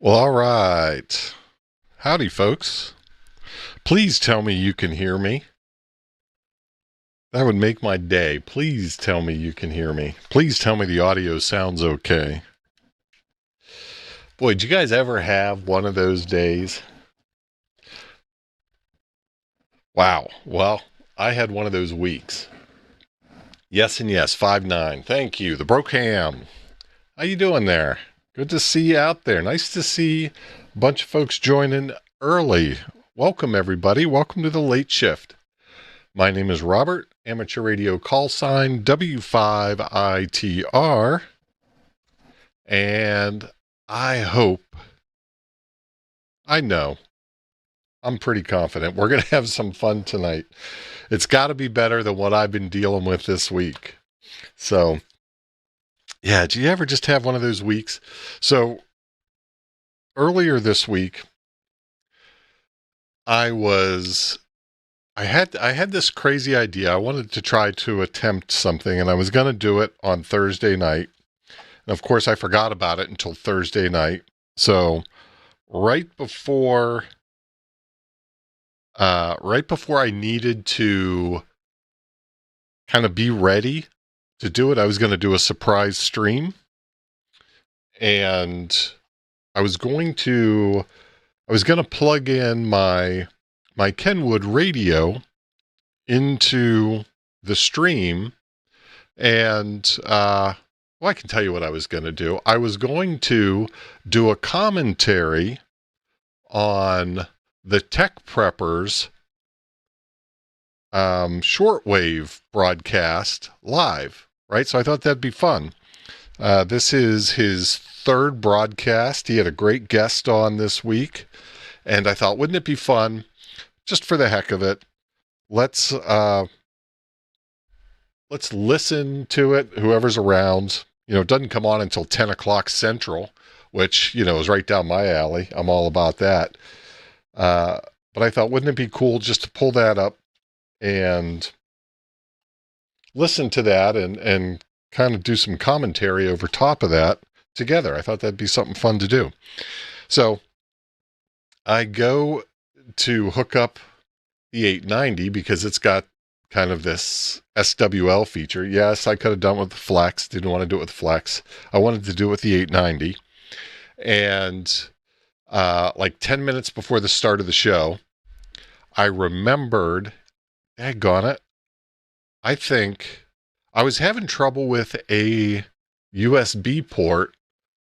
Well, all right. Howdy, folks. Please tell me you can hear me. That would make my day. Please tell me you can hear me. Please tell me the audio sounds okay. Boy, did you guys ever have one of those days? Wow. Well, I had one of those weeks. Yes and yes, 5-9. Thank you. The Broke Ham. How you doing there? Good to see you out there. Nice to see a bunch of folks joining early. Welcome, everybody. Welcome to the late shift. My name is Robert, amateur radio call sign W5ITR, and I know, I'm pretty confident we're going to have some fun tonight. It's got to be better than what I've been dealing with this week. So, yeah, do you ever just have one of those weeks? So, earlier this week, I had this crazy idea. I wanted to try to attempt something, and I was going to do it on Thursday night. And of course, I forgot about it until Thursday night. So right before I needed to kind of be ready to do it, I was going to do a surprise stream, and I was going to plug in my Kenwood radio into the stream, and well, I can tell you what I was going to do. I was going to do a commentary on the Tech Preppers shortwave broadcast live, right? So I thought that'd be fun. This is his third broadcast. He had a great guest on this week, and I thought, wouldn't it be fun, just for the heck of it, let's listen to it, whoever's around. You know, it doesn't come on until 10 o'clock Central, which, you know, is right down my alley. I'm all about that. But I thought, wouldn't it be cool just to pull that up and listen to that and kind of do some commentary over top of that together. I thought that'd be something fun to do. So I go to hook up the 890 because it's got kind of this SWL feature. Yes, I could have done it with the Flex. Didn't want to do it with the Flex. I wanted to do it with the 890. And like 10 minutes before the start of the show, I remembered, daggone it, I think I was having trouble with a USB port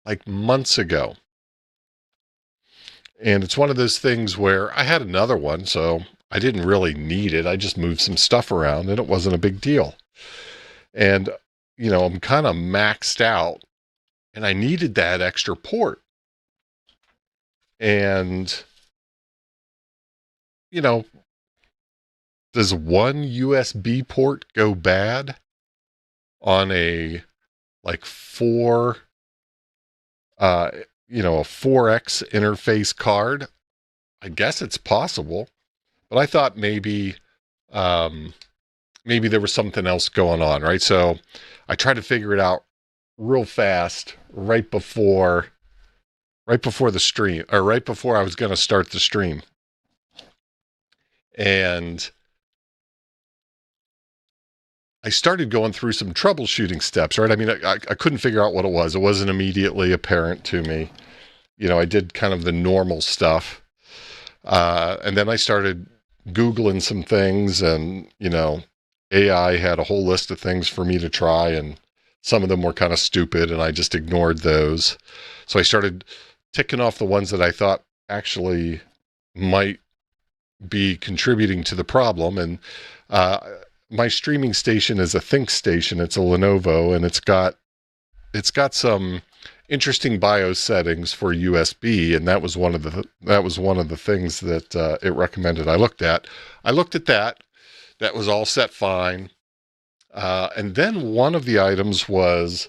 like months ago. And it's one of those things where I had another one, so I didn't really need it. I just moved some stuff around and it wasn't a big deal. And, you know, I'm kind of maxed out and I needed that extra port. And, you know, does one USB port go bad on a like a 4X interface card? I guess it's possible, but I thought maybe there was something else going on, right? So I tried to figure it out real fast right before the stream, or right before I was going to start the stream. And I started going through some troubleshooting steps, right? I mean, I couldn't figure out what it was. It wasn't immediately apparent to me. You know, I did kind of the normal stuff. And then I started Googling some things, and, you know, AI had a whole list of things for me to try, and some of them were kind of stupid, and I just ignored those. So I started ticking off the ones that I thought actually might be contributing to the problem. And my streaming station is a Think station. It's a Lenovo, and it's got some interesting BIOS settings for USB, and that was one of the things that it recommended I looked at. I looked at that. That was all set fine. And then one of the items was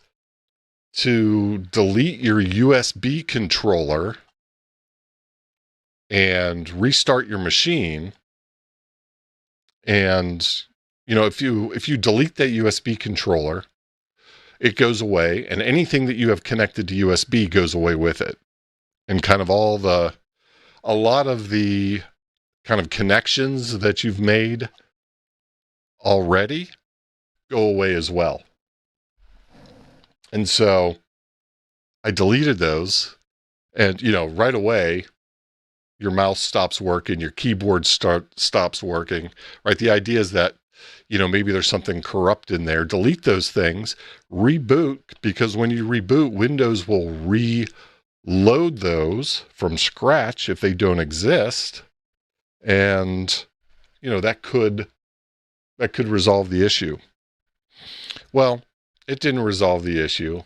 to delete your USB controller and restart your machine. And, you know, if you delete that USB controller, it goes away, and anything that you have connected to USB goes away with it. and kind of a lot of the kind of connections that you've made already go away as well. And so I deleted those, and, you know, right away, your mouse stops working, your keyboard stops working, right? The idea is that, you know, maybe there's something corrupt in there. Delete those things, reboot, because when you reboot, Windows will reload those from scratch if they don't exist. And, you know, that could resolve the issue. Well, it didn't resolve the issue.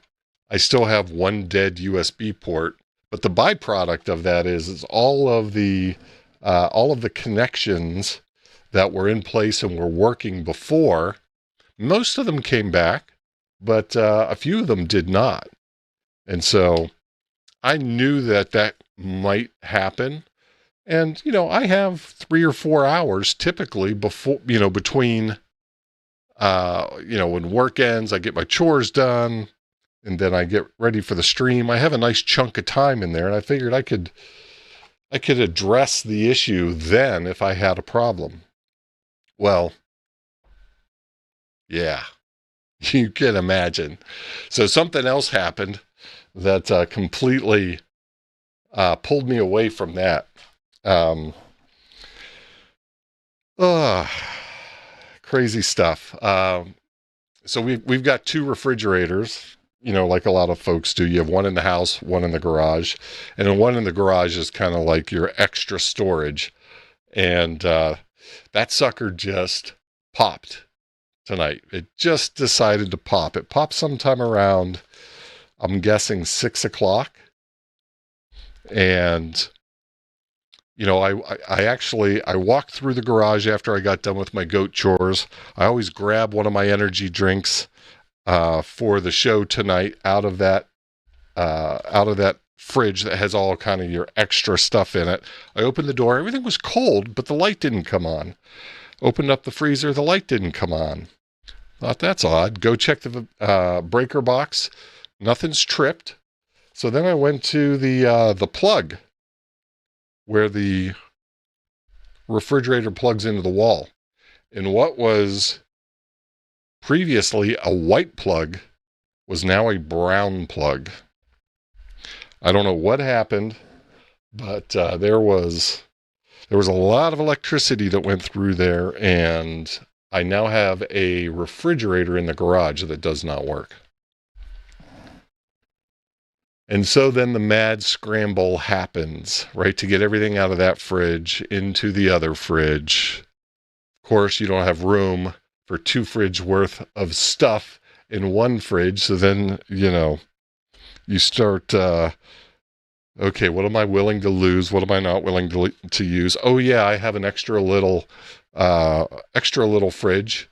I still have one dead USB port, but the byproduct of that is all of the connections that were in place and were working before, most of them came back, but a few of them did not. And so I knew that might happen. And, you know, I have 3 or 4 hours typically before, you know, between, you know, when work ends, I get my chores done, and then I get ready for the stream. I have a nice chunk of time in there, and I figured I could address the issue then if I had a problem. Well, yeah, you can imagine. So something else happened that completely pulled me away from that. Crazy stuff. So we've got 2 refrigerators, you know, like a lot of folks do. You have one in the house, one in the garage, and then one in the garage is kind of like your extra storage. And that sucker just popped tonight. It just decided to pop. It popped sometime around, I'm guessing 6 o'clock. And, you know, I walked through the garage after I got done with my goat chores. I always grab one of my energy drinks for the show tonight out of that fridge that has all kind of your extra stuff in it. I opened the door. Everything was cold, but the light didn't come on. Opened up the freezer. The light didn't come on. Thought, that's odd. Go check the breaker box. Nothing's tripped. So then I went to the plug where the refrigerator plugs into the wall. And what was previously a white plug was now a brown plug. I don't know what happened, but there was a lot of electricity that went through there, and I now have a refrigerator in the garage that does not work. And so then the mad scramble happens, right, to get everything out of that fridge into the other fridge. Of course, you don't have room for 2 fridge worth of stuff in one fridge. So then, you know, you start, okay, what am I willing to lose? What am I not willing to use? Oh yeah, I have an extra little fridge.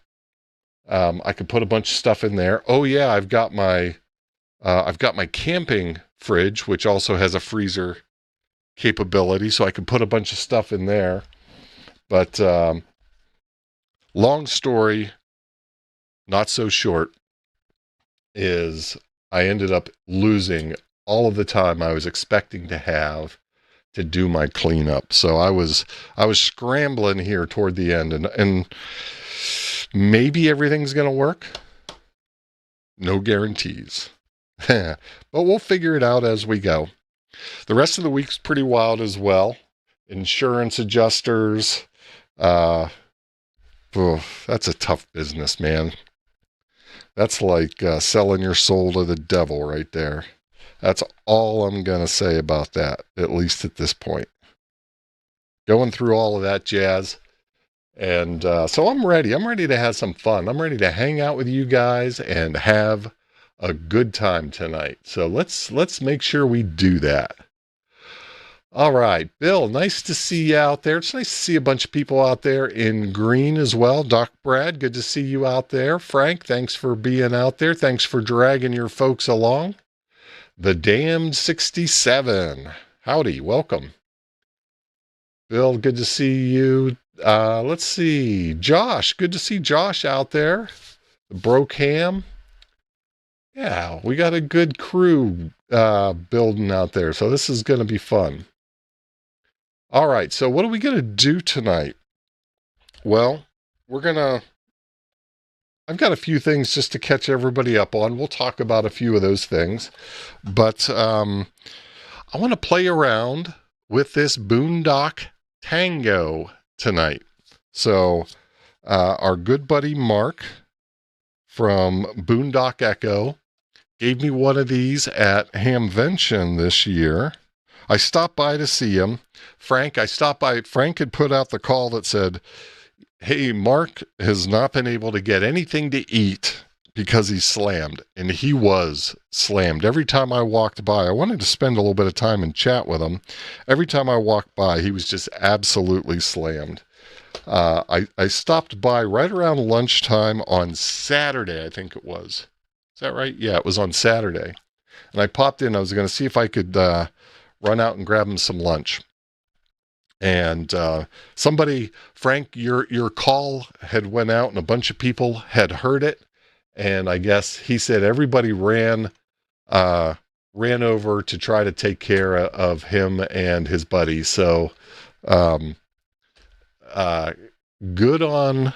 I could put a bunch of stuff in there. Oh yeah, I've got my camping fridge, which also has a freezer capability, so I can put a bunch of stuff in there. But long story, not so short, is I ended up losing all of the time I was expecting to have to do my cleanup. So I was scrambling here toward the end, and maybe everything's going to work. No guarantees. But we'll figure it out as we go. The rest of the week's pretty wild as well. Insurance adjusters. That's a tough business, man. That's like selling your soul to the devil right there. That's all I'm going to say about that, at least at this point. Going through all of that jazz. And so I'm ready. I'm ready to have some fun. I'm ready to hang out with you guys and have a good time tonight. So let's make sure we do that. All right, Bill, nice to see you out there. It's nice to see a bunch of people out there in green as well. Doc Brad, good to see you out there. Frank, thanks for being out there. Thanks for dragging your folks along. The Damned 67. Howdy, welcome. Bill, good to see you. Let's see. Josh, good to see Josh out there. The Broke Ham. Yeah, we got a good crew building out there. So this is going to be fun. All right. So what are we going to do tonight? Well, I've got a few things just to catch everybody up on. We'll talk about a few of those things, but I want to play around with this Boondock Tango tonight. So our good buddy Mark from Boondock Echo gave me one of these at Hamvention this year. I stopped by to see him. Frank had put out the call that said, hey, Mark has not been able to get anything to eat because he's slammed. And he was slammed. Every time I walked by, I wanted to spend a little bit of time and chat with him. Every time I walked by, he was just absolutely slammed. I stopped by right around lunchtime on Saturday, I think it was. Is that right? Yeah, it was on Saturday. And I popped in. I was going to see if I could run out and grab him some lunch. And Frank, your call had went out and a bunch of people had heard it. And I guess he said everybody ran over to try to take care of him and his buddy. So good on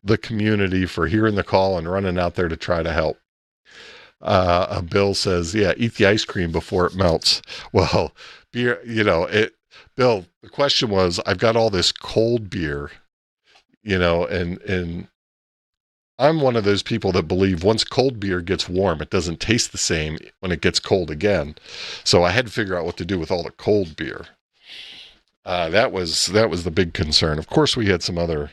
the community for hearing the call and running out there to try to help. Bill says, yeah, eat the ice cream before it melts. Well, beer, Bill, the question was, I've got all this cold beer, and I'm one of those people that believe once cold beer gets warm, it doesn't taste the same when it gets cold again. So I had to figure out what to do with all the cold beer. That was the big concern. Of course, we had some other,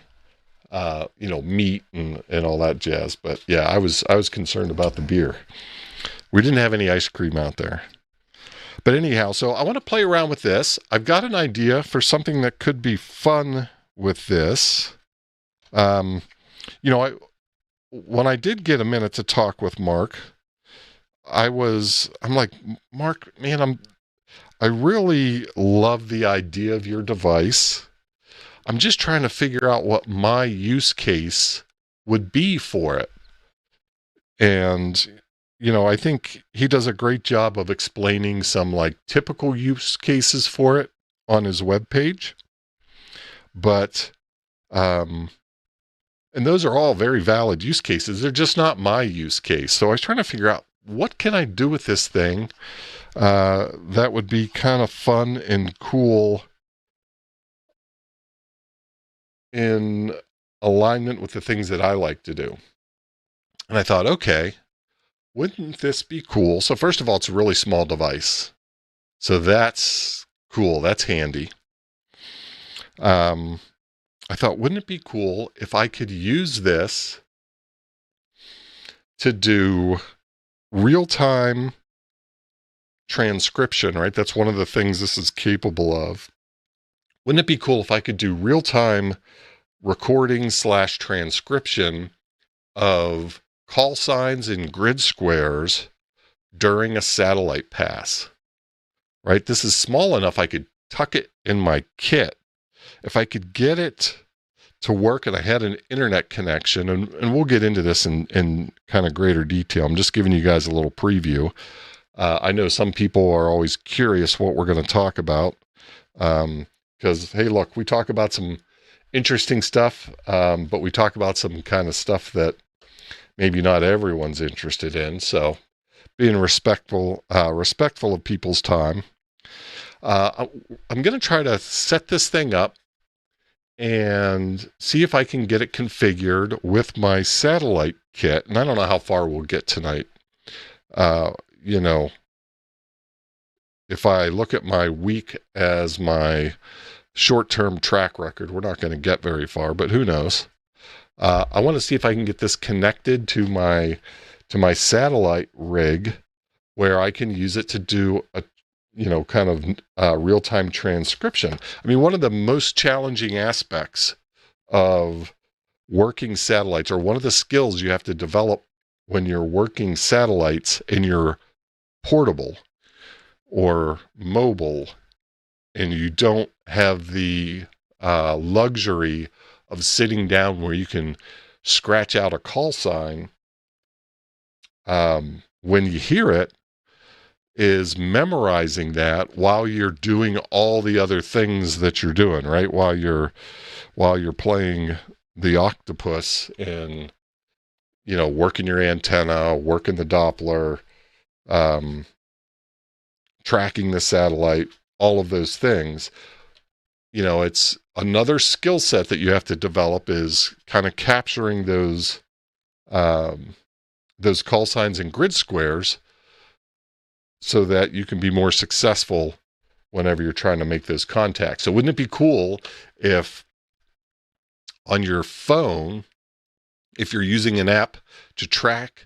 meat and all that jazz. But yeah, I was concerned about the beer. We didn't have any ice cream out there. But anyhow, so I want to play around with this. I've got an idea for something that could be fun with this. When I did get a minute to talk with Mark, I'm like, Mark, man, I really love the idea of your device. I'm just trying to figure out what my use case would be for it. And I think he does a great job of explaining some typical use cases for it on his webpage. But, and those are all very valid use cases. They're just not my use case. So I was trying to figure out what can I do with this thing that would be kind of fun and cool in alignment with the things that I like to do. And I thought, okay, wouldn't this be cool? So first of all, it's a really small device. So that's cool. That's handy. I thought, wouldn't it be cool if I could use this to do real-time transcription, right? That's one of the things this is capable of. Wouldn't it be cool if I could do real-time recording/transcription of call signs and grid squares during a satellite pass, right? This is small enough I could tuck it in my kit. If I could get it to work and I had an internet connection, and we'll get into this in kind of greater detail. I'm just giving you guys a little preview. I know some people are always curious what we're going to talk about. Because, hey, look, we talk about some interesting stuff, but we talk about some kind of stuff that maybe not everyone's interested in. So being respectful of people's time. I'm going to try to set this thing up and see if I can get it configured with my satellite kit. And I don't know how far we'll get tonight. If I look at my week as my short-term track record, we're not going to get very far, but who knows? I want to see if I can get this connected to my satellite rig where I can use it to do a real-time transcription. I mean, one of the most challenging aspects of working satellites, or one of the skills you have to develop when you're working satellites and you're portable or mobile, and you don't have the luxury of sitting down where you can scratch out a call sign when you hear it, is memorizing that while you're doing all the other things that you're doing, right? While you're playing the octopus and, you know, working your antenna, working the Doppler, tracking the satellite, all of those things. You know, it's another skill set that you have to develop, is kind of capturing those call signs and grid squares so that you can be more successful whenever you're trying to make those contacts. So wouldn't it be cool if on your phone, if you're using an app to track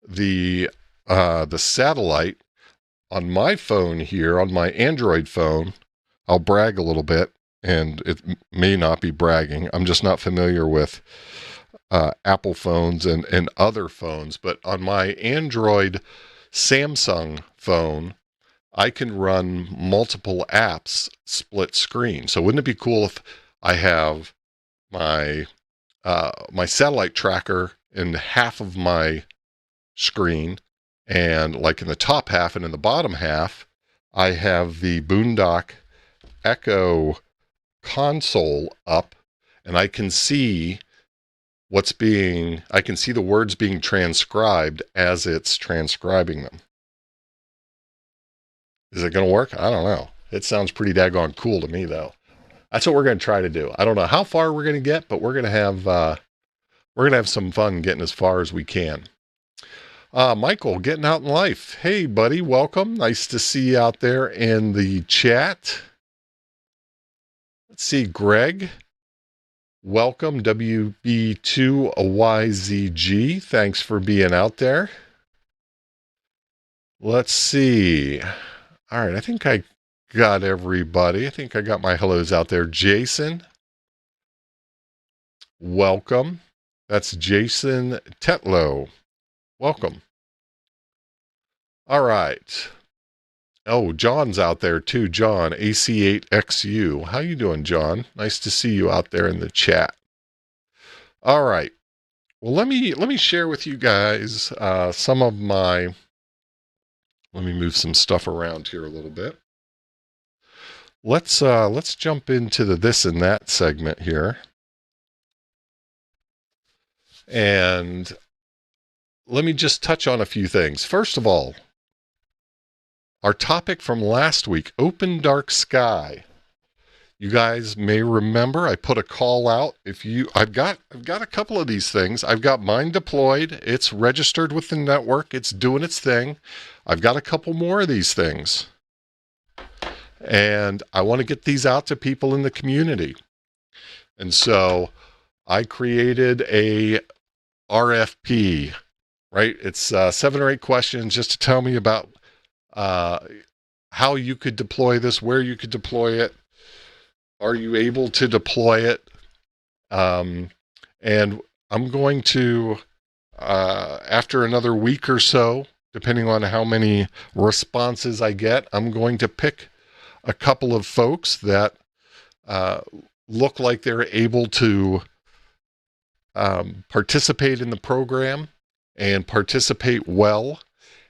the satellite, on my phone here, on my Android phone, I'll brag a little bit, and it may not be bragging. I'm just not familiar with Apple phones and other phones, but on my Android Samsung phone, I can run multiple apps split screen. So wouldn't it be cool if I have my my satellite tracker in half of my screen, and like in the top half and in the bottom half, I have the Boondock Echo console up, and I can see I can see the words being transcribed as it's transcribing them. Is it going to work? I don't know. It sounds pretty daggone cool to me, though. That's what we're going to try to do. I don't know how far we're going to get, but we're going to have some fun getting as far as we can. Michael, getting out in life. Hey, buddy, welcome. Nice to see you out there in the chat. Let's see, Greg. Welcome, WB2YZG. Thanks for being out there. Let's see. All right, I think I got everybody. I think I got my hellos out there. Jason, welcome. That's Jason Tetlow. Welcome. All right. Oh, John's out there too. John, AC8XU. How you doing, John? Nice to see you out there in the chat. All right. Well, let me share with you guys some of my. Let me move some stuff around here a little bit. Let's jump into the this and that segment here, and let me just touch on a few things. First of all, our topic from last week, open dark sky. You guys may remember I put a call out. I've got a couple of these things. I've got mine deployed. It's registered with the network. It's doing its thing. I've got a couple more of these things, and I want to get these out to people in the community. And so I created a RFP, right? It's 7 or 8 questions just to tell me about how you could deploy this, where you could deploy it. Are you able to deploy it? And I'm going to, after another week or so, depending on how many responses I get, I'm going to pick a couple of folks that look like they're able to participate in the program and participate well,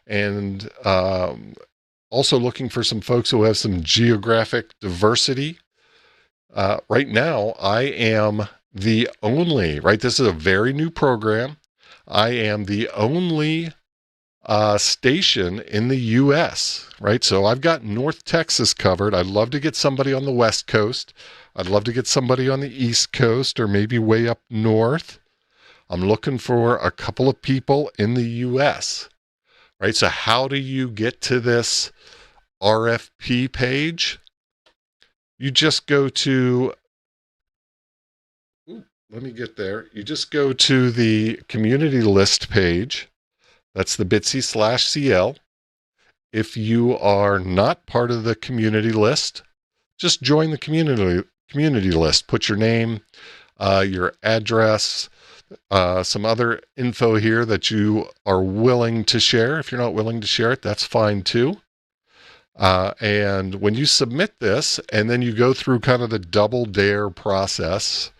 and also looking for some folks who have some geographic diversity. Right now, I am the only, right? This is a very new program. I am the only station in the U.S., right? So I've got North Texas covered. I'd love to get somebody on the West Coast. I'd love to get somebody on the East Coast, or maybe way up north. I'm looking for a couple of people in the U.S., right? So how do you get to this RFP page? You just go to, let me get there. You just go to the community list page. That's the bitsy/CL. If you are not part of the community list, just join the community list. Put your name, your address, some other info here that you are willing to share. If you're not willing to share it, that's fine too. And when you submit this, and then you go through kind of the double dare process,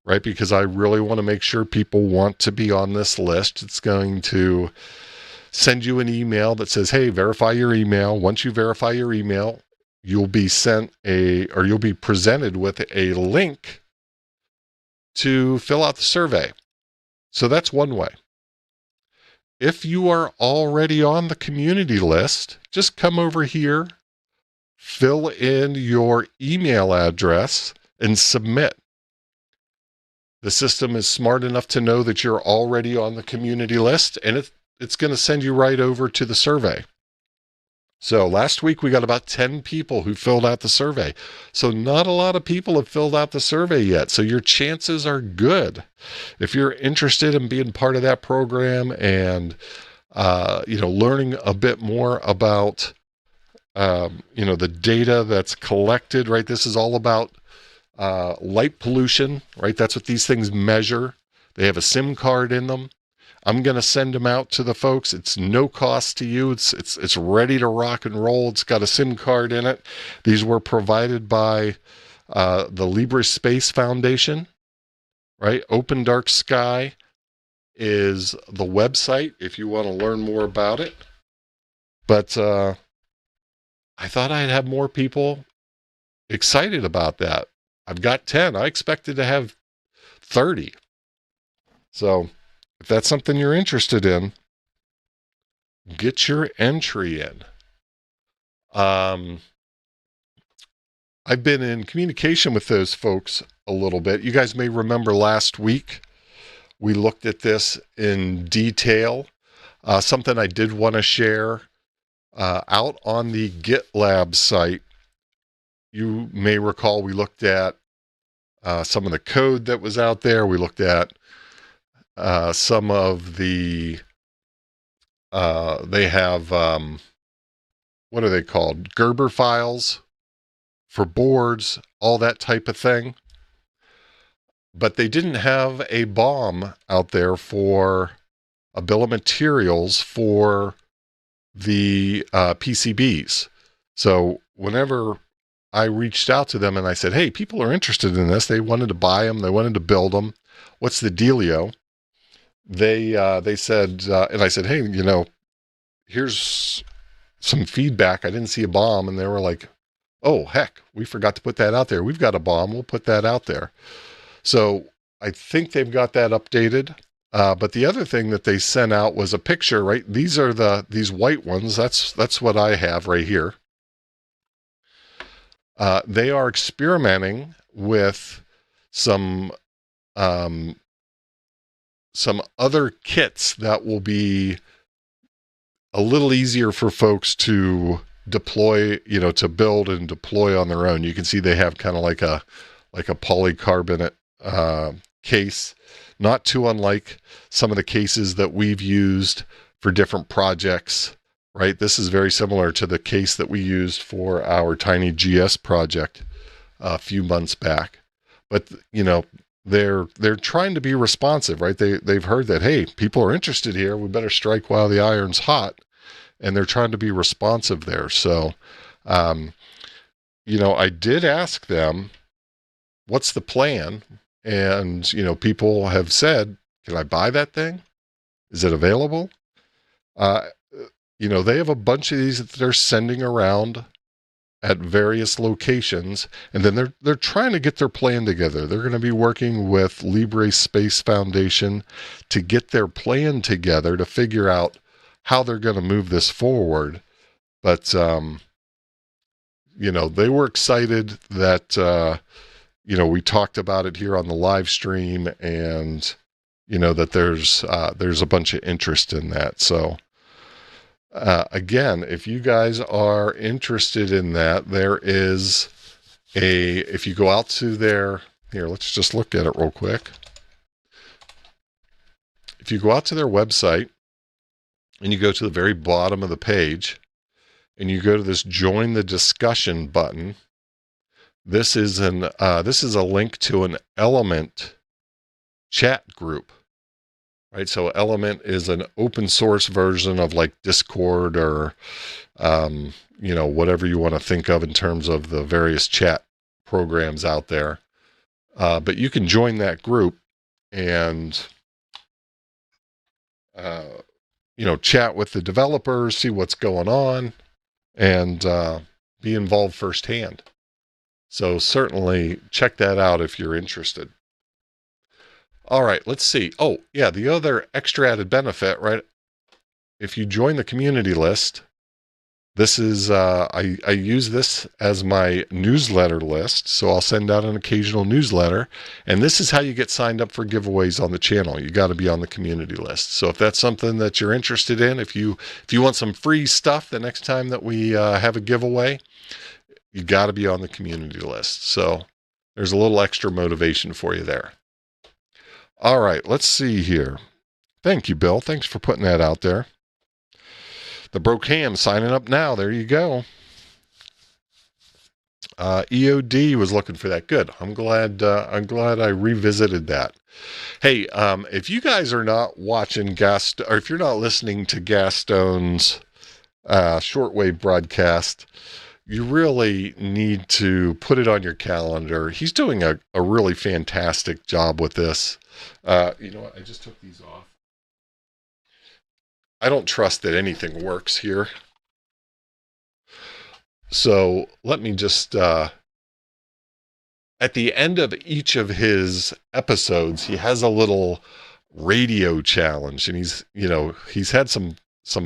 right? Because I really want to make sure people want to be on this list. It's going to send you an email that says, hey, verify your email. Once you verify your email, you'll be you'll be presented with a link to fill out the survey. So that's one way. If you are already on the community list, just come over here, fill in your email address, and submit. The system is smart enough to know that you're already on the community list, and it's going to send you right over to the survey. So last week we got about 10 people who filled out the survey. So not a lot of people have filled out the survey yet. So your chances are good. If you're interested in being part of that program and, learning a bit more about, the data that's collected, right? This is all about light pollution, right? That's what these things measure. They have a SIM card in them. I'm going to send them out to the folks. It's no cost to you. It's ready to rock and roll. It's got a SIM card in it. These were provided by the Libre Space Foundation, right? Open Dark Sky is the website if you want to learn more about it. But I thought I'd have more people excited about that. I've got 10. I expected to have 30. So if that's something you're interested in, get your entry in. I've been in communication with those folks a little bit. You guys may remember last week, we looked at this in detail. Something I did want to share out on the GitLab site. You may recall we looked at some of the code that was out there. We looked at some of the, they have, what are they called? Gerber files for boards, all that type of thing. But they didn't have a BOM out there for a bill of materials for the PCBs. So whenever I reached out to them and I said, hey, people are interested in this. They wanted to buy them. They wanted to build them. What's the dealio? They said, and I said, hey, here's some feedback. I didn't see a BOM. And they were like, oh, heck, we forgot to put that out there. We've got a BOM. We'll put that out there. So I think they've got that updated. But the other thing that they sent out was a picture, right? These are these white ones. That's what I have right here. They are experimenting with some other kits that will be a little easier for folks to deploy, to build and deploy on their own. You can see they have kind of like a polycarbonate case, not too unlike some of the cases that we've used for different projects, right? This is very similar to the case that we used for our Tiny GS project a few months back. But, they're trying to be responsive, right? They've heard that, hey, people are interested here. We better strike while the iron's hot. And they're trying to be responsive there. So, I did ask them, what's the plan? And, people have said, can I buy that thing? Is it available? They have a bunch of these that they're sending around at various locations, and then they're trying to get their plan together. They're going to be working with Libre Space Foundation to get their plan together to figure out how they're going to move this forward. But, they were excited that, we talked about it here on the live stream, and, that there's a bunch of interest in that. So, again, if you guys are interested in that, there is if you go out to here, let's just look at it real quick. If you go out to their website and you go to the very bottom of the page and you go to this join the discussion button, this is a link to an Element chat group. Right, so Element is an open source version of like Discord or, whatever you want to think of in terms of the various chat programs out there. But you can join that group and chat with the developers, see what's going on, and be involved firsthand. So certainly check that out if you're interested. All right, let's see. Oh, yeah, the other extra added benefit, right? If you join the community list, this is, I use this as my newsletter list, so I'll send out an occasional newsletter, and this is how you get signed up for giveaways on the channel. You got to be on the community list. So if that's something that you're interested in, if you want some free stuff the next time that we have a giveaway, you got to be on the community list. So there's a little extra motivation for you there. All right, let's see here. Thank you, Bill. Thanks for putting that out there. The Broke Ham signing up now. There you go. EOD was looking for that. Good. I'm glad I revisited that. Hey, if you guys are not watching or if you're not listening to Gaston's shortwave broadcast, you really need to put it on your calendar. He's doing a really fantastic job with this. You know what? I just took these off. I don't trust that anything works here. So let me just, at the end of each of his episodes, he has a little radio challenge, and he's had some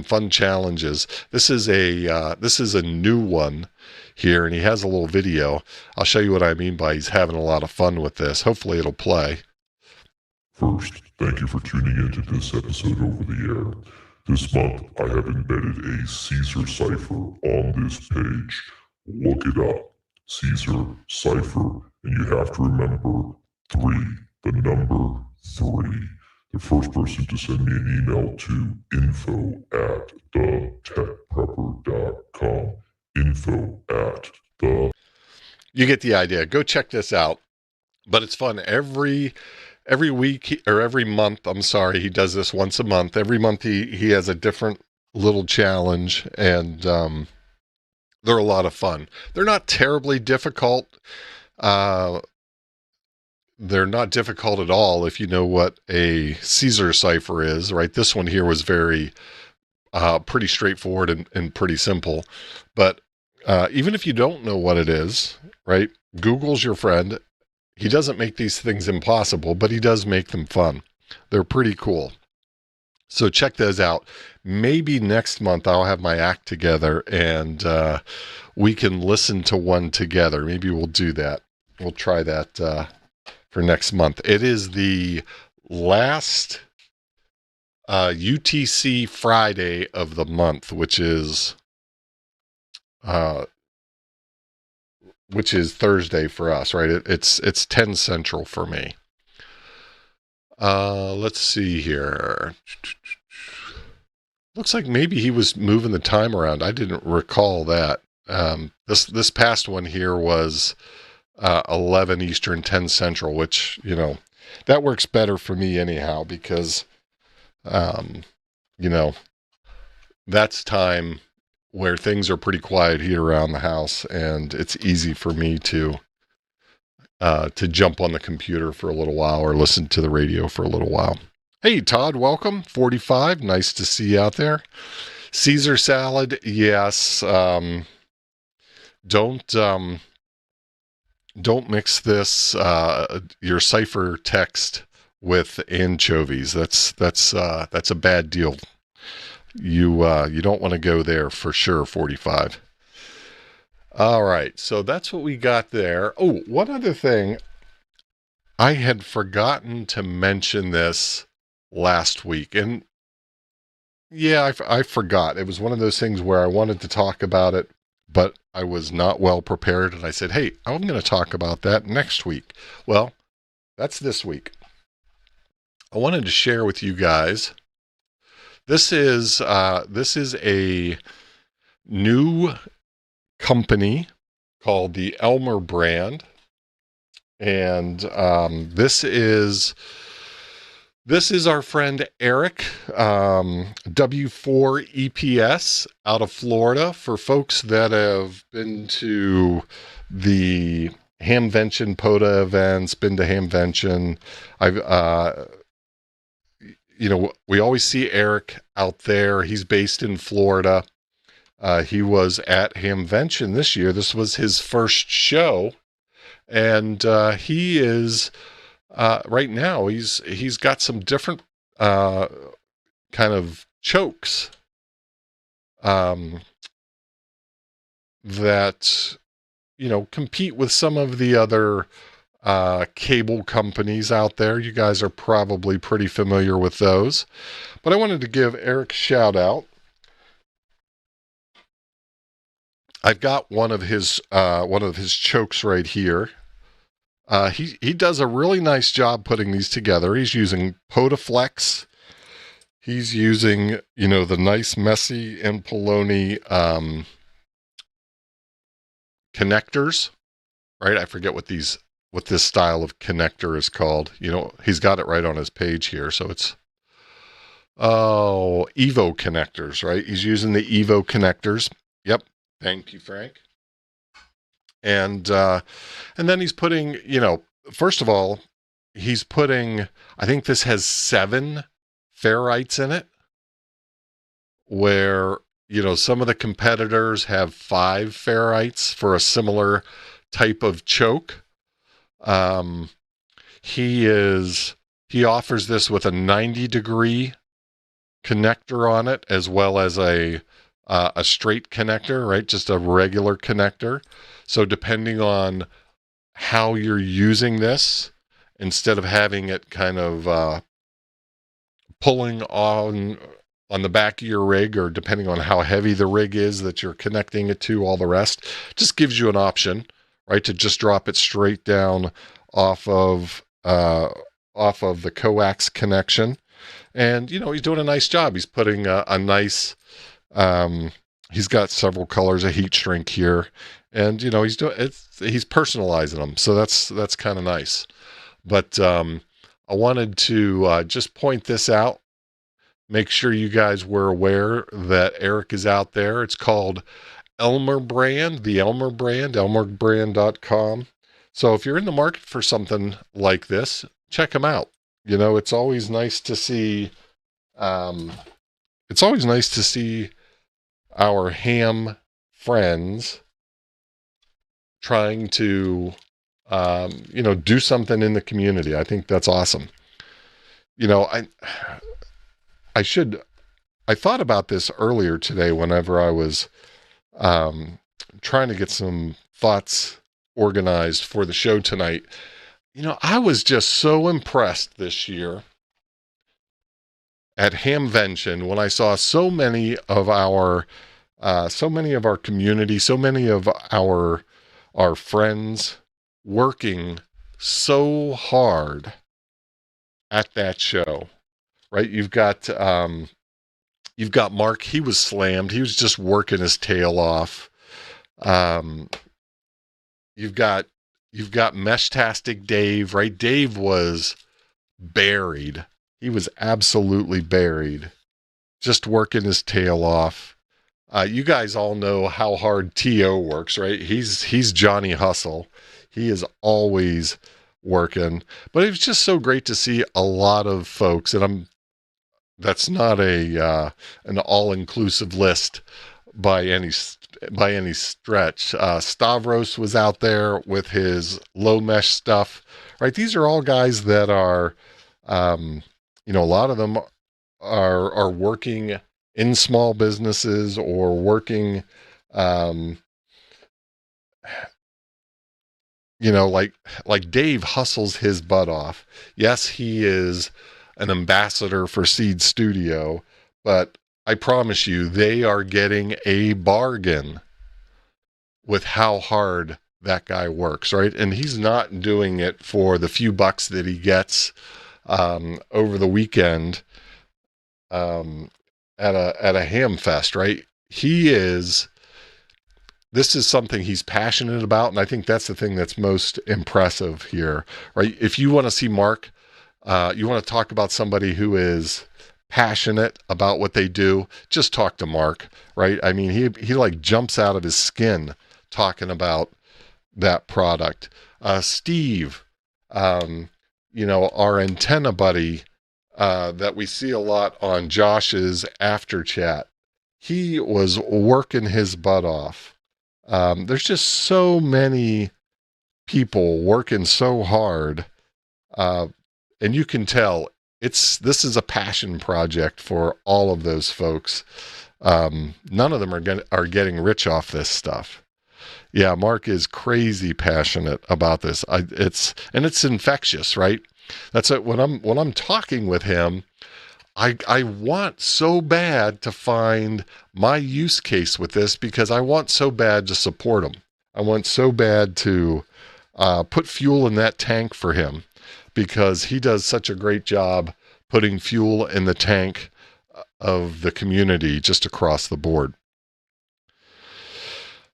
fun challenges. This is a new one here, and he has a little video. I'll show you what I mean by he's having a lot of fun with this. Hopefully it'll play. First, thank you for tuning into this episode over the air. This month, I have embedded a Caesar cipher on this page. Look it up. Caesar cipher, and you have to remember 3, the number 3. The first person to send me an email to info@thetechprepper.com. info@the. You get the idea. Go check this out. But it's fun. Every week or every month, I'm sorry, he does this once a month. Every month he has a different little challenge, and they're a lot of fun. They're not terribly difficult. They're not difficult at all if you know what a Caesar cipher is, right? This one here was very pretty straightforward and pretty simple. But even if you don't know what it is, right? Google's your friend. He doesn't make these things impossible, but he does make them fun. They're pretty cool. So check those out. Maybe next month I'll have my act together and we can listen to one together. Maybe we'll do that. We'll try that for next month. It is the last UTC Friday of the month, which is Thursday for us, right? It's 10 Central for me. Let's see here. Looks like maybe he was moving the time around. I didn't recall that. This past one here was 11 Eastern, 10 Central, which, that works better for me anyhow, because, that's time where things are pretty quiet here around the house, and it's easy for me to jump on the computer for a little while or listen to the radio for a little while. Hey, Todd, welcome. 45. Nice to see you out there. Caesar salad. Yes. Don't mix this, your cipher text with anchovies. That's a bad deal. You don't want to go there for sure. 45. All right. So that's what we got there. Oh, one other thing. I had forgotten to mention this last week, and yeah, I forgot. It was one of those things where I wanted to talk about it, but I was not well prepared, and I said, hey, I'm going to talk about that next week. Well, that's this week. I wanted to share with you guys, this is a new company called the Elmer brand, and this is our friend Eric, W4EPS out of Florida. For folks that have been to the Hamvention POTA events, been to Hamvention, we always see Eric out there. He's based in Florida. He was at Hamvention this year. This was his first show. And he is, right now, he's got some different kind of chokes that, compete with some of the other cable companies out there. You guys are probably pretty familiar with those. But I wanted to give Eric a shout out. I've got one of his chokes right here. He does a really nice job putting these together. He's using POTA Flex. He's using, the nice Messy and Poloni connectors, right? I forget what this style of connector is called. He's got it right on his page here. So it's, Evo connectors, right? He's using the Evo connectors. Yep. Thank you, Frank. And then he's putting, first of all, he's putting, I think this has 7 ferrites in it, where, some of the competitors have 5 ferrites for a similar type of choke. He offers this with a 90-degree connector on it, as well as a straight connector, right? Just a regular connector. So depending on how you're using this, instead of having it kind of pulling on the back of your rig, or depending on how heavy the rig is that you're connecting it to, all the rest, just gives you an option, right? To just drop it straight down off of the coax connection. And, he's doing a nice job. He's putting a nice, he's got several colors of heat shrink here, and, he's personalizing them. So that's kind of nice. But, I wanted to, just point this out. Make sure you guys were aware that Eric is out there. It's called Elmer Brand, the Elmer Brand, elmerbrand.com. So if you're in the market for something like this, check him out. It's always nice to see, our ham friends trying to, do something in the community. I think that's awesome. I thought about this earlier today whenever I was trying to get some thoughts organized for the show tonight. I was just so impressed this year at Hamvention when I saw so many of our community, so many of our friends working so hard at that show, right? You've got Mark. He was slammed. He was just working his tail off. You've got Meshtastic Dave, right? Dave was buried. He was absolutely buried, just working his tail off. You guys all know how hard T.O. works, right? He's Johnny Hustle. He is always working. But it was just so great to see a lot of folks, and that's not an all-inclusive list by any stretch. Stavros was out there with his low mesh stuff, right? These are all guys that are, a lot of them are working in small businesses or working, like Dave hustles his butt off. Yes, he is an ambassador for Seed Studio, but I promise you, they are getting a bargain with how hard that guy works, right? And he's not doing it for the few bucks that he gets over the weekend at a ham fest, right? This is something he's passionate about, and I think that's the thing that's most impressive here, right? If you want to see Mark, you want to talk about somebody who is passionate about what they do, just talk to Mark, right? I mean, he like jumps out of his skin talking about that product. Steve, our antenna buddy, that we see a lot on Josh's after chat. He was working his butt off. There's just so many people working so hard, and you can tell this is a passion project for all of those folks. None of them are getting rich off this stuff. Yeah, Mark is crazy passionate about this. It's infectious, right? That's it. When I'm talking with him, I want so bad to find my use case with this, because I want so bad to support him. I want so bad to put fuel in that tank for him, because he does such a great job putting fuel in the tank of the community just across the board.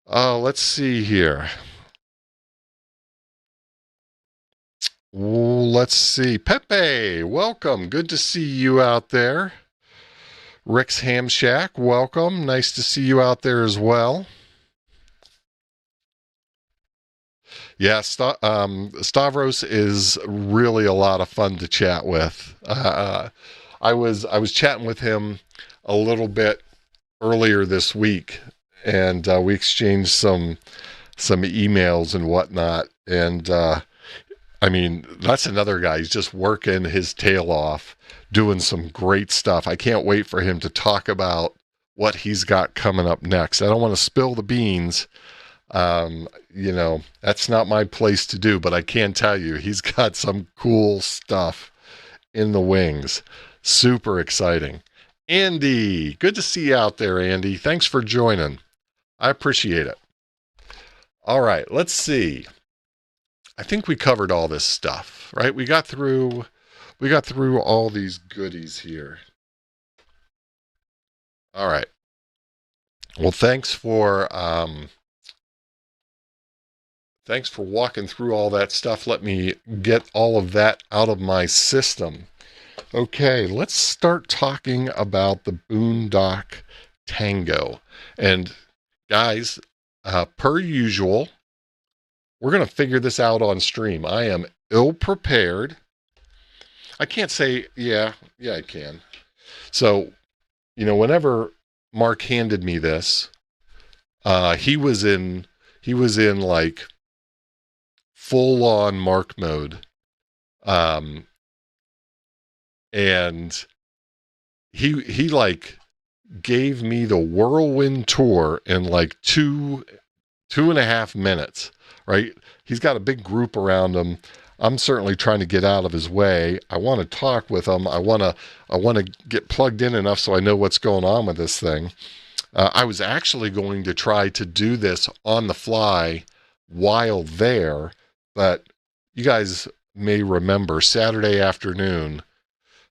Let's see here. Let's see. Pepe, welcome. Good to see you out there. Rick's Ham Shack, welcome. Nice to see you out there as well. Yeah, Stavros is really a lot of fun to chat with. I was chatting with him a little bit earlier this week, and we exchanged some emails and whatnot. And I mean, that's another guy. He's just working his tail off, doing some great stuff. I can't wait for him to talk about what he's got coming up next. I don't want to spill the beans. You know, that's not my place to do, but I can tell you he's got some cool stuff in the wings. Super exciting. Andy, good to see you out there, Andy. Thanks for joining. I appreciate it. All right, let's see. I think we covered all this stuff, right? We got through all these goodies here. All right. Well, thanks for walking through all that stuff. Let me get all of that out of my system. Okay, let's start talking about the Boondock Tango. And guys, per usual, we're going to figure this out on stream. I am ill-prepared. I can't say, yeah, I can. So, you know, whenever Mark handed me this, he was in like full-on Mark mode. And he like gave me the whirlwind tour in like two and a half minutes, right? He's got a big group around him. I'm certainly trying to get out of his way. I want to talk with him. I want to get plugged in enough so I know what's going on with this thing. I was actually going to try to do this on the fly while there, but you guys may remember Saturday afternoon.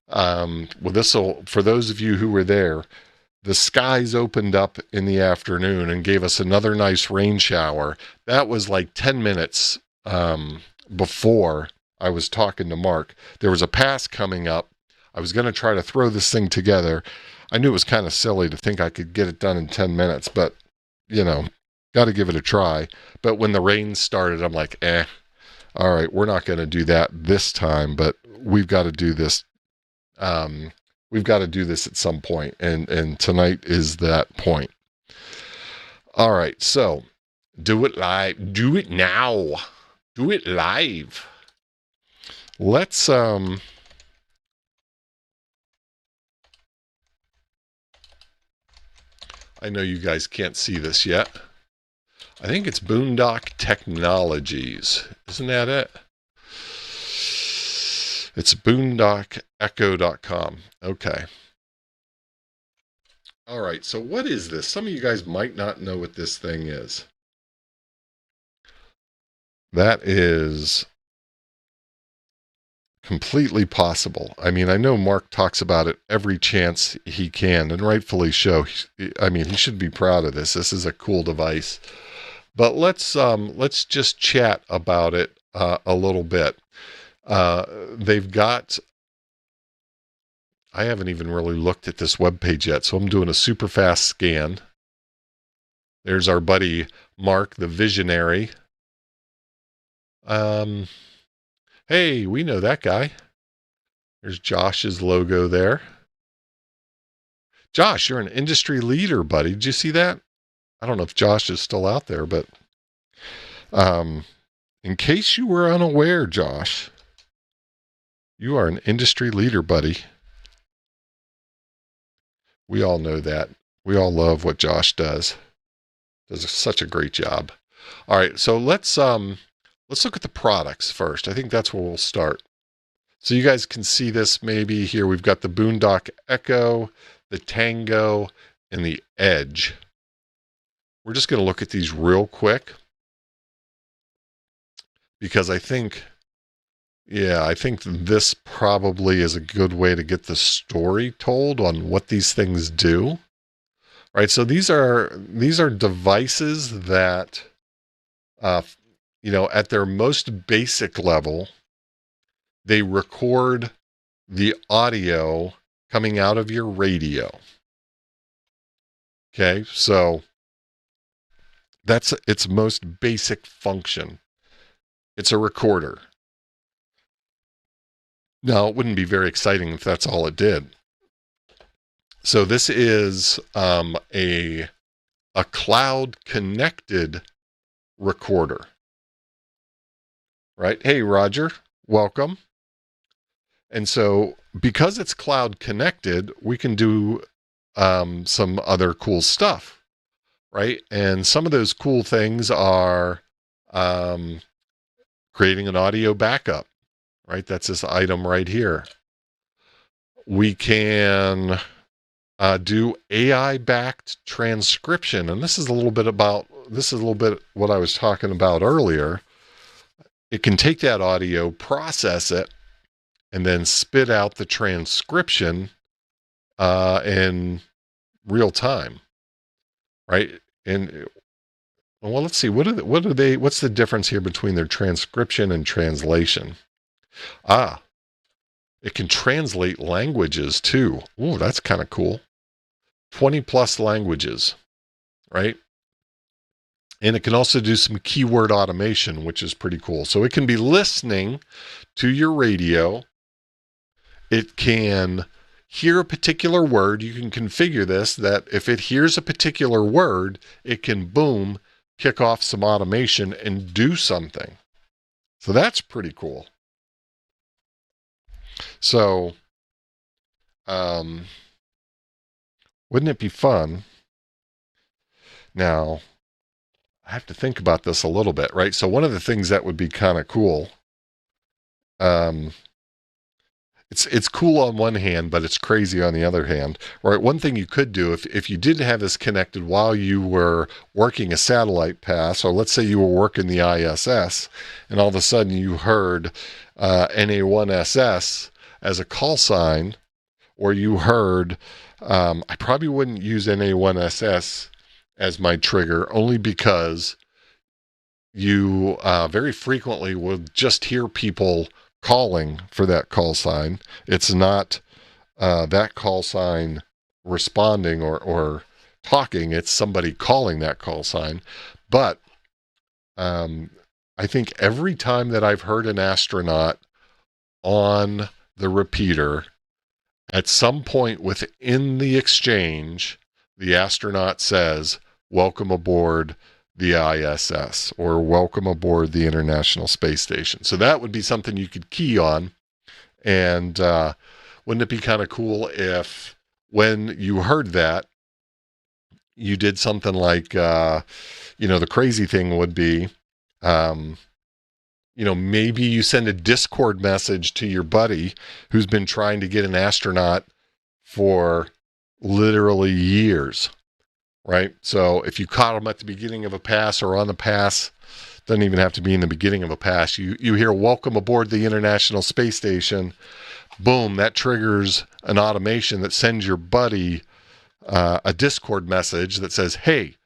For those of you who were there, the skies opened up in the afternoon and gave us another nice rain shower. That was like 10 minutes before I was talking to Mark. There was a pass coming up. I was going to try to throw this thing together. I knew it was kind of silly to think I could get it done in 10 minutes, but, you know, got to give it a try. But when the rain started, I'm like, all right, we're not going to do that this time, but we've got to do this. We've got to do this at some point, and tonight is that point. All right, so do it live. Do it now. Do it live. Let's I know you guys can't see this yet. I think it's Boondock Technologies. Isn't that it? It's boondockecho.com. Okay. All right, so what is this? Some of you guys might not know what this thing is. That is completely possible. I mean, I know Mark talks about it every chance he can, and rightfully so. I mean, he should be proud of this. This is a cool device. But let's just chat about it a little bit. They've got, I haven't even really looked at this webpage yet, so I'm doing a super fast scan. There's our buddy Mark, the visionary. Hey, we know that guy. There's Josh's logo there. Josh, you're an industry leader, buddy. Did you see that? I don't know if Josh is still out there, but in case you were unaware, Josh, you are an industry leader, buddy. We all know that. We all love what Josh does. Does such a great job. All right, so let's look at the products first. I think that's where we'll start. So you guys can see this maybe here. We've got the Boondock Echo, the Tango, and the Edge. We're just going to look at these real quick because I think this probably is a good way to get the story told on what these things do. Right, so these are devices that, at their most basic level, they record the audio coming out of your radio. Okay, so that's its most basic function. It's a recorder. Now, it wouldn't be very exciting if that's all it did. So this is a cloud-connected recorder. Right? Hey, Roger, welcome. And so because it's cloud-connected, we can do some other cool stuff, right? And some of those cool things are creating an audio backup, right? That's this item right here. We can do AI-backed transcription, and this is a little bit what I was talking about earlier. It can take that audio, process it, and then spit out the transcription in real time, right? And well, let's see, what's the difference here between their transcription and translation? It can translate languages too. Ooh, that's kind of cool. 20 plus languages, right? And it can also do some keyword automation, which is pretty cool. So it can be listening to your radio. It can hear a particular word. You can configure this that if it hears a particular word, it can, boom, kick off some automation and do something. So that's pretty cool. So, wouldn't it be fun? Now, I have to think about this a little bit, right? So one of the things that would be kind of cool, it's cool on one hand, but it's crazy on the other hand, right? One thing you could do if you did have this connected while you were working a satellite pass, or let's say you were working the ISS, and all of a sudden you heard NA1SS as a call sign, or you heard, I probably wouldn't use NA1SS as my trigger, only because you very frequently will just hear people calling for that call sign. It's not that call sign responding or talking, it's somebody calling that call sign. But I think every time that I've heard an astronaut on the repeater, at some point within the exchange, the astronaut says, "Welcome aboard the ISS," or "Welcome aboard the International Space Station." So that would be something you could key on. And wouldn't it be kind of cool if when you heard that, you did something like, the crazy thing would be, maybe you send a Discord message to your buddy who's been trying to get an astronaut for literally years, right? So if you caught them at the beginning of a pass or on the pass, doesn't even have to be in the beginning of a pass, you hear "Welcome aboard the International Space Station," boom, that triggers an automation that sends your buddy a Discord message that says, "Hey,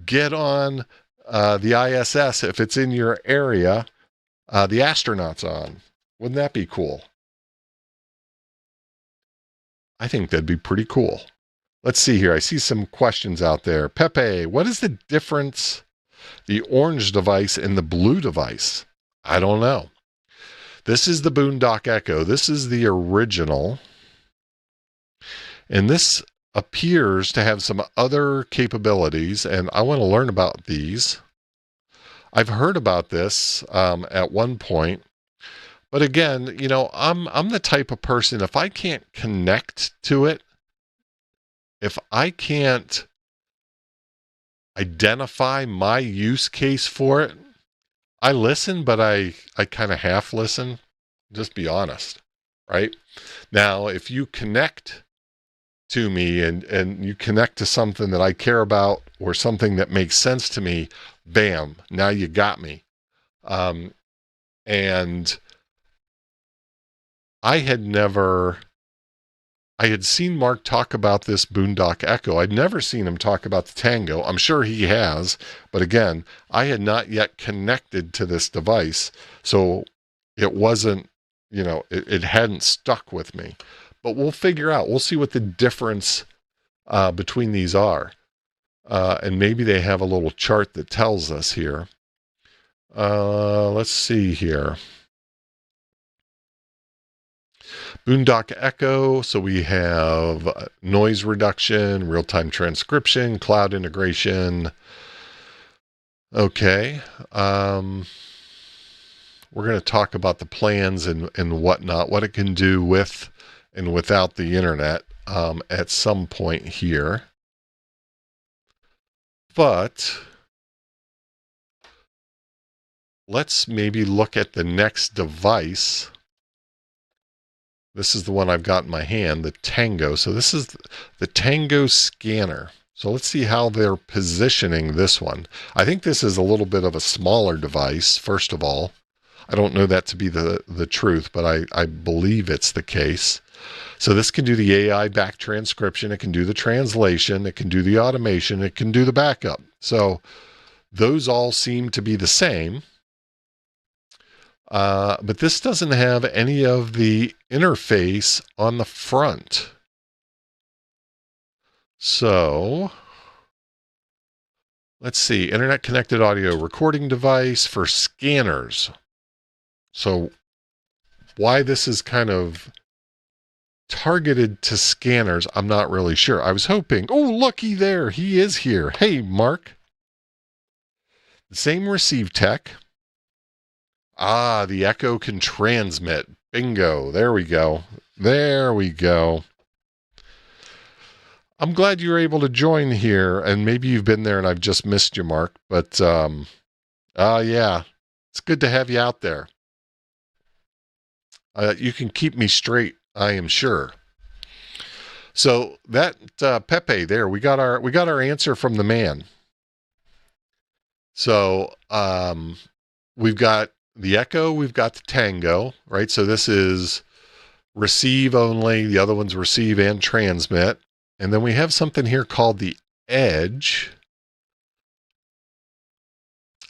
get on the ISS if it's in your area. The astronaut's on." Wouldn't that be cool? I think that'd be pretty cool. Let's see here. I see some questions out there. Pepe, what is the difference, the orange device and the blue device? I don't know. This is the Boondock Echo. This is the original. And this appears to have some other capabilities, and I want to learn about these. I've heard about this at one point, but again, you know, I'm the type of person, if I can't connect to it, if I can't identify my use case for it, I listen, but I kind of half listen. Just be honest, right? Now, if you connect to me and you connect to something that I care about or something that makes sense to me, bam, now you got me. And I had seen Mark talk about this Boondock Echo. I'd never seen him talk about the Tango. I'm sure he has, but again, I had not yet connected to this device. So it wasn't, you know, it hadn't stuck with me. But we'll figure out, we'll see what the difference between these are. And maybe they have a little chart that tells us here. Let's see here. Boondock Echo, so we have noise reduction, real-time transcription, cloud integration. Okay. We're going to talk about the plans and whatnot, what it can do with and without the internet at some point here. But let's maybe look at the next device. This is the one I've got in my hand, the Tango. So this is the Tango scanner. So let's see how they're positioning this one. I think this is a little bit of a smaller device, first of all. I don't know that to be the truth, but I believe it's the case. So this can do the AI back transcription. It can do the translation. It can do the automation. It can do the backup. So those all seem to be the same. But this doesn't have any of the interface on the front. So let's see, internet connected audio recording device for scanners. So why this is kind of targeted to scanners, I'm not really sure. I was hoping, oh, looky there, he is here. Hey, Mark. The same receive tech. Ah, the Echo can transmit. Bingo. There we go. There we go. I'm glad you were able to join here, and maybe you've been there and I've just missed you, Mark. But, yeah, it's good to have you out there. You can keep me straight, I am sure. So that Pepe there, we got our answer from the man. So we've got the Echo, we've got the Tango, right? So this is receive only. The other one's receive and transmit. And then we have something here called the Edge,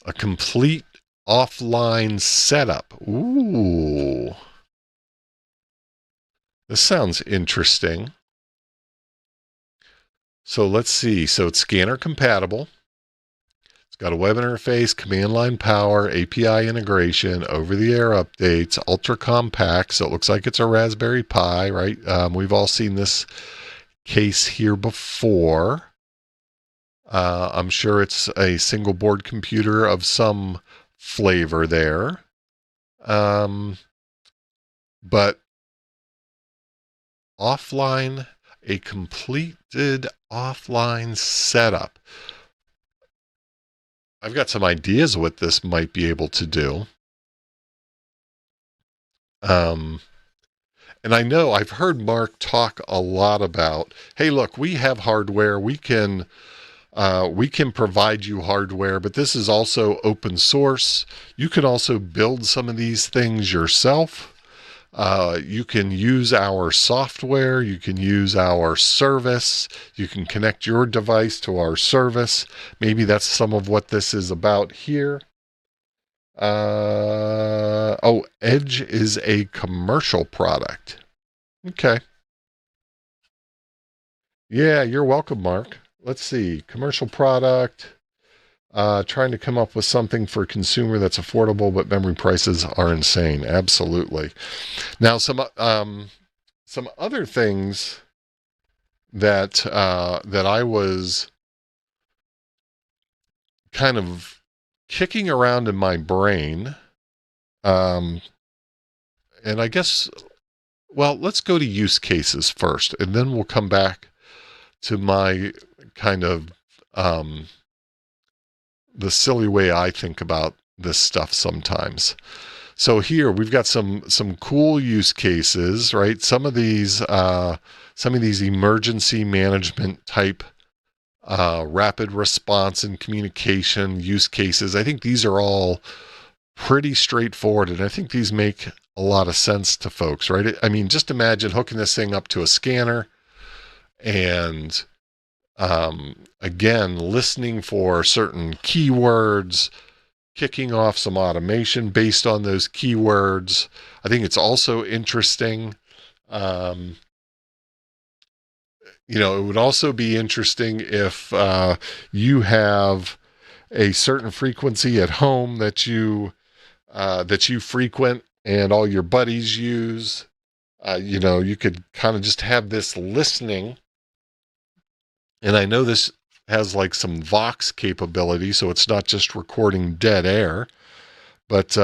a complete offline setup. Ooh. This sounds interesting. So let's see. So it's scanner compatible. It's got a web interface, command line power, API integration, over-the-air updates, ultra compact. So it looks like it's a Raspberry Pi, right? We've all seen this case here before. I'm sure it's a single board computer of some flavor there. But offline, a completed offline setup. I've got some ideas what this might be able to do. And I know I've heard Mark talk a lot about, hey, look, we have hardware. We can provide you hardware, but this is also open source. You can also build some of these things yourself. You can use our software. You can use our service. You can connect your device to our service. Maybe that's some of what this is about here. Oh, Edge is a commercial product. Okay. Yeah, you're welcome, Mark. Let's see. Commercial product. Trying to come up with something for a consumer that's affordable, but memory prices are insane. Absolutely. Now, some other things that that I was kind of kicking around in my brain, and I guess, well, let's go to use cases first, and then we'll come back to my kind of the silly way I think about this stuff sometimes. So here we've got some cool use cases, right? Some of these emergency management type rapid response and communication use cases. I think these are all pretty straightforward, and I think these make a lot of sense to folks, right? I mean, just imagine hooking this thing up to a scanner and again, listening for certain keywords, kicking off some automation based on those keywords. I think it's also interesting. It would also be interesting if you have a certain frequency at home that you frequent and all your buddies use. You could kind of just have this listening. And I know this has like some Vox capability, so it's not just recording dead air, but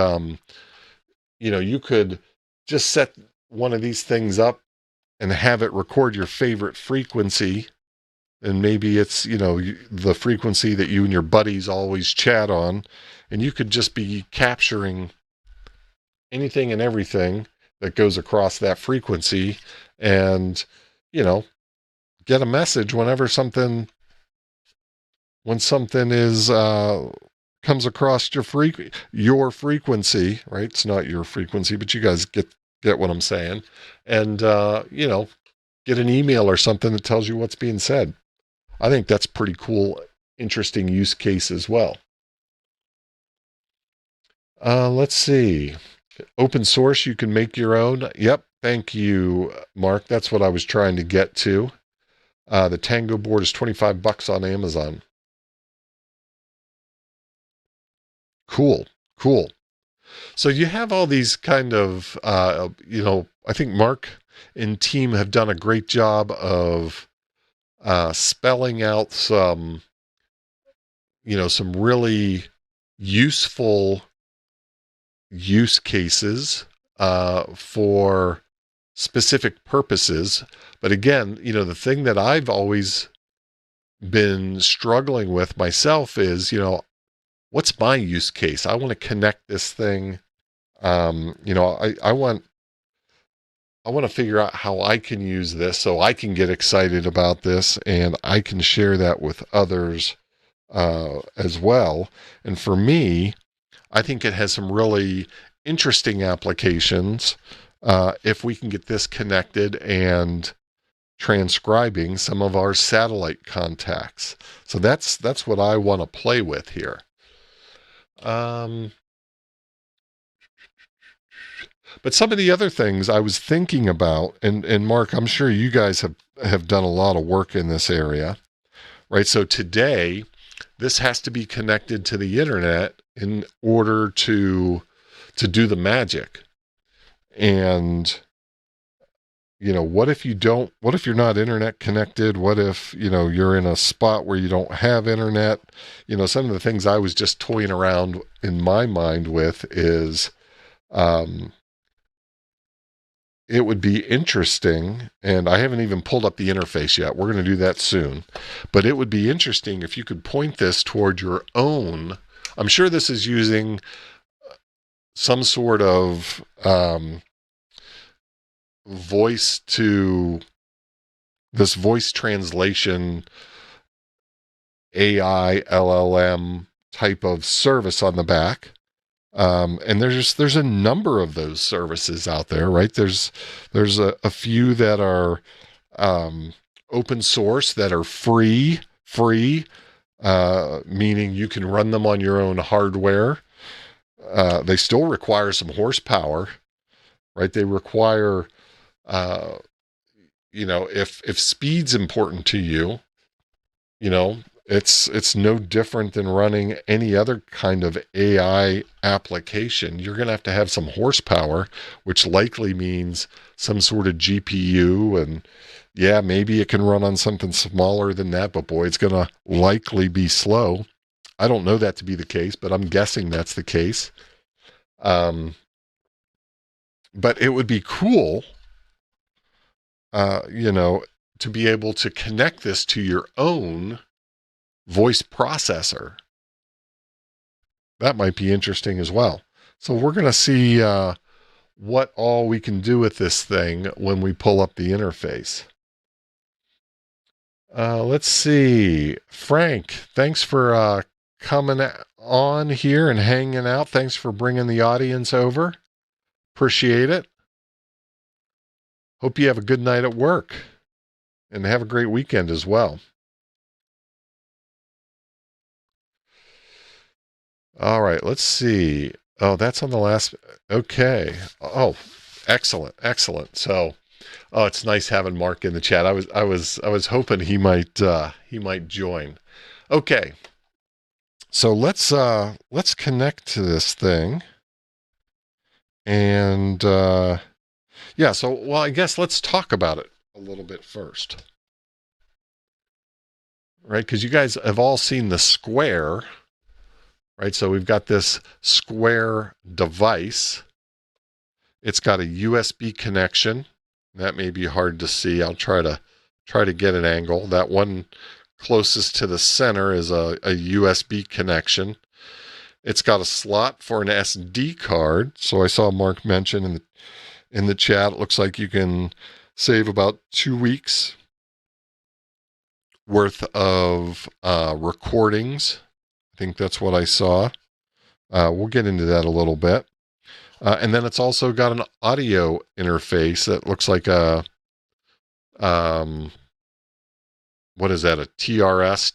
you could just set one of these things up and have it record your favorite frequency, and maybe it's the frequency that you and your buddies always chat on, and you could just be capturing anything and everything that goes across that frequency, and get a message whenever something is comes across your frequency, right? It's not your frequency, but you guys get what I'm saying, and get an email or something that tells you what's being said. I think that's pretty cool, interesting use case as well. Let's see. Open source, you can make your own. Yep, thank you, Mark. That's what I was trying to get to. The Tango board is $25 on Amazon. Cool. So you have all these kind of, I think Mark and team have done a great job of spelling out some really useful use cases for specific purposes. But again, the thing that I've always been struggling with myself is, what's my use case? I want to connect this thing. I want to figure out how I can use this so I can get excited about this and I can share that with others as well. And for me, I think it has some really interesting applications if we can get this connected and transcribing some of our satellite contacts. So that's what I want to play with here. But some of the other things I was thinking about, and Mark, I'm sure you guys have done a lot of work in this area, right? So today, this has to be connected to the internet in order to do the magic. And what if you're not internet connected? What if, you're in a spot where you don't have internet? Some of the things I was just toying around in my mind with is, it would be interesting, and I haven't even pulled up the interface yet. We're going to do that soon. But it would be interesting if you could point this toward your own. I'm sure this is using some sort of voice translation AI LLM type of service on the back. And there's a number of those services out there, right? There's a few that are open source, that are free, meaning you can run them on your own hardware. They still require some horsepower, right? They require, if speed's important to you, It's no different than running any other kind of AI application. You're going to have some horsepower, which likely means some sort of GPU. And yeah, maybe it can run on something smaller than that, but boy, it's going to likely be slow. I don't know that to be the case, but I'm guessing that's the case. But it would be cool, to be able to connect this to your own voice processor. That might be interesting as well. So we're going to see what all we can do with this thing when we pull up the interface. Let's see. Frank, thanks for coming on here and hanging out. Thanks for bringing the audience over. Appreciate it. Hope you have a good night at work and have a great weekend as well. All right, let's see. Oh, that's on the last. Okay. Oh, excellent, excellent. So, oh, it's nice having Mark in the chat. I was hoping he might join. Okay. So let's connect to this thing. And yeah, so well, I guess let's talk about it a little bit first. Right? Because you guys have all seen the Square. Right, so we've got this Square device. It's got a USB connection. That may be hard to see. I'll try to get an angle. That one closest to the center is a USB connection. It's got a slot for an SD card. So I saw Mark mention in the chat, it looks like you can save about 2 weeks worth of recordings. I think that's what I saw. We'll get into that a little bit. And then it's also got an audio interface that looks like a, what is that, a TRS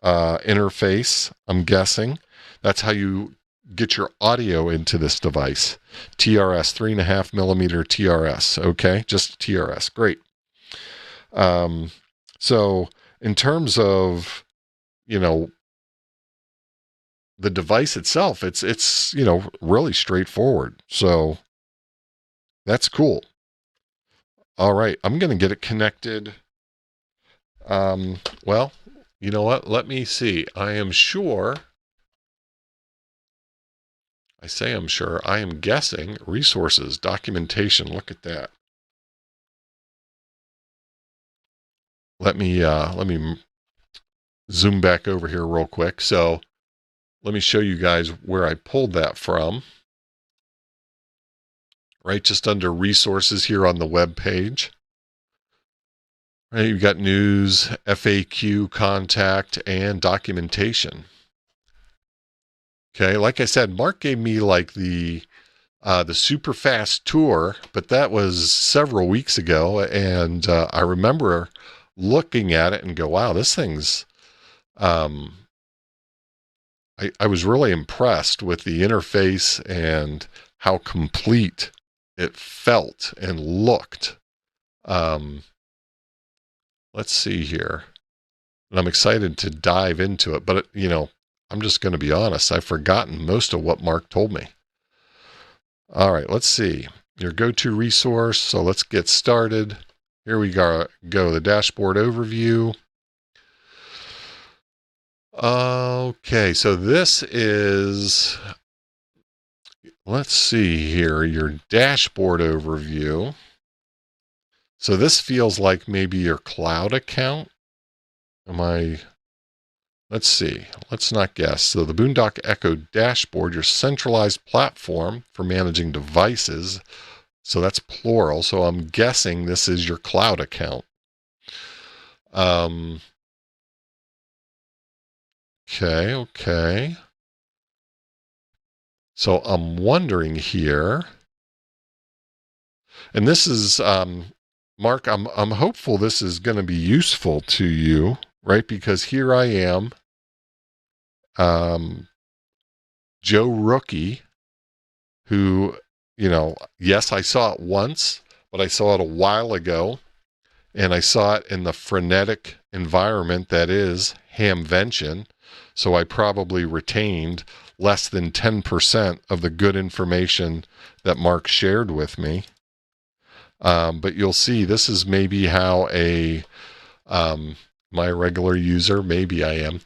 interface, I'm guessing. That's how you get your audio into this device. TRS, 3.5 millimeter TRS. Okay, just TRS. Great. So in terms of, the device itself, it's really straightforward. So that's cool. All right, I'm going to get it connected. Well, you know what? Let me see. I am sure. I say I'm sure. I am guessing. Resources, documentation. Look at that. Let me zoom back over here real quick. So let me show you guys where I pulled that from. Right, just under resources here on the web page. Right, you've got news, FAQ, contact, and documentation. Okay, like I said, Mark gave me like the super fast tour, but that was several weeks ago, and I remember looking at it and go, wow, this thing's I was really impressed with the interface and how complete it felt and looked. Let's see here. And I'm excited to dive into it, but I'm just going to be honest. I've forgotten most of what Mark told me. All right, let's see. Your go-to resource. So let's get started. Here we go. The dashboard overview. Okay, so this is, let's see here, your dashboard overview. So this feels like maybe your cloud account. Let's see, let's not guess. So the Boondock Echo dashboard, your centralized platform for managing devices. So that's plural. So I'm guessing this is your cloud account. Okay. So I'm wondering here, and this is, Mark, I'm hopeful this is going to be useful to you, right? Because here I am, Joe Rookie, who, yes, I saw it once, but I saw it a while ago. and I saw it in the frenetic environment that is Hamvention, so I probably retained less than 10% of the good information that Mark shared with me. But you'll see this is maybe how a my regular user, maybe I am,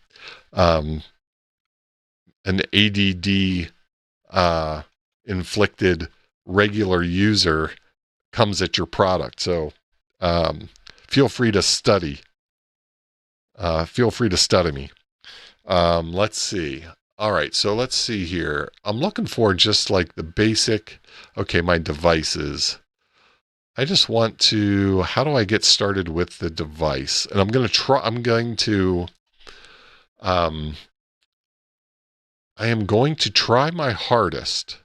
an ADD inflicted regular user comes at your product. So feel free to study. Feel free to study me. Let's see. All right, so let's see here. I'm looking for just like the basic, okay, my devices. I just want to, how do I get started with the device? And I'm going to I am going to try my hardest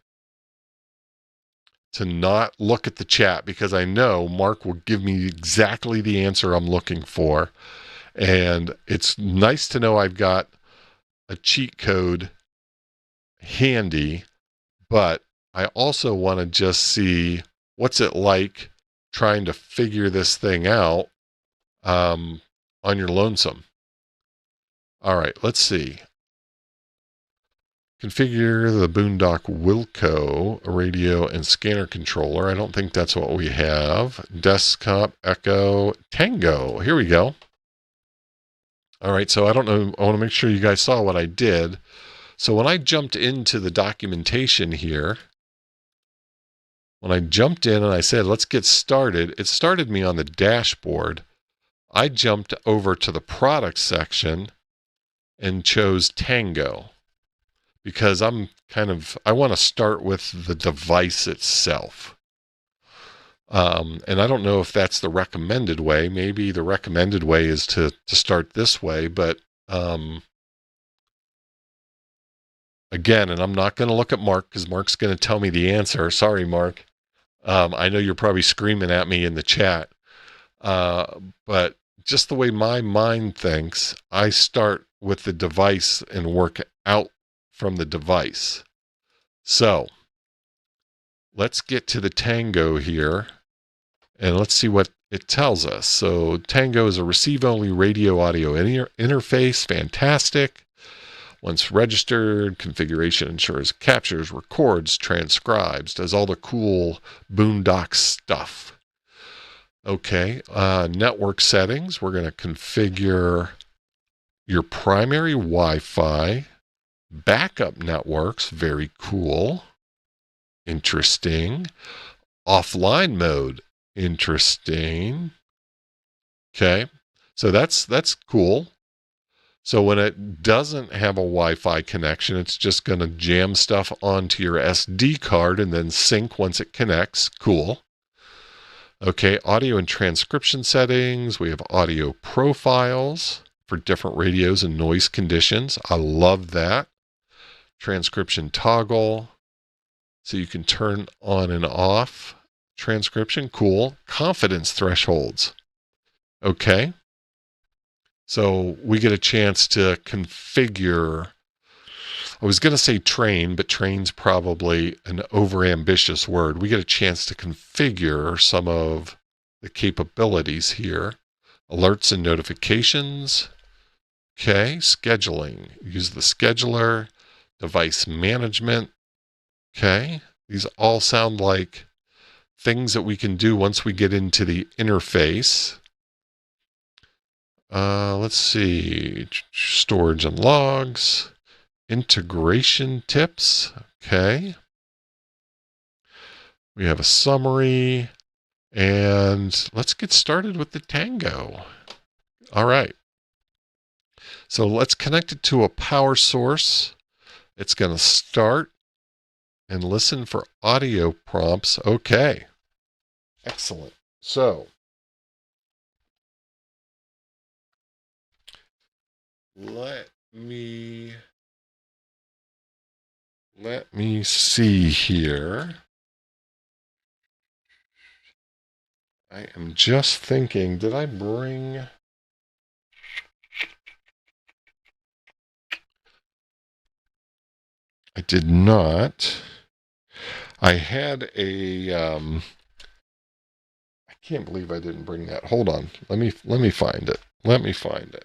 to not look at the chat, because I know Mark will give me exactly the answer I'm looking for. And it's nice to know I've got a cheat code handy, but I also want to just see what's it like trying to figure this thing out on your lonesome. All right, let's see. Configure the Boondock Wilco radio and scanner controller. I don't think that's what we have. Desktop Echo Tango. Here we go. All right, so I don't know. I want to make sure you guys saw what I did. So when I jumped into the documentation here, when I jumped in and I said, let's get started, it started me on the dashboard. I jumped over to the product section and chose Tango, because I want to start with the device itself. And I don't know if that's the recommended way. Maybe the recommended way is to start this way, but again, and I'm not going to look at Mark because Mark's going to tell me the answer. Sorry, Mark. I know you're probably screaming at me in the chat, but just the way my mind thinks, I start with the device and work out from the device. So let's get to the Tango here and let's see what it tells us. So Tango is a receive-only radio audio interface. Fantastic. Once registered, configuration ensures it captures, records, transcribes, does all the cool Boondock stuff. Okay, network settings. We're going to configure your primary Wi-Fi, backup networks. Very cool. Interesting. Offline mode. Interesting. Okay, so that's cool. So when it doesn't have a Wi-Fi connection, it's just going to jam stuff onto your SD card and then sync once it connects. Cool. Okay, audio and transcription settings. We have audio profiles for different radios and noise conditions. I love that. Transcription toggle. So you can turn on and off transcription. Cool. Confidence thresholds. Okay. So we get a chance to configure, I was going to say train, but train's probably an overambitious word. We get a chance to configure some of the capabilities here. Alerts and notifications. Okay, scheduling. Use the scheduler. Device management. Okay, these all sound like things that we can do once we get into the interface. Let's see, storage and logs, integration tips. Okay. We have a summary, and let's get started with the Tango. All right. So let's connect it to a power source. It's going to start and listen for audio prompts. Okay. Excellent. So let me see here. I am just thinking, did I bring... I did not. I had a, I can't believe I didn't bring that. Hold on. Let me find it. Let me find it.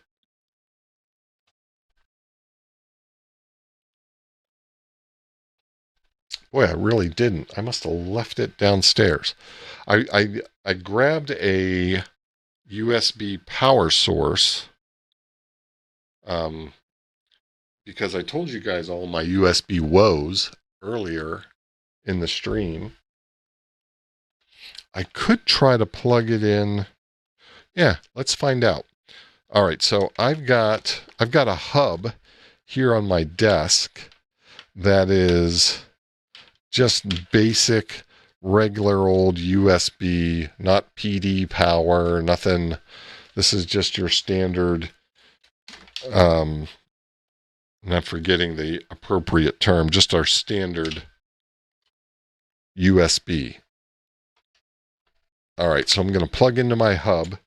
Boy, I really didn't. I must have left it downstairs. I grabbed a USB power source because I told you guys all my USB woes earlier in the stream. I could try to plug it in. Yeah, let's find out. All right, so I've got a hub here on my desk that is just basic, regular old USB, not PD power, nothing. This is just your standard, I'm not forgetting the appropriate term, just our standard USB. All right, so I'm going to plug into my hub.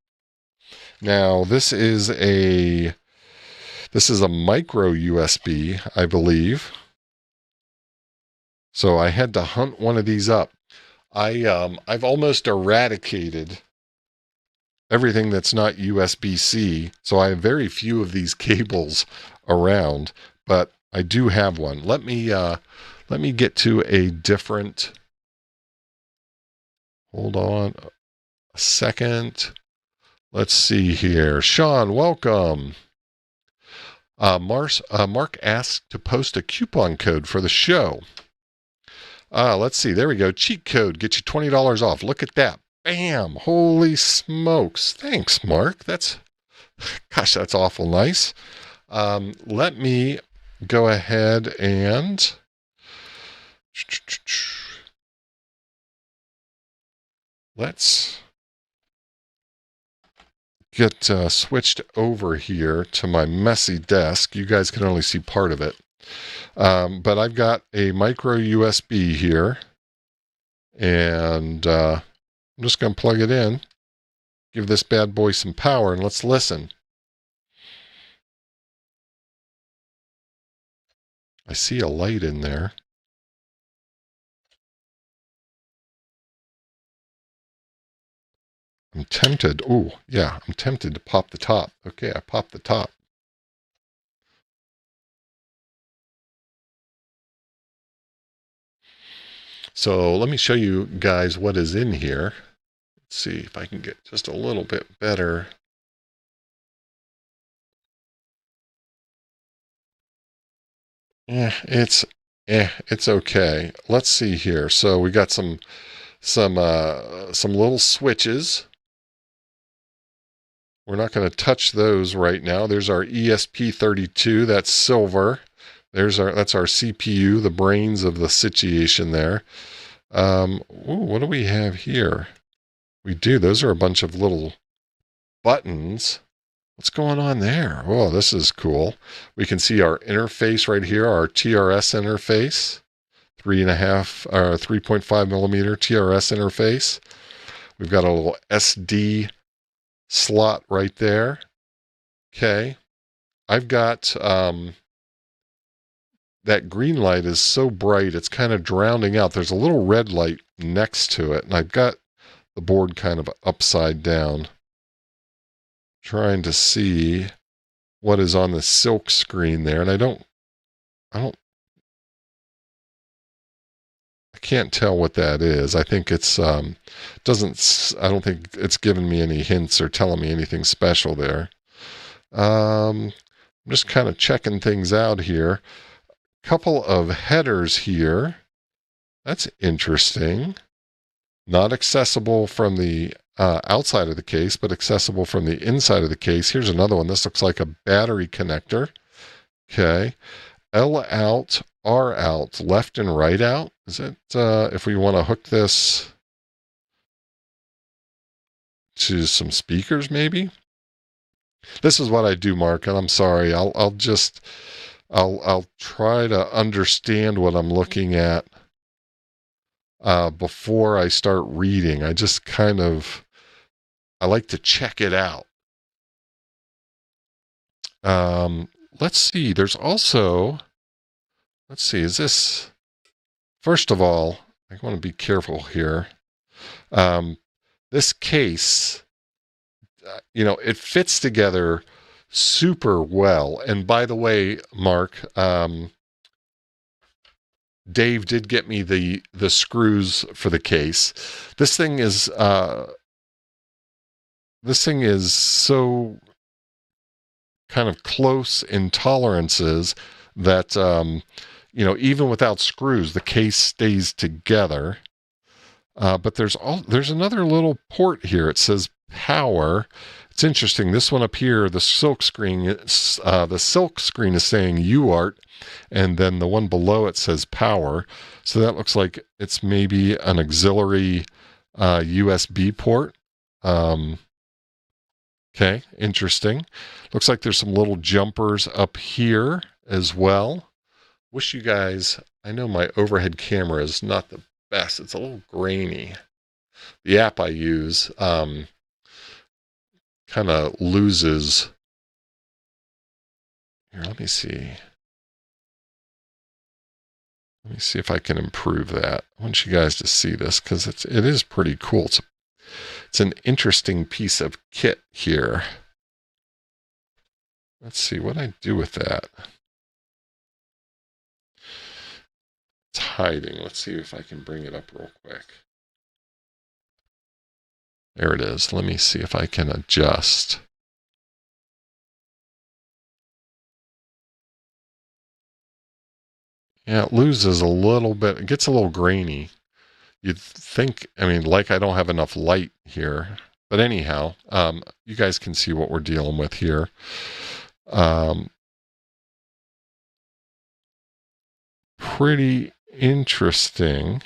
Now, this is a micro USB, I believe. So I had to hunt one of these up. I've almost eradicated everything that's not USB-C, so I have very few of these cables around, but I do have one. Let me get to a different. Hold on a second. Let's see here. Sean, welcome. Mark asked to post a coupon code for the show. Let's see. There we go. Cheat code. Get you $20 off. Look at that. Bam. Holy smokes. Thanks, Mark. Gosh, that's awful nice. Let me go ahead and let's get switched over here to my messy desk. You guys can only see part of it. But I've got a micro USB here, and I'm just going to plug it in, give this bad boy some power, and let's listen. I see a light in there. I'm tempted. Oh, yeah, I'm tempted to pop the top. Okay, I popped the top. So let me show you guys what is in here. Let's see if I can get just a little bit better. It's okay. Let's see here. So we got some little switches. We're not going to touch those right now. There's our ESP32. That's silver. That's our CPU, the brains of the situation there. What do we have here? We do. Those are a bunch of little buttons. What's going on there? Oh, this is cool. We can see our interface right here, our TRS interface, 3.5 millimeter TRS interface. We've got a little SD slot right there. Okay. I've got, that green light is so bright, it's kind of drowning out. There's a little red light next to it, and I've got the board kind of upside down, trying to see what is on the silk screen there, and I can't tell what that is. I think it's I don't think it's giving me any hints or telling me anything special there. I'm just kind of checking things out here. Couple of headers here. That's interesting. Not accessible from the outside of the case, but accessible from the inside of the case. Here's another one. This looks like a battery connector. Okay. L out, R out, left and right out. Is it, if we want to hook this to some speakers, maybe? This is what I do, Mark, and I'm sorry. I'll try to understand what I'm looking at before I start reading. I just I like to check it out. Let's see. There's also, let's see, is this, first of all, I want to be careful here. this case, it fits together super well. And by the way, Mark, Dave did get me the screws for the case. This thing is so kind of close in tolerances that even without screws, the case stays together. But there's another little port here. It says power. It's interesting. This one up here, the silk screen is saying UART, and then the one below it says power. So that looks like it's maybe an auxiliary USB port. Okay, interesting. Looks like there's some little jumpers up here as well. Wish you guys, I know my overhead camera is not the best. It's a little grainy. The app I use kind of loses. Here, let me see. Let me see if I can improve that. I want you guys to see this because it is pretty cool. It's an interesting piece of kit here. Let's see what I do with that. It's hiding. Let's see if I can bring it up real quick. There it is. Let me see if I can adjust. Yeah, it loses a little bit. It gets a little grainy. You'd think, like I don't have enough light here. But anyhow, you guys can see what we're dealing with here. Pretty interesting.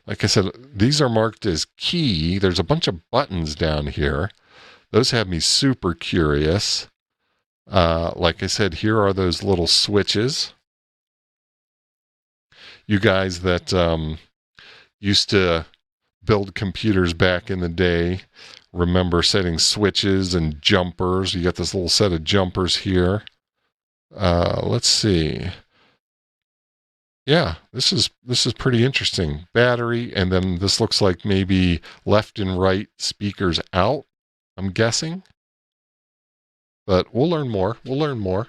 Like I said, these are marked as key. There's a bunch of buttons down here. Those have me super curious. Like I said, here are those little switches. You guys that used to build computers back in the day remember setting switches and jumpers. You got this little set of jumpers here. Let's see. Yeah, this is pretty interesting. Battery, and then this looks like maybe left and right speakers out, I'm guessing. But we'll learn more. We'll learn more.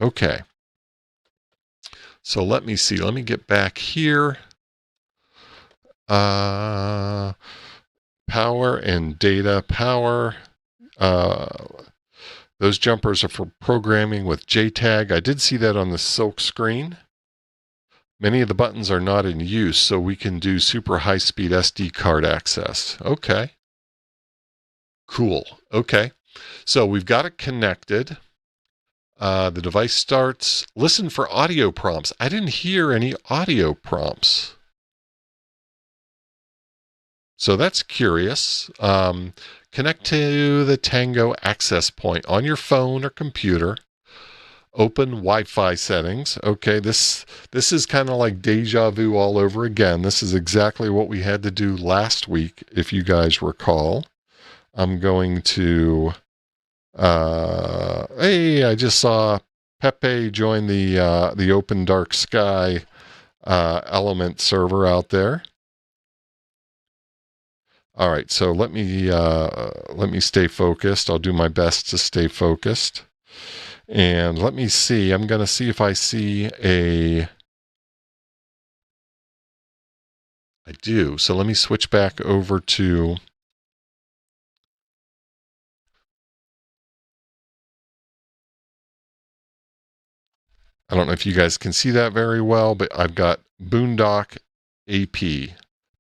Okay. So let me see. Let me get back here. Power and data. Power. Those jumpers are for programming with JTAG. I did see that on the silk screen. Many of the buttons are not in use, so we can do super high-speed SD card access. Okay. Cool. Okay. So we've got it connected. The device starts. Listen for audio prompts. I didn't hear any audio prompts. So that's curious. Connect to the Tango access point on your phone or computer. Open Wi-Fi settings. Okay, this is kind of like deja vu all over again. This is exactly what we had to do last week, if you guys recall. I'm going to... hey, I just saw Pepe join the Open Dark Sky element server out there. All right, so let me stay focused. I'll do my best to stay focused. And let me see. I'm going to see if I see I do. So let me switch back over to I don't know if you guys can see that very well, but I've got Boondock AP,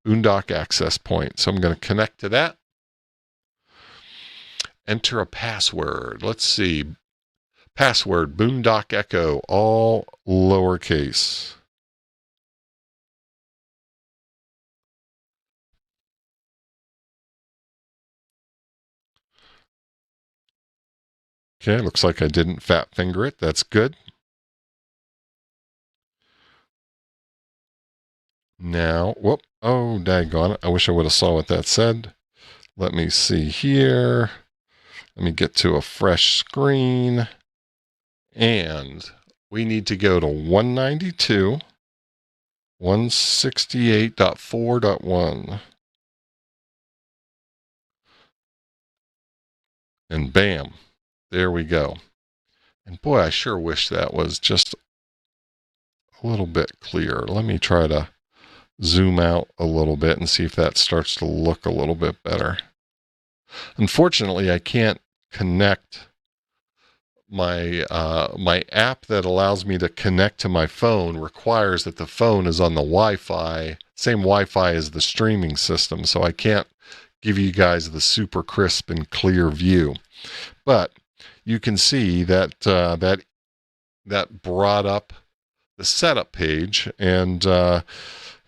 Boondock access point. So I'm going to connect to that. Enter a password. Let's see. Password, Boondock Echo, all lowercase. Okay, looks like I didn't fat finger it. That's good. Now, whoop. Oh, daggone it. I wish I would have saw what that said. Let me see here. Let me get to a fresh screen. And we need to go to 192. 168.4.1. And bam, there we go. And boy, I sure wish that was just a little bit clearer. Let me try to zoom out a little bit and see if that starts to look a little bit better. Unfortunately, I can't connect my my app that allows me to connect to my phone requires that the phone is on the Wi-Fi, same Wi-Fi as the streaming system, so I can't give you guys the super crisp and clear view. But you can see that that brought up the setup page, and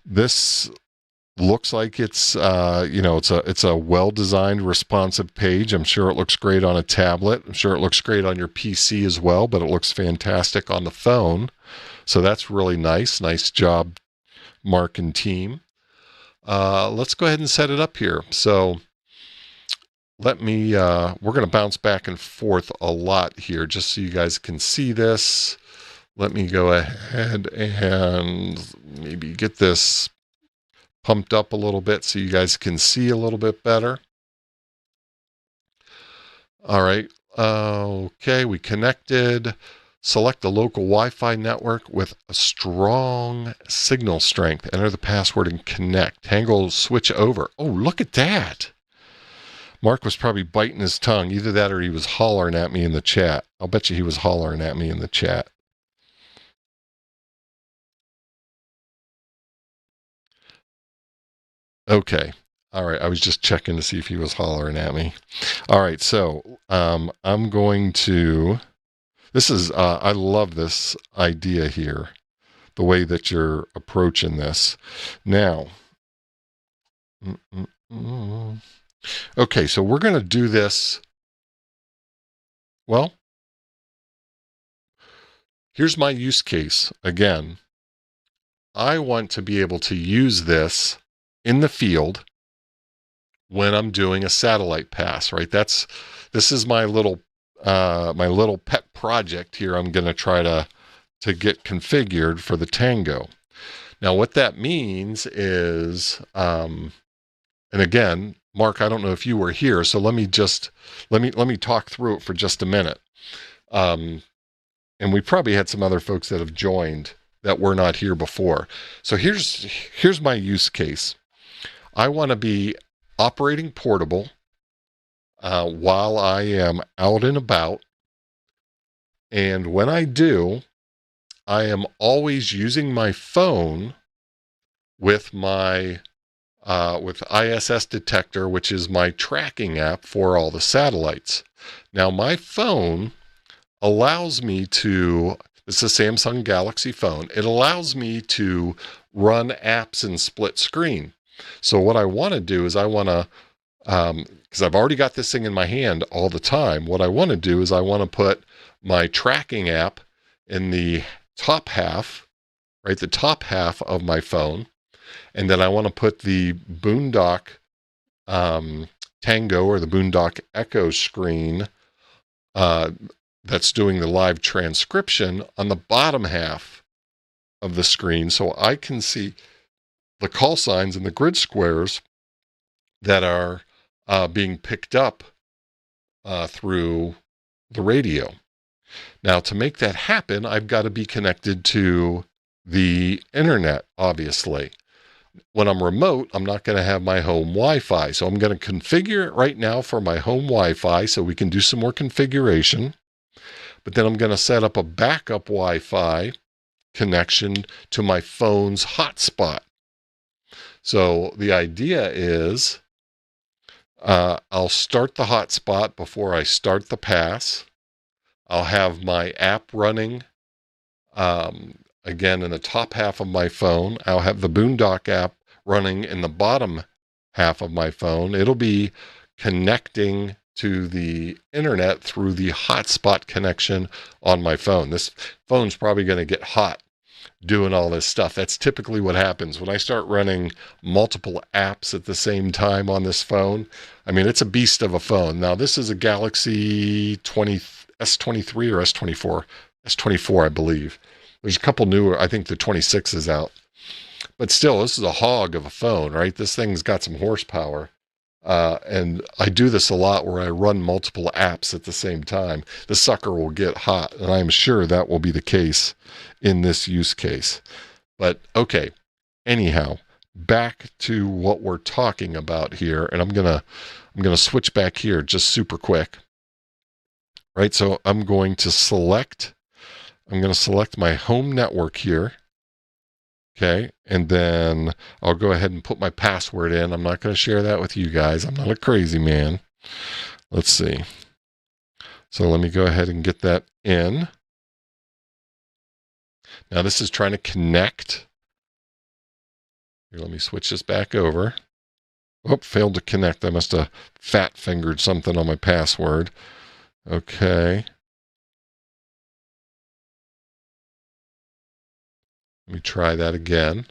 this looks like it's it's a well-designed, responsive page. I'm sure it looks great on a tablet. I'm sure it looks great on your PC as well, but it looks fantastic on the phone. So that's really nice. Nice job, Mark and team. Let's go ahead and set it up here. So let me, we're going to bounce back and forth a lot here just so you guys can see this. Let me go ahead and maybe get this pumped up a little bit so you guys can see a little bit better. All right. Okay, we connected. Select the local Wi-Fi network with a strong signal strength. Enter the password and connect. Tango switch over. Oh, look at that. Mark was probably biting his tongue. Either that or he was hollering at me in the chat. I'll bet you he was hollering at me in the chat. Okay. All right. I was just checking to see if he was hollering at me. All right. So I'm going to, this is, I love this idea here, the way that you're approaching this. Now, okay. So we're going to do this. Well, here's my use case. Again, I want to be able to use this in the field when I'm doing a satellite pass, right? This is my little pet project here. I'm going to try to get configured for the Tango. Now, what that means is, and again, Mark, I don't know if you were here, so let me talk through it for just a minute. And we probably had some other folks that have joined that were not here before. So here's my use case. I want to be operating portable while I am out and about. And when I do, I am always using my phone with my with ISS detector, which is my tracking app for all the satellites. Now, my phone allows me to, it's a Samsung Galaxy phone. It allows me to run apps in split screen. So what I want to do is I want to, because I've already got this thing in my hand all the time, what I want to do is I want to put my tracking app in the top half, right, the top half of my phone, and then I want to put the Boondock Tango or the Boondock Echo screen that's doing the live transcription on the bottom half of the screen so I can see the call signs and the grid squares that are being picked up through the radio. Now, to make that happen, I've got to be connected to the internet, obviously. When I'm remote, I'm not going to have my home Wi-Fi. So I'm going to configure it right now for my home Wi-Fi so we can do some more configuration. But then I'm going to set up a backup Wi-Fi connection to my phone's hotspot. So the idea is I'll start the hotspot before I start the pass. I'll have my app running, again, in the top half of my phone. I'll have the Boondock app running in the bottom half of my phone. It'll be connecting to the internet through the hotspot connection on my phone. This phone's probably going to get hot doing all this stuff. That's typically what happens when I start running multiple apps at the same time on this phone. I mean, it's a beast of a phone. Now, this is a Galaxy S23 or S24, I believe. There's a couple newer, I think the 26 is out. But still, this is a hog of a phone, right? This thing's got some horsepower. And I do this a lot where I run multiple apps at the same time. The sucker will get hot, and I'm sure that will be the case in this use case. But okay, anyhow, back to what we're talking about here, and I'm gonna switch back here just super quick. Right, so I'm going to select my home network here. Okay, and then I'll go ahead and put my password in. I'm not going to share that with you guys. I'm not a crazy man. Let's see. So let me go ahead and get that in. Now this is trying to connect. Here, let me switch this back over. Oh, failed to connect. I must have fat fingered something on my password. Okay. Let me try that again.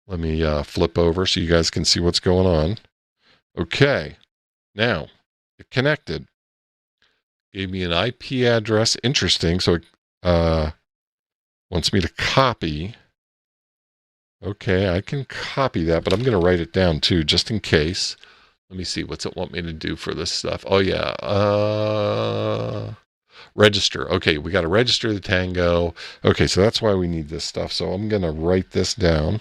Let me flip over so you guys can see what's going on. Okay. Now, it connected. Gave me an IP address. Interesting. So it wants me to copy. Okay, I can copy that, but I'm going to write it down too, just in case. Let me see. What's it want me to do for this stuff? Oh, yeah. Register. Okay, we got to register the Tango. Okay, so that's why we need this stuff. So I'm going to write this down.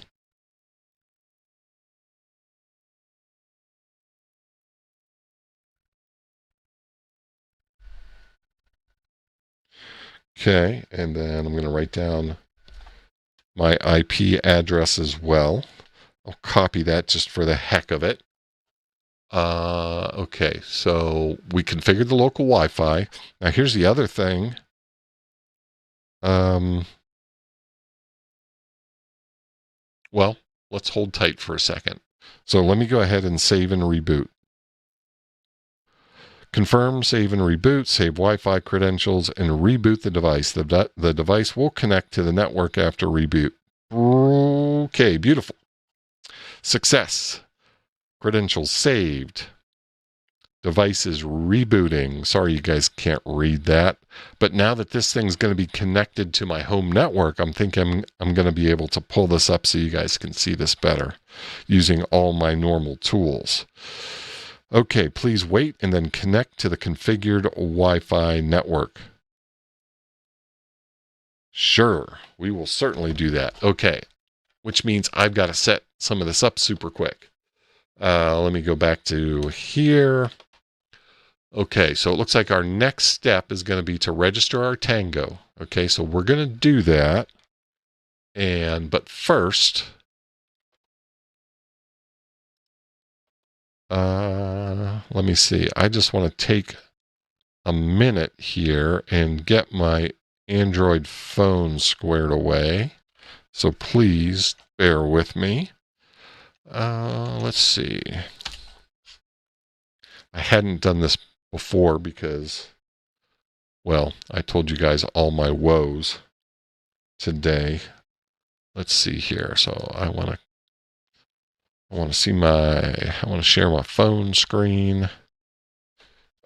Okay, and then I'm going to write down my IP address as well. I'll copy that just for the heck of it. Okay, so we configured the local Wi-Fi. Now here's the other thing. Well, let's hold tight for a second. So let me go ahead and save and reboot. Confirm, save and reboot, save Wi-Fi credentials, and reboot the device. The device will connect to the network after reboot. Okay, beautiful. Success. Credentials saved. Device is rebooting. Sorry you guys can't read that. But now that this thing's going to be connected to my home network, I'm thinking I'm going to be able to pull this up so you guys can see this better using all my normal tools. Okay, please wait and then connect to the configured Wi-Fi network. Sure, we will certainly do that. Okay, which means I've got to set some of this up super quick. Let me go back to here. Okay, so it looks like our next step is going to be to register our Tango. Okay, so we're going to do that. But first, let me see. I just want to take a minute here and get my Android phone squared away. So please bear with me. Let's see. I hadn't done this before because, well, I told you guys all my woes today. Let's see here. So I want to share my phone screen.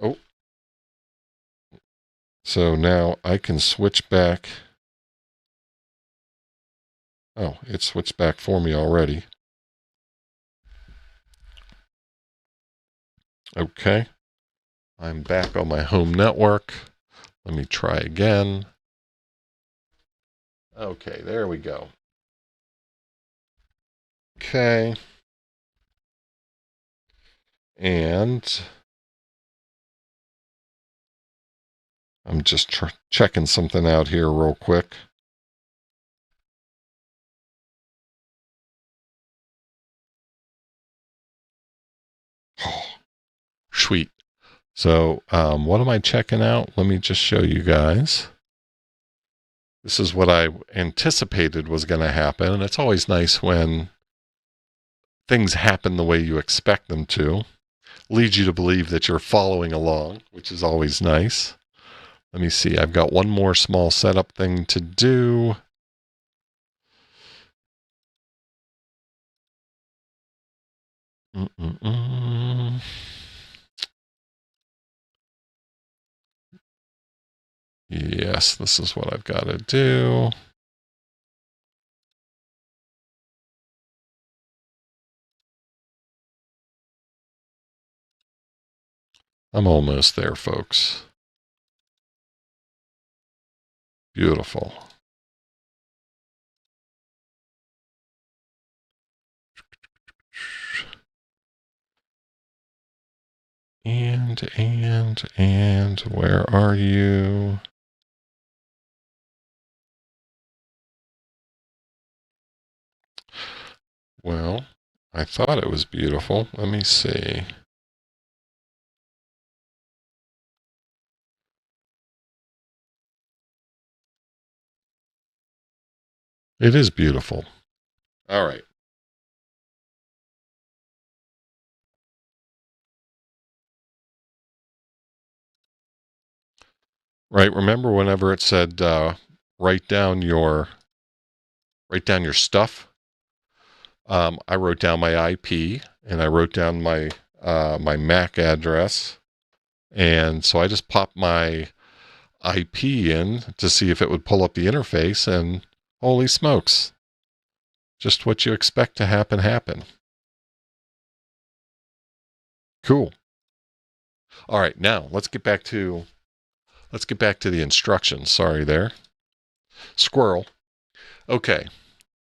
Oh. So now I can switch back. Oh, it switched back for me already. Okay. I'm back on my home network. Let me try again. Okay, there we go. Okay. And I'm just checking something out here real quick. Oh, sweet. So what am I checking out? Let me just show you guys. This is what I anticipated was going to happen. And it's always nice when things happen the way you expect them to. Leads you to believe that you're following along, which is always nice. Let me see. I've got one more small setup thing to do. Yes, this is what I've got to do. I'm almost there, folks. Beautiful. And where are you? Well, I thought it was beautiful. Let me see. It is beautiful. All right. Right. Remember whenever it said write down your stuff? I wrote down my IP and I wrote down my my MAC address, and so I just popped my IP in to see if it would pull up the interface, and holy smokes, just what you expect to happen happened. Cool. All right, now let's get back to the instructions. Sorry there. Squirrel. Okay.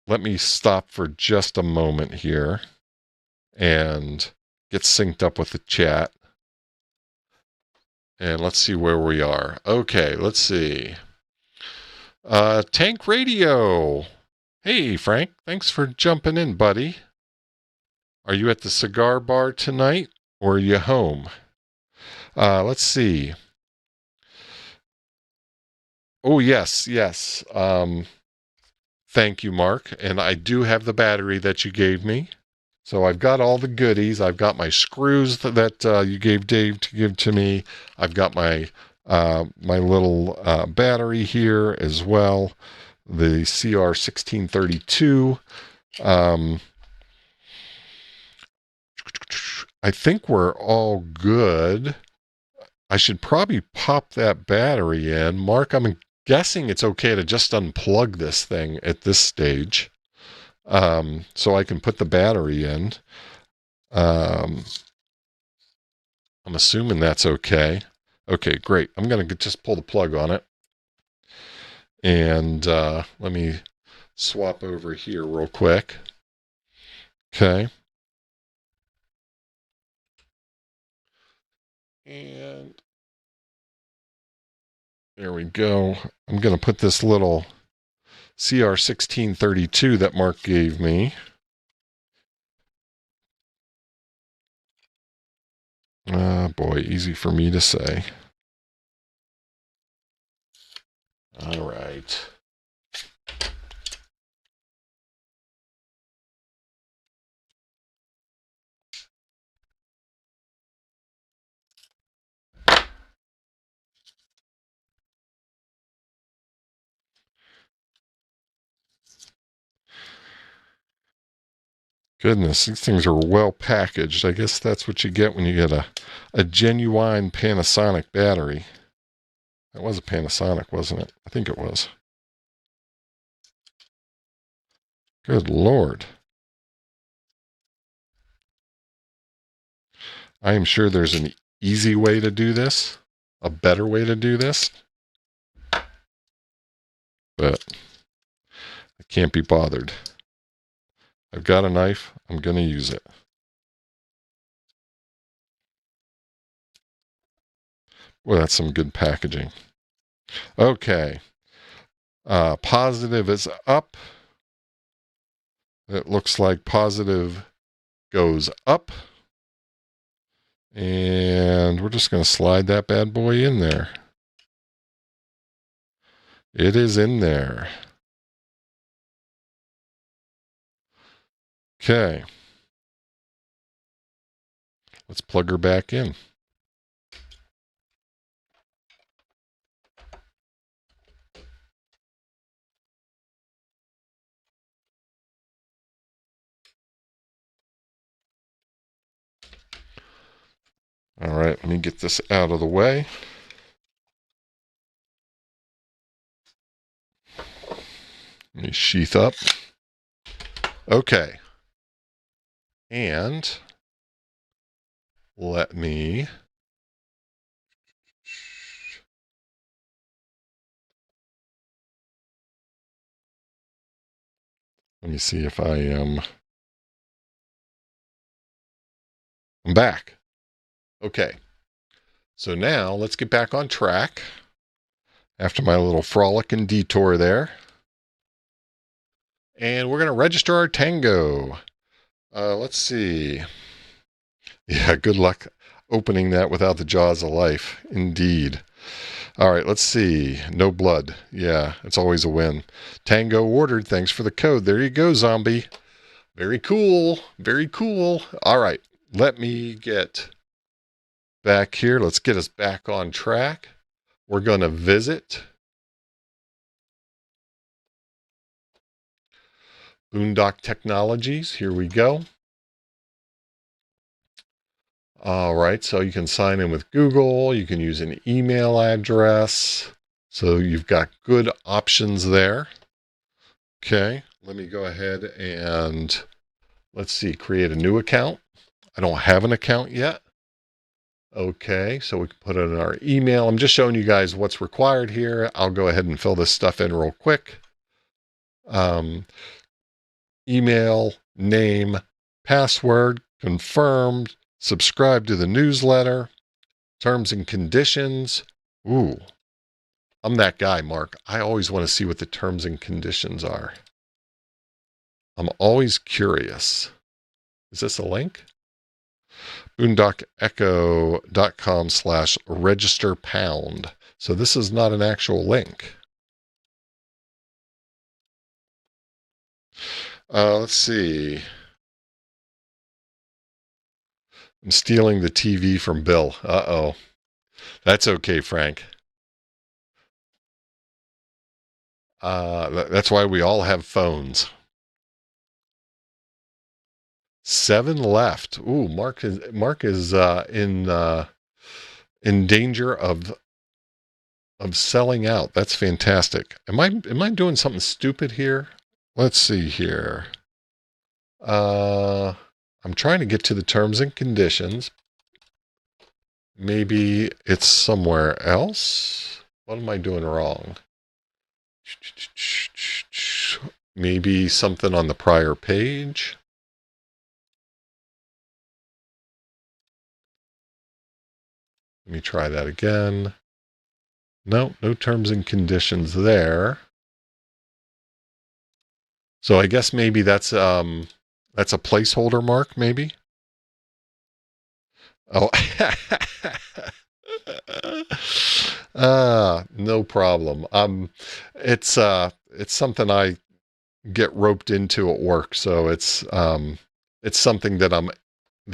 Let me stop for just a moment here and get synced up with the chat. And let's see where we are. Okay, let's see. Tank Radio. Hey, Frank. Thanks for jumping in, buddy. Are you at the cigar bar tonight or are you home? Let's see. Oh, yes. Thank you, Mark. And I do have the battery that you gave me. So I've got all the goodies. I've got my screws that you gave Dave to give to me. I've got my my little battery here as well. The CR1632. I think we're all good. I should probably pop that battery in. Mark, I'm guessing it's okay to just unplug this thing at this stage. So I can put the battery in. I'm assuming that's okay. Okay, great. I'm going to just pull the plug on it. And let me swap over here real quick. Okay. And there we go. I'm going to put this little CR1632 that Mark gave me. Boy, easy for me to say. All right. Goodness, these things are well packaged. I guess that's what you get when you get a genuine Panasonic battery. That was a Panasonic, wasn't it? I think it was. Good Lord. I am sure there's an easy way to do this, a better way to do this, but I can't be bothered. I've got a knife. I'm going to use it. Well, that's some good packaging. Okay. Positive is up. It looks like positive goes up. And we're just going to slide that bad boy in there. It is in there. Okay. Let's plug her back in. All right, let me get this out of the way. Let me sheath up. Okay. And let me Let me see if I am. I'm back. Okay. So now let's get back on track after my little frolic and detour there. And we're going to register our Tango. Let's see. Yeah, good luck opening that without the jaws of life. Indeed. All right, let's see. No blood. Yeah, it's always a win. Tango ordered. Thanks for the code. There you go, zombie. Very cool. Very cool. All right, let me get back here. Let's get us back on track. We're going to visit Boondock Technologies. Here we go. All right, so you can sign in with Google. You can use an email address. So you've got good options there. Okay, let me go ahead and let's see, create a new account. I don't have an account yet. Okay, so we can put it in our email. I'm just showing you guys what's required here. I'll go ahead and fill this stuff in real quick. Email, name, password, confirmed, subscribe to the newsletter, terms and conditions. Ooh, I'm that guy, Mark. I always want to see what the terms and conditions are. I'm always curious. Is this a link? BoondockEcho.com/register#. So this is not an actual link. Let's see. I'm stealing the TV from Bill. Uh-oh. That's okay, Frank. That's why we all have phones. 7 left. Ooh, Mark is in danger of selling out. That's fantastic. Am I doing something stupid here? Let's see here. I'm trying to get to the terms and conditions. Maybe it's somewhere else. What am I doing wrong? Maybe something on the prior page. Let me try that again. No terms and conditions there. So I guess maybe that's a placeholder, Mark, maybe? Oh, no problem. It's something I get roped into at work, so it's something that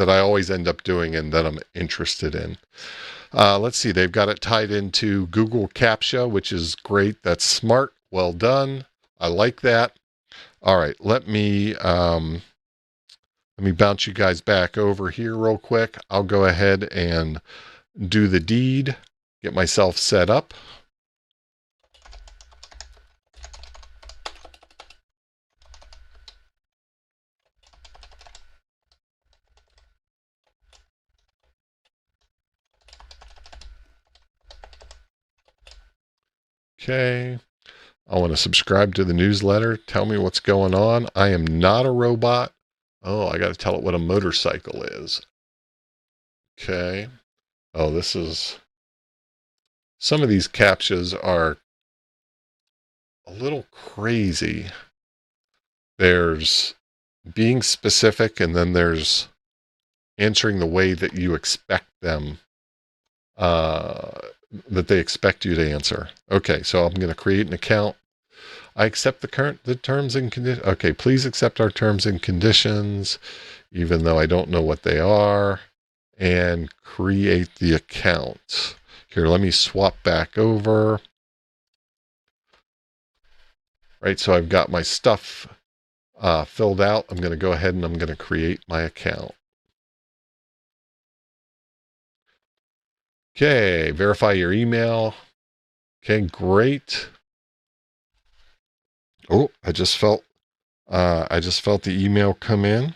I always end up doing and that I'm interested in. Let's see, they've got it tied into Google CAPTCHA, which is great. That's smart. Well done. I like that. All right, let me bounce you guys back over here real quick. I'll go ahead and do the deed, get myself set up. Okay. I want to subscribe to the newsletter. Tell me what's going on. I am not a robot. Oh, I got to tell it what a motorcycle is. Okay. Oh, this is... Some of these CAPTCHAs are a little crazy. There's being specific, and then there's answering the way that you expect them, that they expect you to answer. Okay, so I'm going to create an account. I accept the terms and conditions. Okay, please accept our terms and conditions, even though I don't know what they are, and create the account. Here, let me swap back over. Right, so I've got my stuff filled out. I'm going to go ahead and I'm going to create my account. Okay, verify your email. Okay, great. Oh, I just felt the email come in.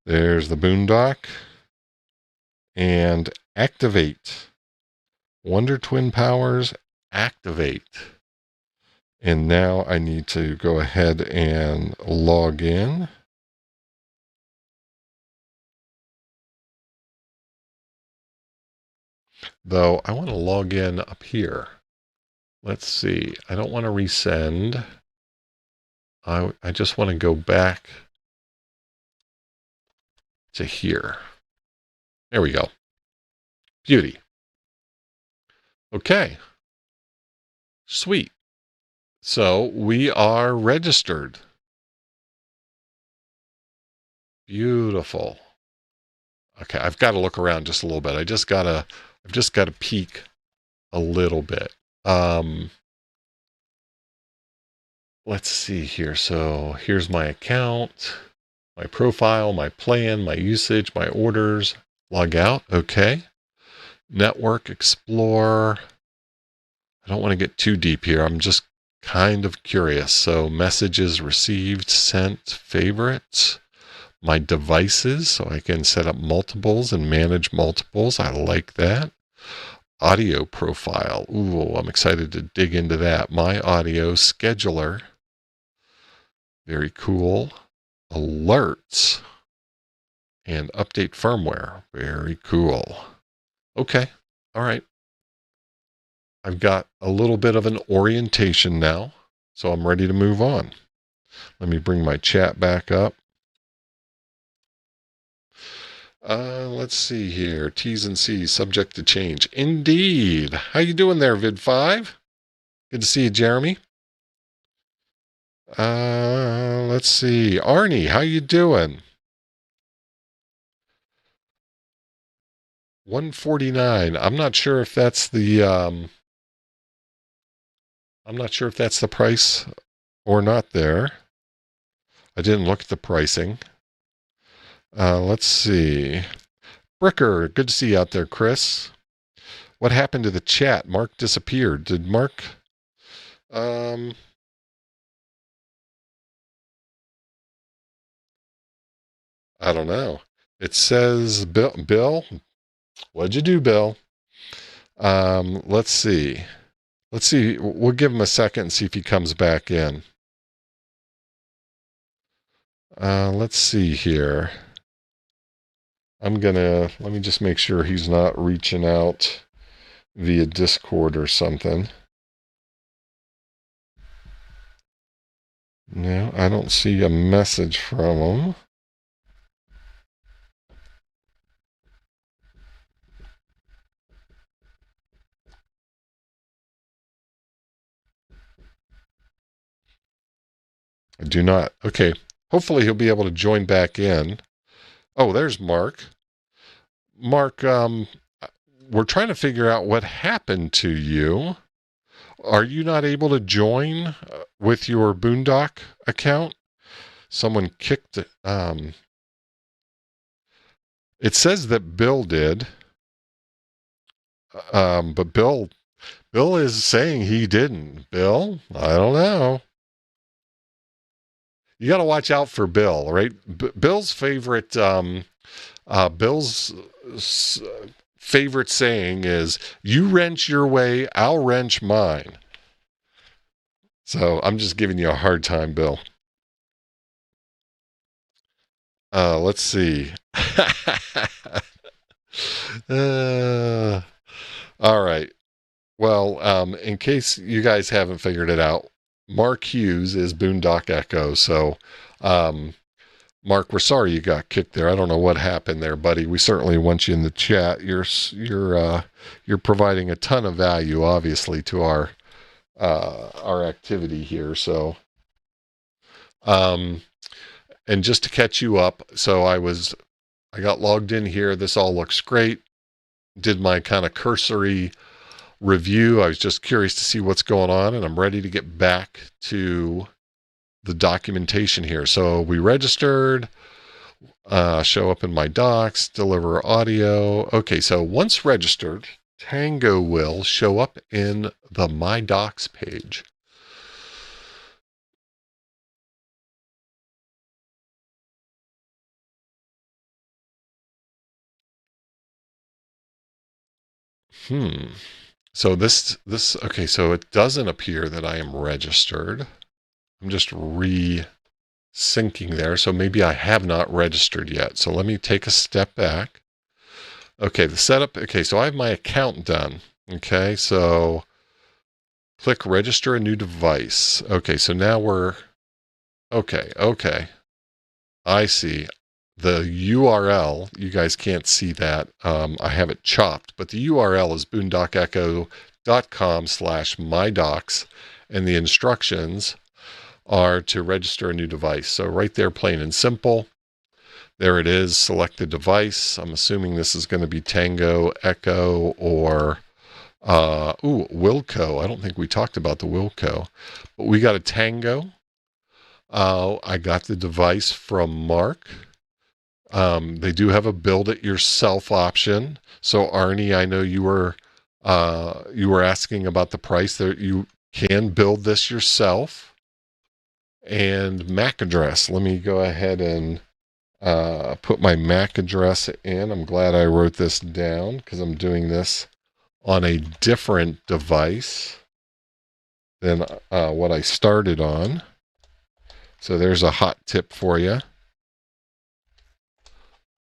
There's the Boondock. And activate. Wonder Twin Powers, activate. And now I need to go ahead and log in. Though I want to log in up here. Let's see. I don't want to resend. I just want to go back to here. There we go. Beauty. Okay. Sweet. So we are registered. Beautiful. Okay, I've got to look around just a little bit. I've just got to peek a little bit. Let's see here. So here's my account, my profile, my plan, my usage, my orders. Log out. Okay. Network, explore. I don't want to get too deep here. I'm just kind of curious. So messages received, sent, favorites. My devices, so I can set up multiples and manage multiples. I like that. Audio profile. Ooh, I'm excited to dig into that. My audio scheduler. Very cool. Alerts and update firmware. Very cool. Okay. All right. I've got a little bit of an orientation now, so I'm ready to move on. Let me bring my chat back up. Let's see here. T's and C's subject to change. Indeed. How you doing there, Vid5? Good to see you, Jeremy. Let's see. Arnie, how you doing? 149. I'm not sure if that's the price or not there. I didn't look at the pricing. Let's see. Bricker, good to see you out there, Chris. What happened to the chat? Mark disappeared. Did Mark? I don't know. It says Bill. What'd you do, Bill? Let's see. Let's see. We'll give him a second and see if he comes back in. Let's see here. Let me just make sure he's not reaching out via Discord or something. No, I don't see a message from him. I do not. Okay. Hopefully he'll be able to join back in. Oh, there's Mark. Mark, we're trying to figure out what happened to you. Are you not able to join with your Boondock account? Someone kicked it. It says that Bill did. But Bill is saying he didn't. Bill, I don't know. You got to watch out for Bill, right? Bill's favorite favorite saying is, "You wrench your way, I'll wrench mine." So I'm just giving you a hard time, Bill. Let's see. All right. Well, in case you guys haven't figured it out, Mark Hughes is Boondock Echo. So, Mark, we're sorry you got kicked there. I don't know what happened there, buddy. We certainly want you in the chat. You're providing a ton of value, obviously, to our activity here. So, and just to catch you up, so I got logged in here. This all looks great. Did my kind of cursory review. I was just curious to see what's going on, and I'm ready to get back to the documentation here. So we registered, show up in my docs, deliver audio. Okay, so once registered, Tango will show up in the My Docs page. So okay, so it doesn't appear that I am registered. I'm just re-syncing there. So maybe I have not registered yet. So let me take a step back. Okay, the setup. Okay, so I have my account done. Okay, so click register a new device. Okay, so now we're, okay. I see. The URL, you guys can't see that. I have it chopped, but the URL is boondockecho.com/mydocs, and the instructions are to register a new device. So right there, plain and simple. There it is. Select the device. I'm assuming this is going to be Tango, Echo, or Wilco. I don't think we talked about the Wilco, but we got a Tango. I got the device from Mark. They do have a build it yourself option. So Arnie, I know you were asking about the price. There, you can build this yourself. And MAC address. Let me go ahead and put my MAC address in. I'm glad I wrote this down because I'm doing this on a different device than what I started on. So there's a hot tip for you.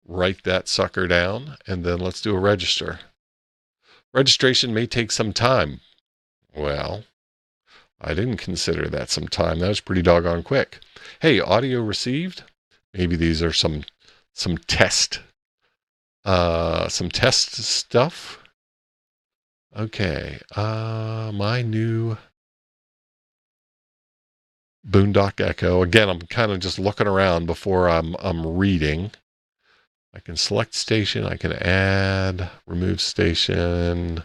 Write that sucker down, and then let's do a register. Registration may take some time. Well, I didn't consider that some time. That was pretty doggone quick. Hey, audio received. Maybe these are some test stuff. Okay, my new Boondock Echo. Again, I'm kind of just looking around before I'm reading. I can select station, I can add, remove station,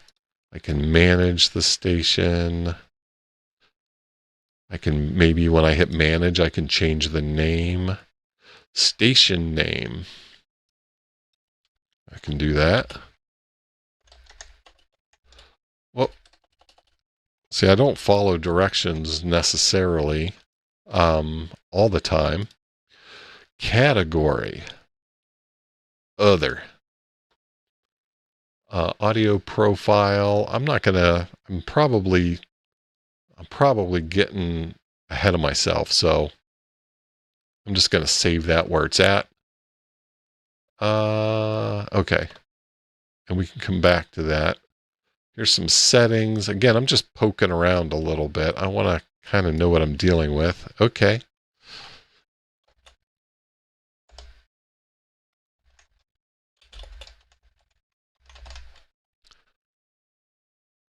I can manage the station. I can, maybe when I hit manage, I can change the name. Station name. I can do that. Well, see, I don't follow directions necessarily all the time. Category. Other. Audio profile. I'm probably getting ahead of myself, so I'm just going to save that where it's at. Okay. And we can come back to that. Here's some settings. Again, I'm just poking around a little bit. I want to kind of know what I'm dealing with. Okay.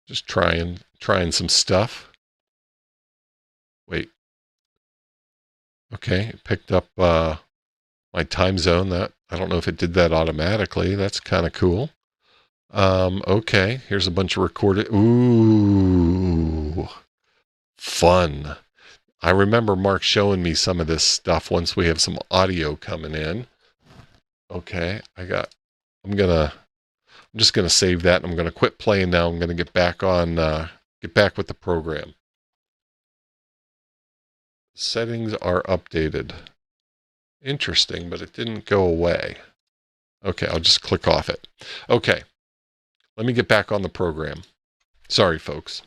Just trying some stuff. Wait. Okay, it picked up my time zone. That I don't know if it did that automatically. That's kind of cool. Okay, here's a bunch of recorded. Ooh, fun. I remember Mark showing me some of this stuff once we have some audio coming in. Okay, I'm just gonna save that, and I'm gonna quit playing now. I'm gonna get back with the program. Settings are updated. Interesting, but it didn't go away. Okay, I'll just click off it. Okay, let me get back on the program. Sorry, folks.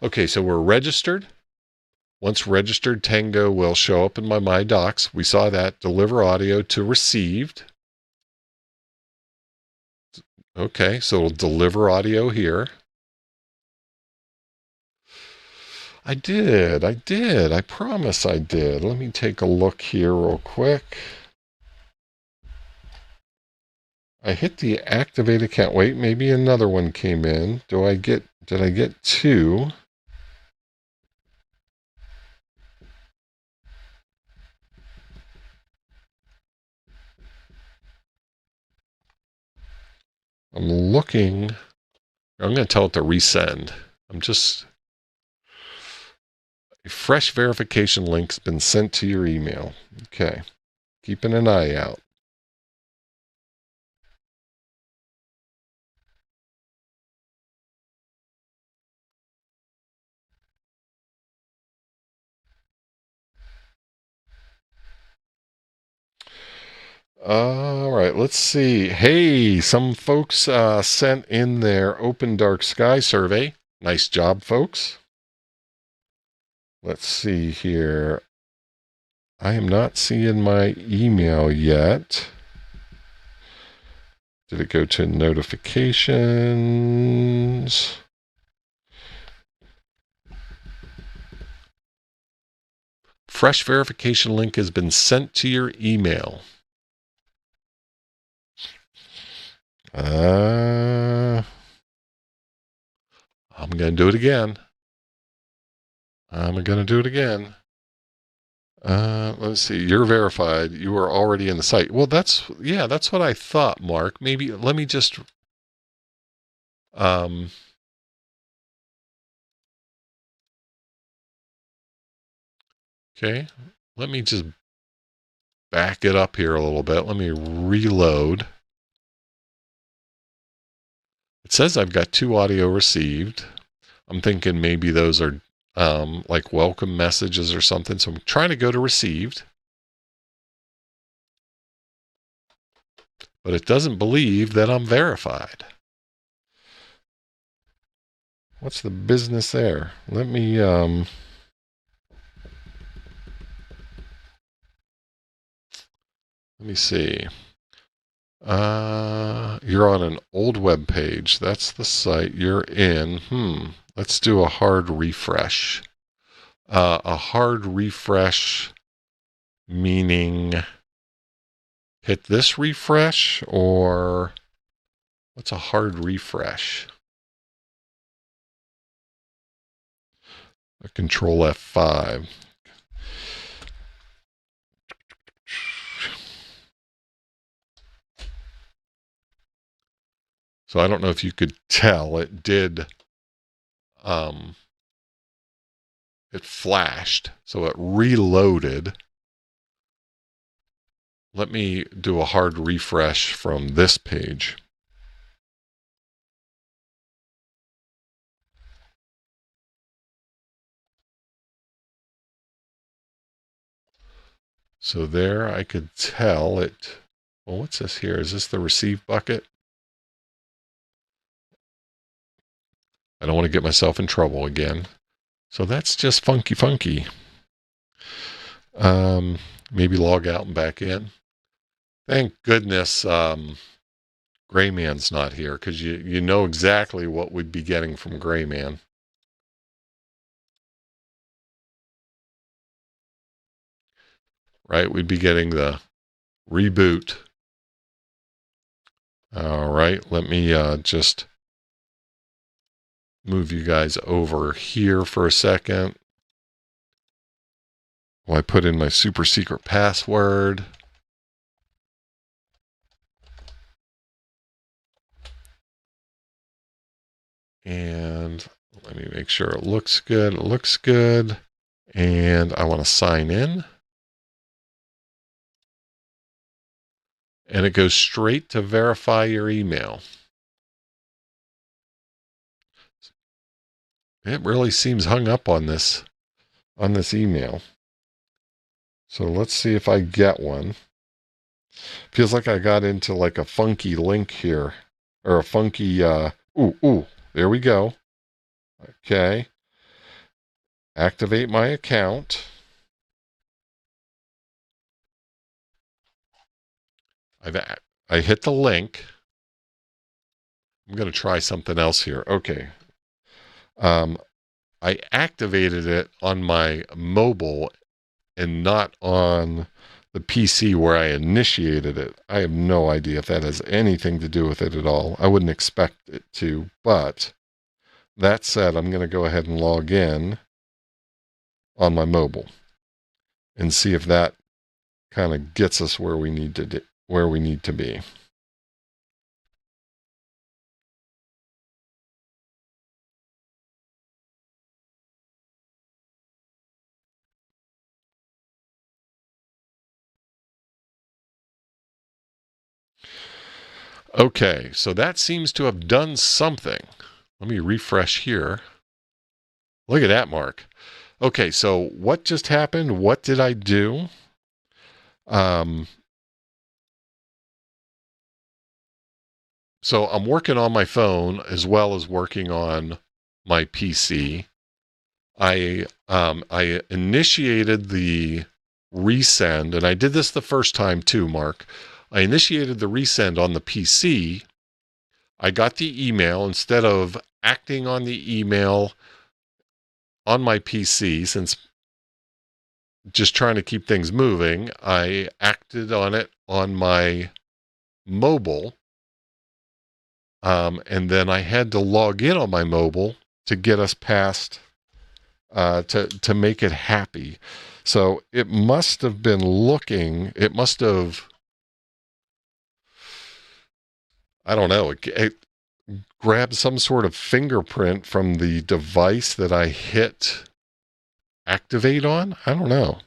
Okay, so we're registered. Once registered, Tango will show up in my docs. We saw that. Deliver audio to received. Okay, so it'll deliver audio here. I did. I promise I did. Let me take a look here real quick. I hit the activate account. Wait, maybe another one came in. Did I get two? I'm looking. I'm going to tell it to resend. A fresh verification link's been sent to your email. Okay. Keeping an eye out. All right, right, let's see. Hey, some folks sent in their Open Dark Sky survey. Nice job, folks. Let's see here. I am not seeing my email yet. Did it go to notifications? Fresh verification link has been sent to your email. I'm going to do it again. Let's see. You're verified. You are already in the site. Well, that's what I thought, Mark. Maybe let me just, okay. Let me just back it up here a little bit. Let me reload. It says I've got 2 audio received. I'm thinking maybe those are like welcome messages or something. So I'm trying to go to received. But it doesn't believe that I'm verified. What's the business there? Let me see. You're on an old web page. That's the site you're in. Let's do a hard refresh. A hard refresh meaning hit this refresh, or what's a hard refresh? A Control F5. So I don't know if you could tell, it did, it flashed, so it reloaded. Let me do a hard refresh from this page. So there I could tell it. Well, what's this here? Is this the receive bucket? I don't want to get myself in trouble again. So that's just funky. Maybe log out and back in. Thank goodness Grayman's not here, because you know exactly what we'd be getting from Grayman. Right? We'd be getting the reboot. All right, let me just move you guys over here for a second. Well, I put in my super secret password. And let me make sure it looks good. It looks good. And I want to sign in. And it goes straight to verify your email. It really seems hung up on this email. So let's see if I get one. Feels like I got into like a funky link here, or a funky, there we go. Okay. Activate my account. I hit the link. I'm going to try something else here. Okay. I activated it on my mobile and not on the PC where I initiated it. I have no idea if that has anything to do with it at all. I wouldn't expect it to, but that said, I'm going to go ahead and log in on my mobile and see if that kind of gets us where we need to be. Okay, so that seems to have done something. Let me refresh here. Look at that, Mark. Okay, so what just happened? What did I do? So I'm working on my phone as well as working on my PC. I initiated the resend, and I did this the first time too, Mark. I initiated the resend on the PC. I got the email. Instead of acting on the email on my PC, since just trying to keep things moving, I acted on it on my mobile. And then I had to log in on my mobile to get us past, to make it happy. So it must have been looking, it must have, I don't know, it grabbed some sort of fingerprint from the device that I hit activate on. I don't know.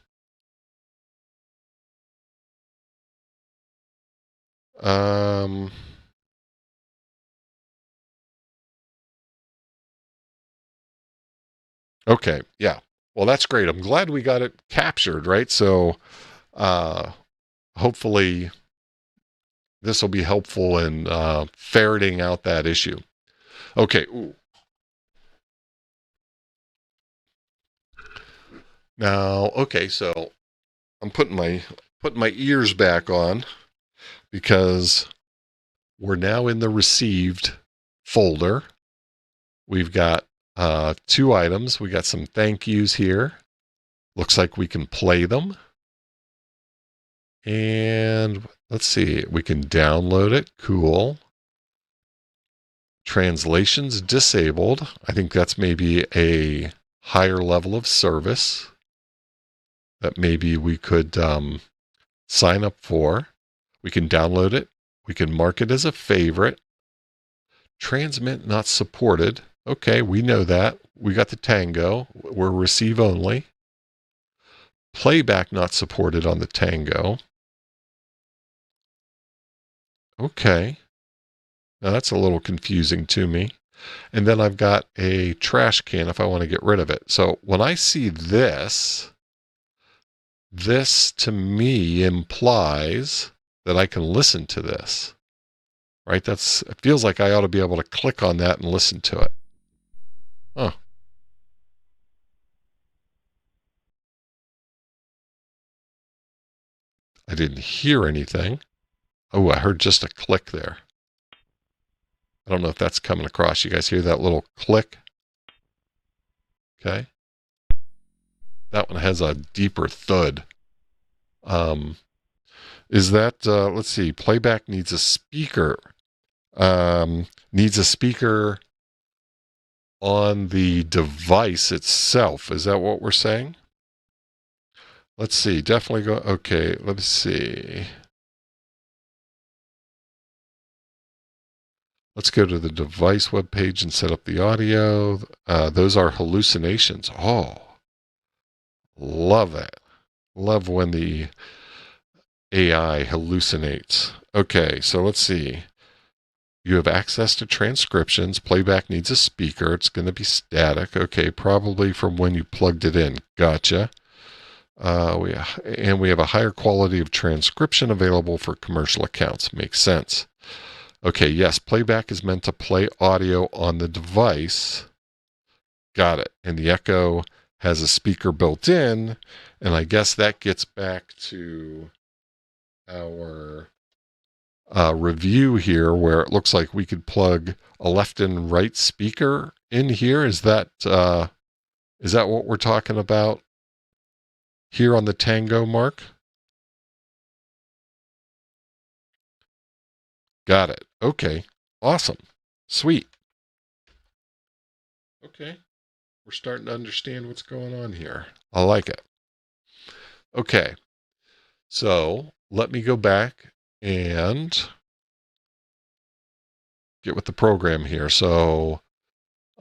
Okay, yeah. Well, that's great. I'm glad we got it captured, right? So hopefully this will be helpful in ferreting out that issue. Okay. Ooh. Now, okay, so I'm putting my ears back on because we're now in the received folder. We've got 2 items. We got some thank yous here. Looks like we can play them. And let's see, we can download it. Cool. Translations disabled. I think that's maybe a higher level of service that maybe we could sign up for. We can download it. We can mark it as a favorite. Transmit not supported. Okay, we know that. We got the Tango. We're receive only. Playback not supported on the Tango. Okay. Now that's a little confusing to me. And then I've got a trash can if I want to get rid of it. So when I see this, this to me implies that I can listen to this, right? It feels like I ought to be able to click on that and listen to it. Oh. I didn't hear anything. Oh, I heard just a click there. I don't know if that's coming across. You guys hear that little click? Okay. That one has a deeper thud. Is that, let's see, playback needs a speaker. Needs a speaker on the device itself. Is that what we're saying? Let's see, definitely go, okay, let's see. Let's go to the device webpage and set up the audio. Those are hallucinations. Oh, love that. Love when the AI hallucinates. Okay, so let's see. You have access to transcriptions. Playback needs a speaker. It's going to be static. Okay, probably from when you plugged it in. Gotcha. We have a higher quality of transcription available for commercial accounts. Makes sense. Okay, yes, playback is meant to play audio on the device. Got it. And the Echo has a speaker built in, and I guess that gets back to our review here, where it looks like we could plug a left and right speaker in here. Is that what we're talking about here on the Tango, Mark? Got it. Okay. Awesome. Sweet. Okay. We're starting to understand what's going on here. I like it. Okay. So let me go back and get with the program here. So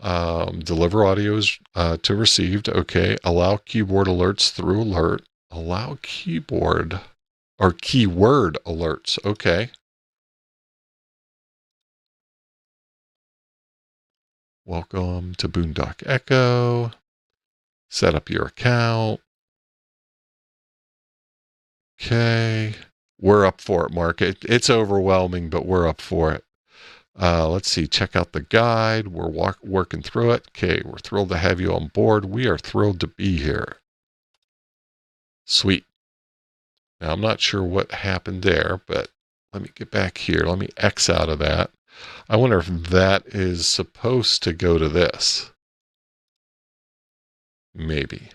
deliver audios to received. Okay. Allow keyboard alerts through alert. Allow keyboard or keyword alerts. Okay. Welcome to Boondock Echo. Set up your account. Okay. We're up for it, Mark. It's overwhelming, but we're up for it. Let's see, check out the guide. We're working through it. Okay, we're thrilled to have you on board. We are thrilled to be here. Sweet. Now, I'm not sure what happened there, but let me get back here. Let me X out of that. I wonder if that is supposed to go to this. Maybe.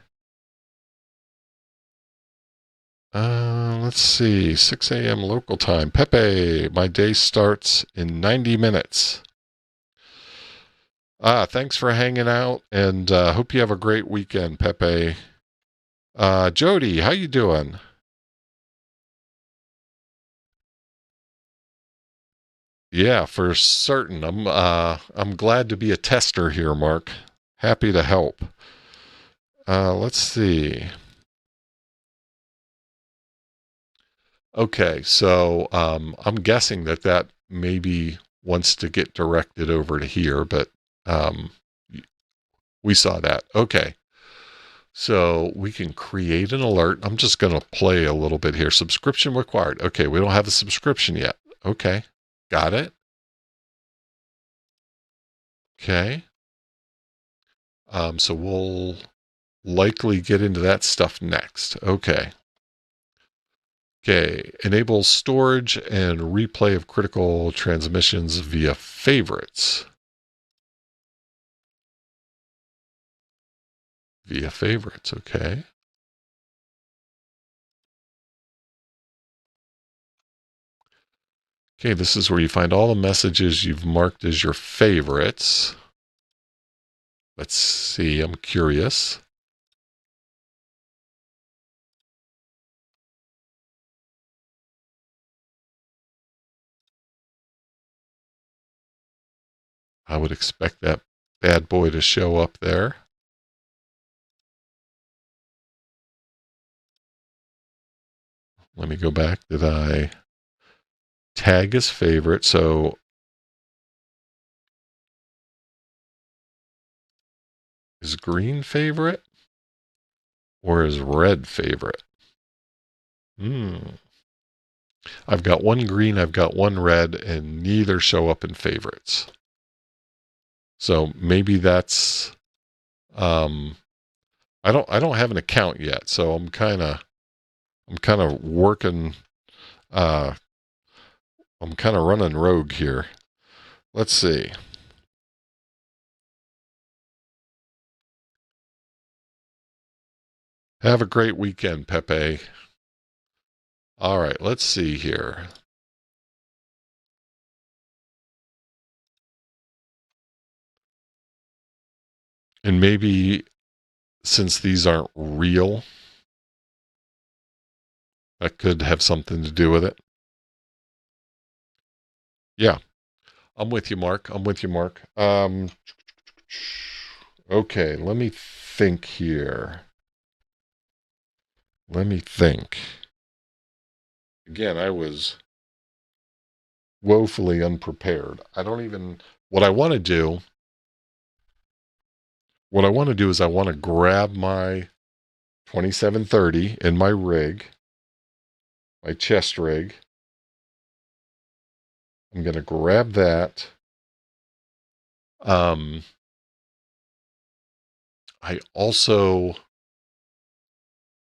Let's see, 6 a.m. local time. Pepe, my day starts in 90 minutes. Thanks for hanging out, and hope you have a great weekend, Pepe. Jody, how you doing? Yeah, for certain. I'm glad to be a tester here, Mark. Happy to help. Let's see. Okay, so I'm guessing that maybe wants to get directed over to here, but we saw that. Okay, so we can create an alert. I'm just going to play a little bit here. Subscription required. Okay, we don't have a subscription yet. Okay, got it. Okay. So we'll likely get into that stuff next. Okay. Okay, enable storage and replay of critical transmissions via favorites. Via favorites, okay. Okay, this is where you find all the messages you've marked as your favorites. Let's see, I'm curious. I would expect that bad boy to show up there. Let me go back. Did I tag as favorite? So is green favorite or is red favorite? I've got one green, I've got one red, and neither show up in favorites. So maybe that's I don't have an account yet, so I'm kind of working I'm kind of running rogue here. Let's see. Have a great weekend, Pepe. All right, let's see here. And maybe since these aren't real, that could have something to do with it. Yeah, I'm with you, Mark. I'm with you, Mark. Okay, let me think here. Let me think. Again, I was woefully unprepared. What I want to do is I want to grab my 2730 in my rig, my chest rig. I'm going to grab that. I also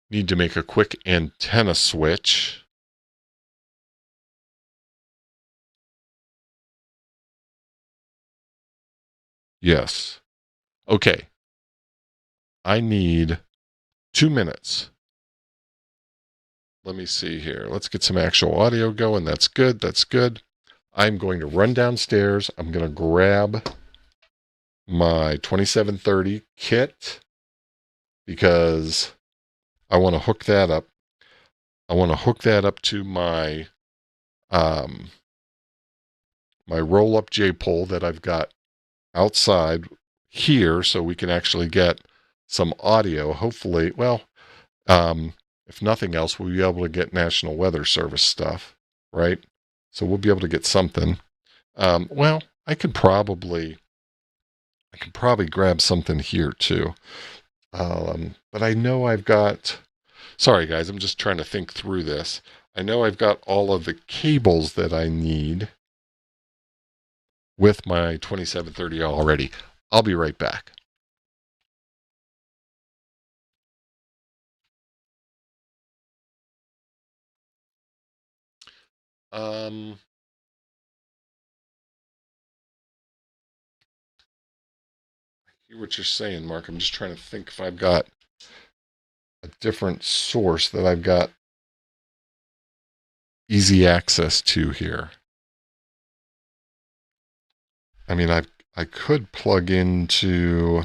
need to make a quick antenna switch. Yes. Okay. I need 2 minutes. Let me see here. Let's get some actual audio going. That's good. That's good. I'm going to run downstairs. I'm going to grab my 2730 kit because I want to hook that up. I want to hook that up to my my roll-up J-pole that I've got outside here so we can actually get some audio. Hopefully, well, if nothing else, we'll be able to get National Weather Service stuff, right? So we'll be able to get something. Well, I could probably grab something here too. But I know I've got, sorry guys, I'm just trying to think through this. I know I've got all of the cables that I need. with my 2730 already. I'll be right back. I hear what you're saying, Mark. I'm just trying to think if I've got a different source that I've got easy access to here. I mean, I could plug into,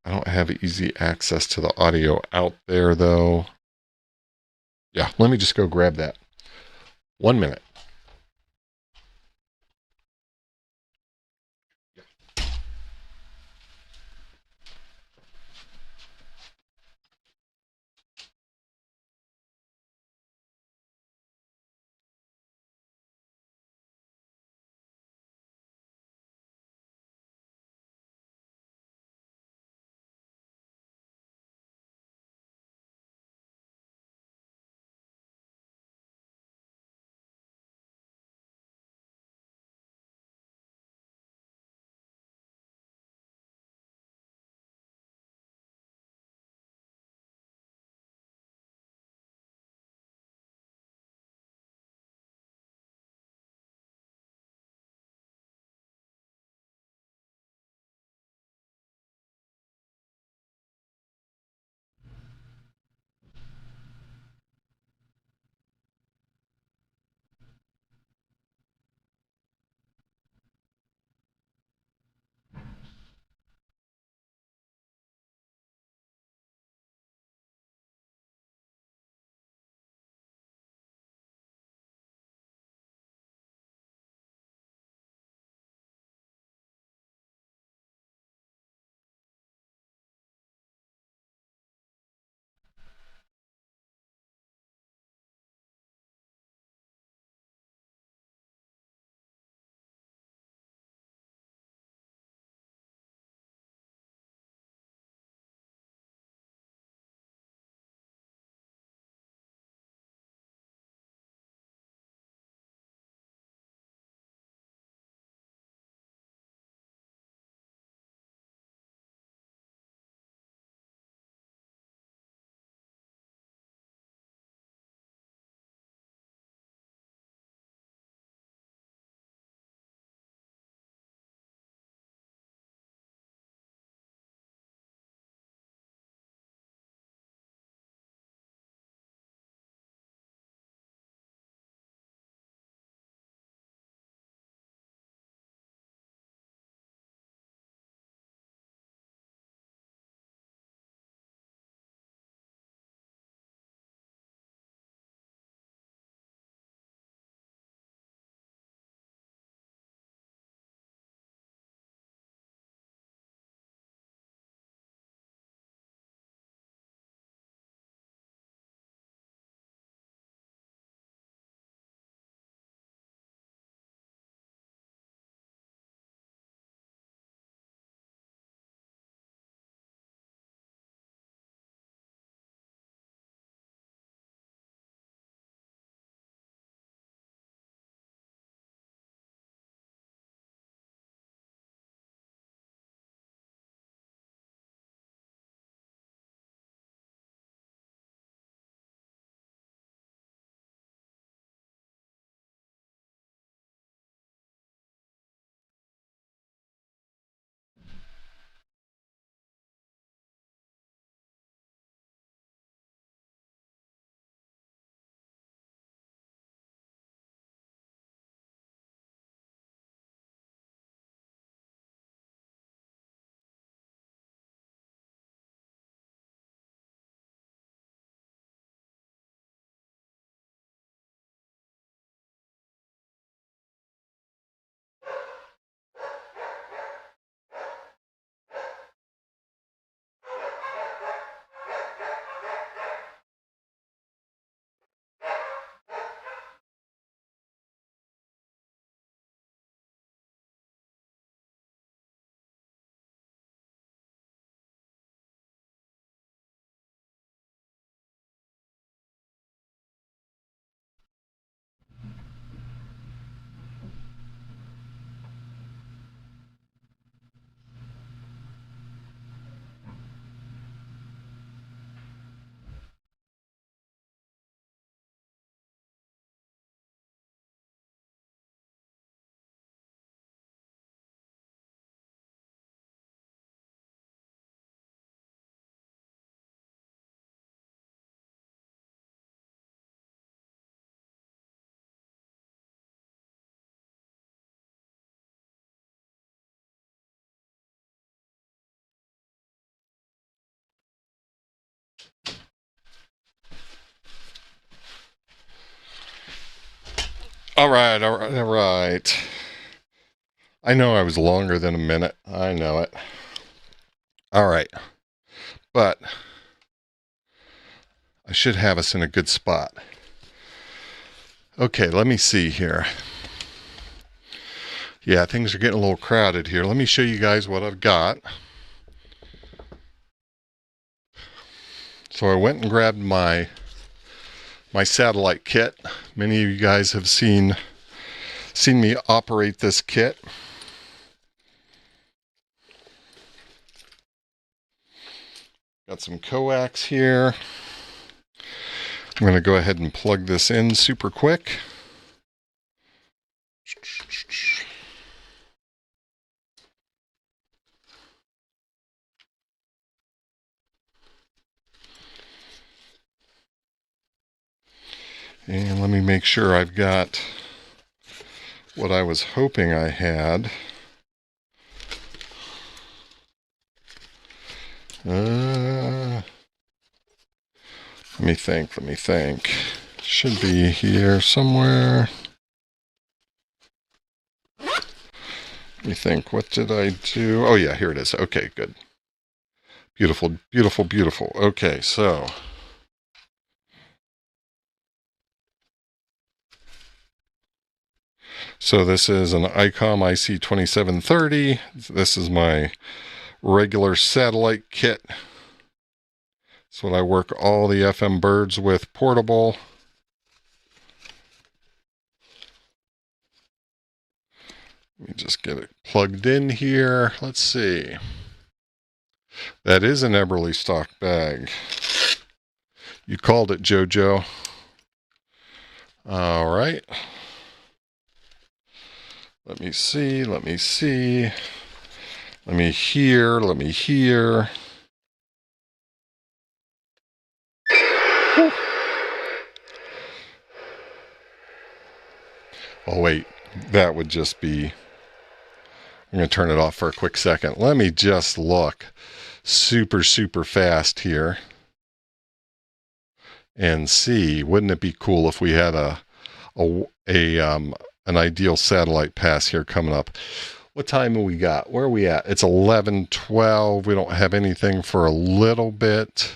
I don't have easy access to the audio out there though. Yeah, let me just go grab that. 1 minute. All right, all right, all right. I know I was longer than a minute. I know it. All right. But I should have us in a good spot. Okay, let me see here. Yeah, things are getting a little crowded here. Let me show you guys what I've got. So I went and grabbed my satellite kit. Many of you guys have seen me operate this kit. Got some coax here. I'm going to go ahead and plug this in super quick. And let me make sure I've got what I was hoping I had. Let me think. Should be here somewhere. Let me think, what did I do? Oh yeah, here it is. Okay, good. Beautiful, beautiful, beautiful. Okay, so this is an ICOM IC2730. This is my regular satellite kit. It's what I work all the FM birds with portable. Let me just get it plugged in here. Let's see. That is an Eberly stock bag. You called it, JoJo. All right. Let me see. Let me hear. Oh, wait. That would just be... I'm going to turn it off for a quick second. Let me just look super fast here and see. Wouldn't it be cool if we had an ideal satellite pass here coming up? What time have we got? Where are we at? It's 11:12. We don't have anything for a little bit.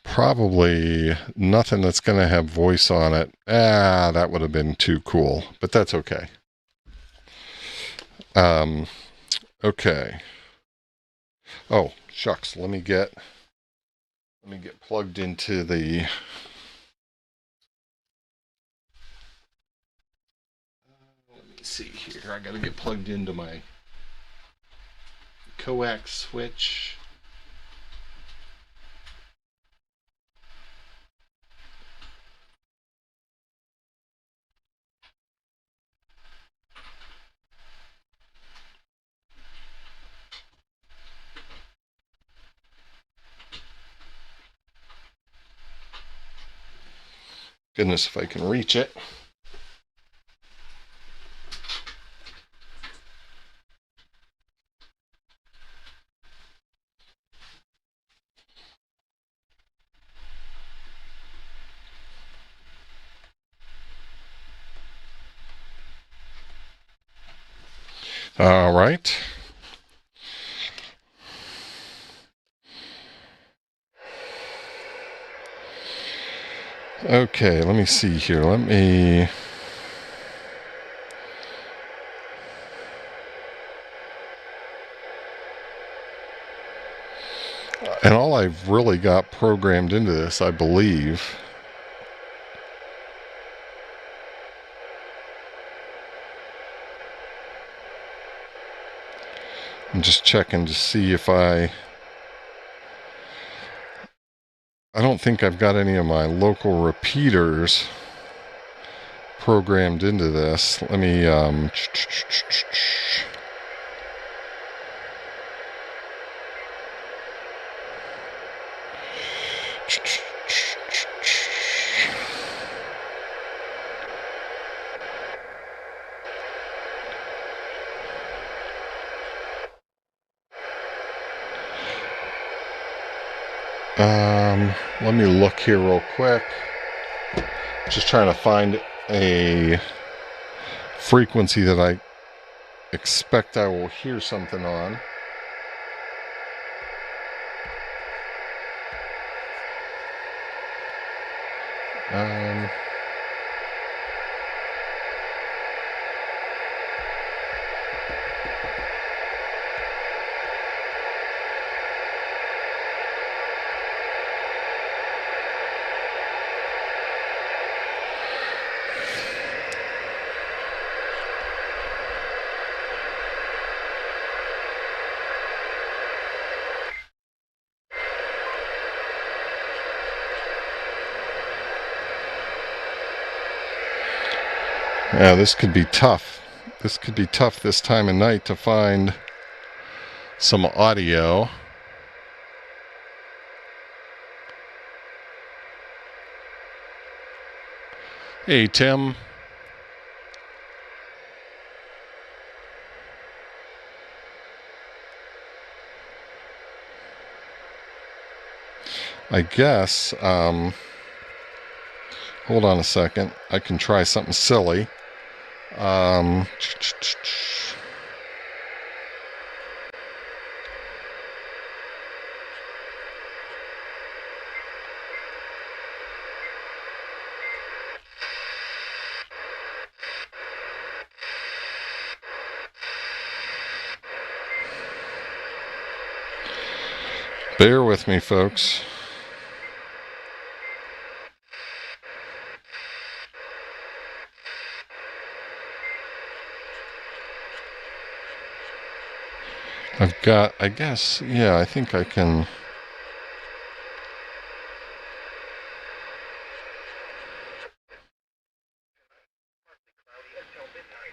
Probably nothing that's going to have voice on it. That would have been too cool, but that's okay. Okay. Oh, shucks. Let me get plugged into the... let me see here. I got to get plugged into my coax switch. Goodness, if I can reach it. All right. Okay, let me see here. And all I've really got programmed into this, I believe, I'm just checking to see if I don't think I've got any of my local repeaters programmed into this. Let me Let me look here real quick. Just trying to find a frequency that I expect I will hear something on. Yeah, this could be tough. This could be tough this time of night to find some audio. Hey, Tim. I guess, hold on a second. I can try something silly. Bear with me, folks. I've got, I guess, yeah, I think I can.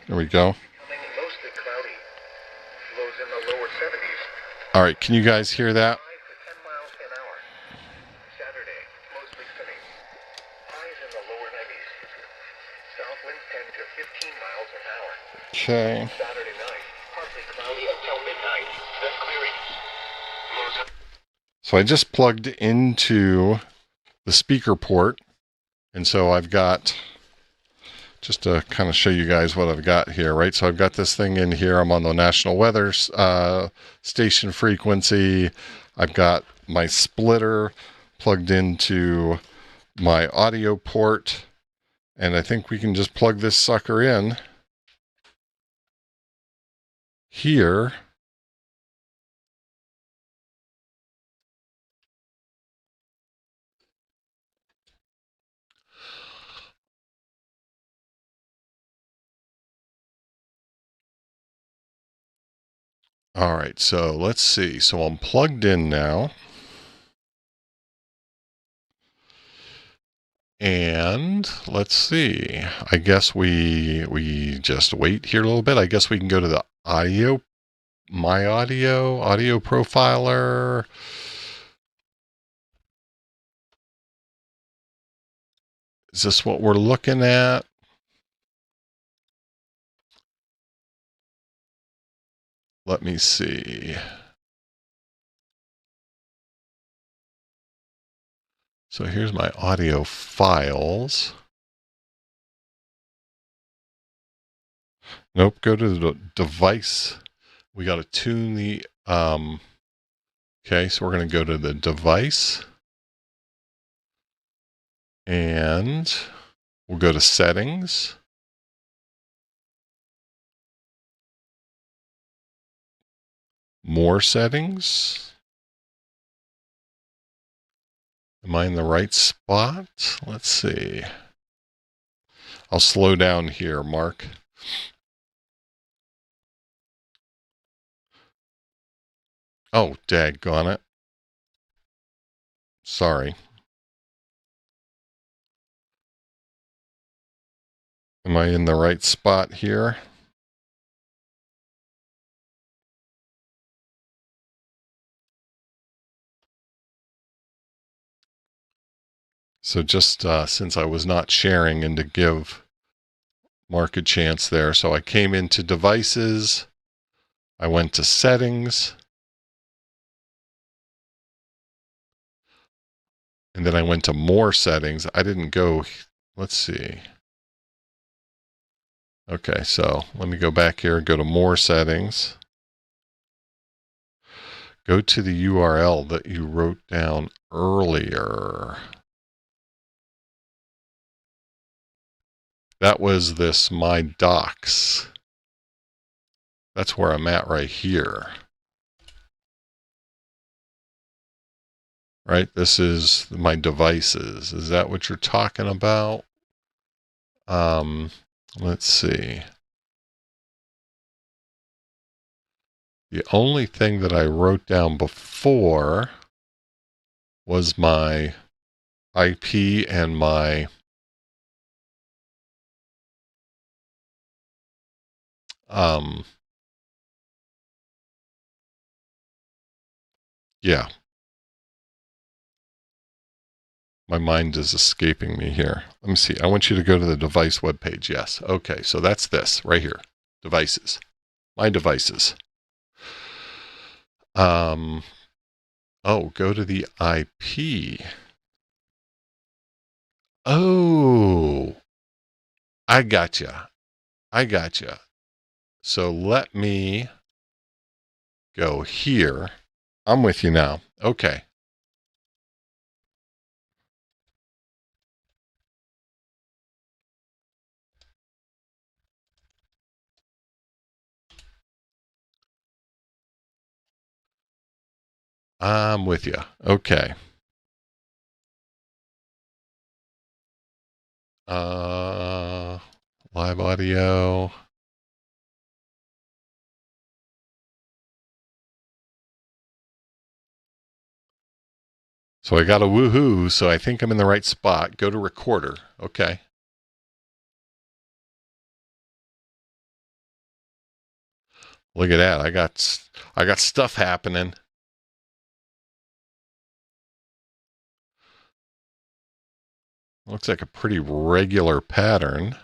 There we go. All right, can you guys hear that? Okay. So I just plugged into the speaker port, and so I've got, just to kind of show you guys what I've got here, right? So I've got this thing in here. I'm on the National Weather Station frequency. I've got my splitter plugged into my audio port, and I think we can just plug this sucker in here. All right, so let's see. So I'm plugged in now. And let's see. I guess we just wait here a little bit. I guess we can go to the audio, my audio profiler. Is this what we're looking at? Let me see. So here's my audio files. Nope, go to the device. We got to tune the, okay, so we're going to go to the device. And we'll go to settings. More settings. Am I in the right spot? Let's see. I'll slow down here, Mark. Oh, daggone it. Sorry. Am I in the right spot here? So just since I was not sharing and to give Mark a chance there. So I came into devices. I went to settings. And then I went to more settings. I didn't go, let's see. Okay, so let me go back here and go to more settings. Go to the URL that you wrote down earlier. That was this My Docs. That's where I'm at right here. Right? This is my devices. Is that what you're talking about? Let's see. The only thing that I wrote down before was my IP and my yeah. My mind is escaping me here. Let me see. I want you to go to the device webpage. Yes. Okay. So that's this right here. Devices. My devices. Oh, go to the IP. Oh, I gotcha. I gotcha. So let me go here. I'm with you now. Okay. I'm with you. Okay. Live audio. So I got a woohoo, so I think I'm in the right spot. Go to recorder. Okay. Look at that. I got stuff happening. Looks like a pretty regular pattern.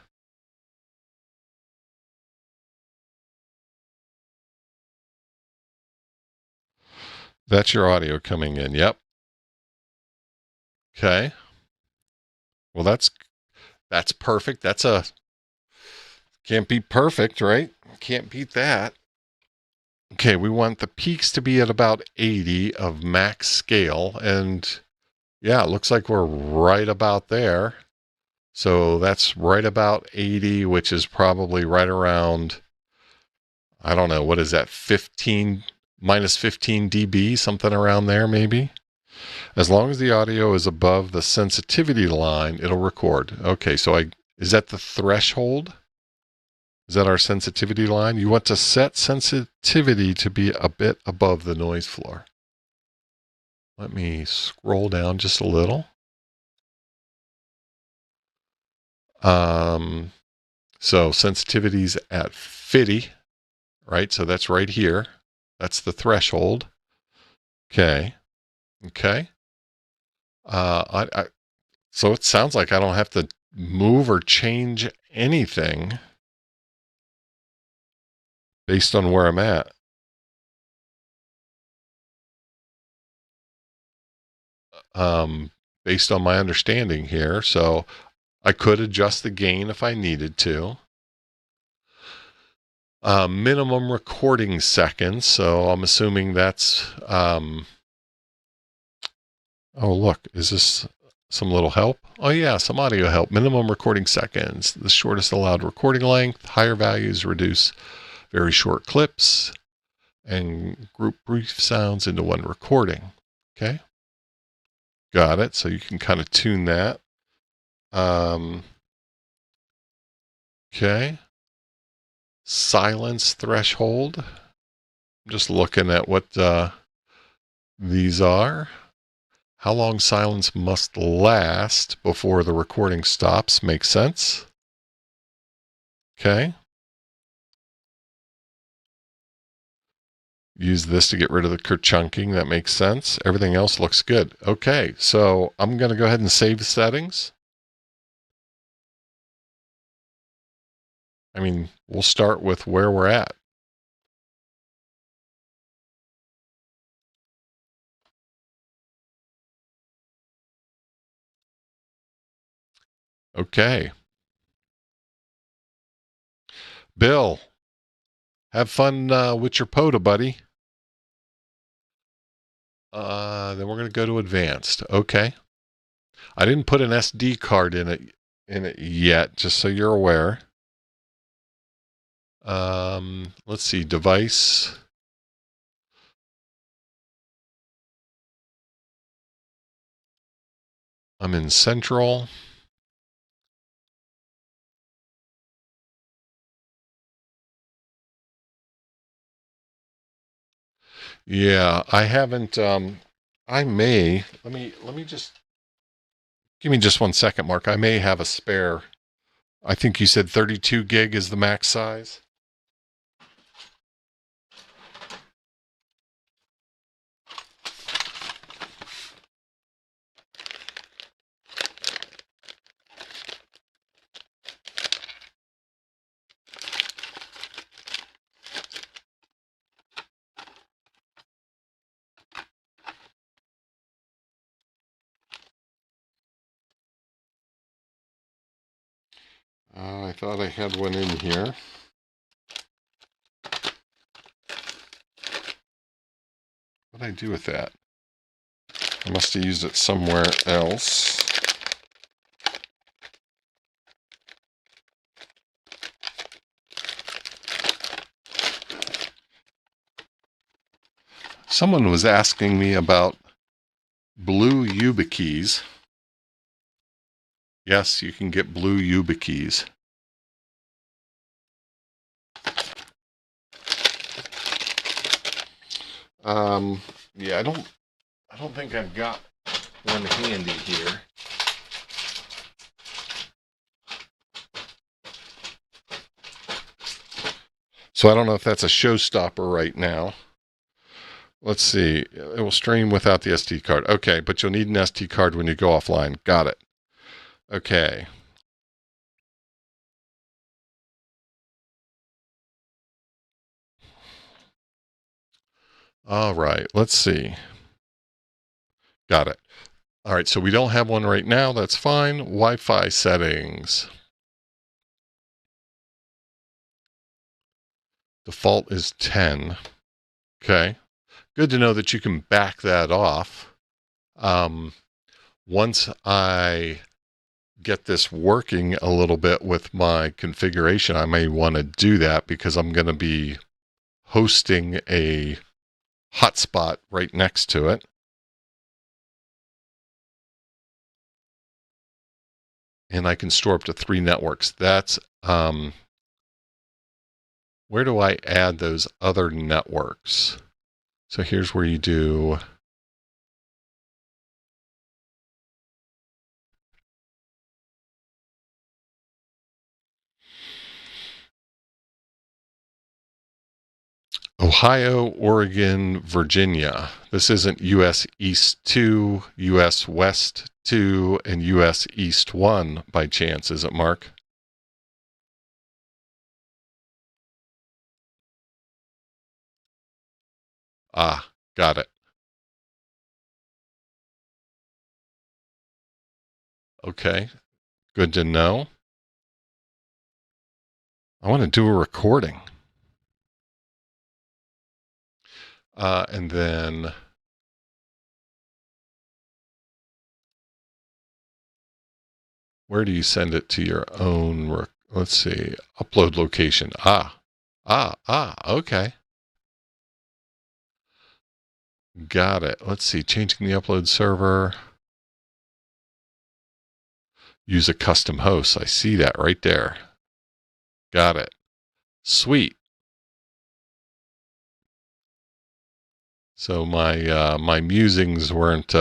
That's your audio coming in. Yep. Okay. Well, that's perfect. Can't beat perfect, right? Can't beat that. Okay, we want the peaks to be at about 80 of max scale. And yeah, it looks like we're right about there. So that's right about 80, which is probably right around, I don't know, what is that, 15, minus 15 dB, something around there maybe? As long as the audio is above the sensitivity line, it'll record. Okay, so is that the threshold? Is that our sensitivity line? You want to set sensitivity to be a bit above the noise floor. Let me scroll down just a little. So sensitivity's at 50, right? So that's right here. That's the threshold. Okay. Okay. So it sounds like I don't have to move or change anything based on where I'm at. Based on my understanding here. So I could adjust the gain if I needed to. Minimum recording seconds. So I'm assuming that's, oh, look, is this some little help? Oh yeah, some audio help. Minimum recording seconds. The shortest allowed recording length. Higher values reduce very short clips and group brief sounds into one recording. Okay. Got it. So you can kind of tune that. Okay. Silence threshold. I'm just looking at what these are. How long silence must last before the recording stops makes sense. Okay. Use this to get rid of the kerchunking. That makes sense. Everything else looks good. Okay, so I'm going to go ahead and save settings. I mean, we'll start with where we're at. Okay. Bill, have fun with your POTA, buddy. Then we're going to go to advanced. Okay. I didn't put an SD card in it yet, just so you're aware. Let's see, device. I'm in Central. Yeah, I haven't, I may, let me just, give me just 1 second, Mark. I may have a spare. I think you said 32 gig is the max size. I thought I had one in here. What did I do with that? I must have used it somewhere else. Someone was asking me about blue YubiKeys. Yes, you can get blue YubiKeys. Yeah, I don't think I've got one handy here. So I don't know if that's a showstopper right now. Let's see. It will stream without the SD card. Okay, but you'll need an SD card when you go offline. Got it. Okay. All right, let's see. Got it. All right, so we don't have one right now. That's fine. Wi-Fi settings. Default is 10. Okay. Good to know that you can back that off. Once I get this working a little bit with my configuration, I may want to do that because I'm going to be hosting a hotspot right next to it. And I can store up to 3 networks. That's, where do I add those other networks? So here's where you do Ohio, Oregon, Virginia. This isn't US East 2, US West 2, and US East 1 by chance, is it, Mark? Ah, got it. Okay, good to know. I want to do a recording. And then where do you send it to your own? Let's see, upload location. Okay. Got it. Let's see, changing the upload server. Use a custom host. I see that right there. Got it. Sweet. So my my musings weren't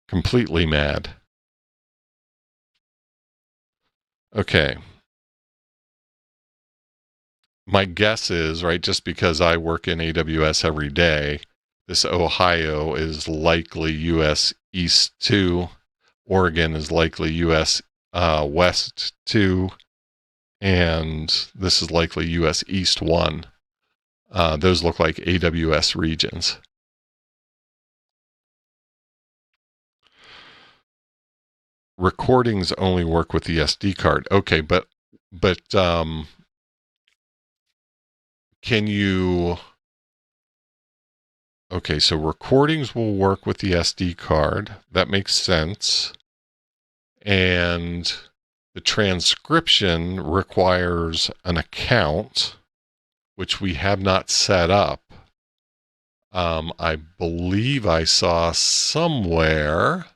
completely mad. Okay. My guess is, right, just because I work in AWS every day, this Ohio is likely US East 2, Oregon is likely US West 2, and this is likely US East 1. Those look like AWS regions. recordings only work with the SD card. Okay, but can you... Okay, so recordings will work with the SD card. That makes sense. And the transcription requires an account, which we have not set up. I believe I saw somewhere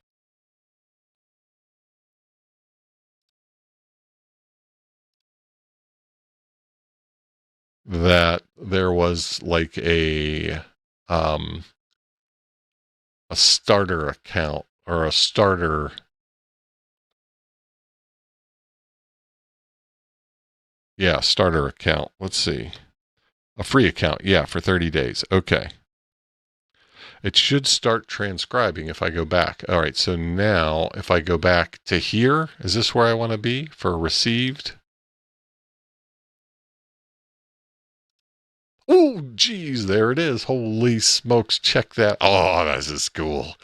that there was like a starter account or a starter. Yeah, starter account. Let's see. A free account. Yeah, for 30 days. Okay. It should start transcribing if I go back. All right, so now if I go back to here, is this where I want to be for received? Oh, geez, there it is. Holy smokes, check that. Oh, this is cool.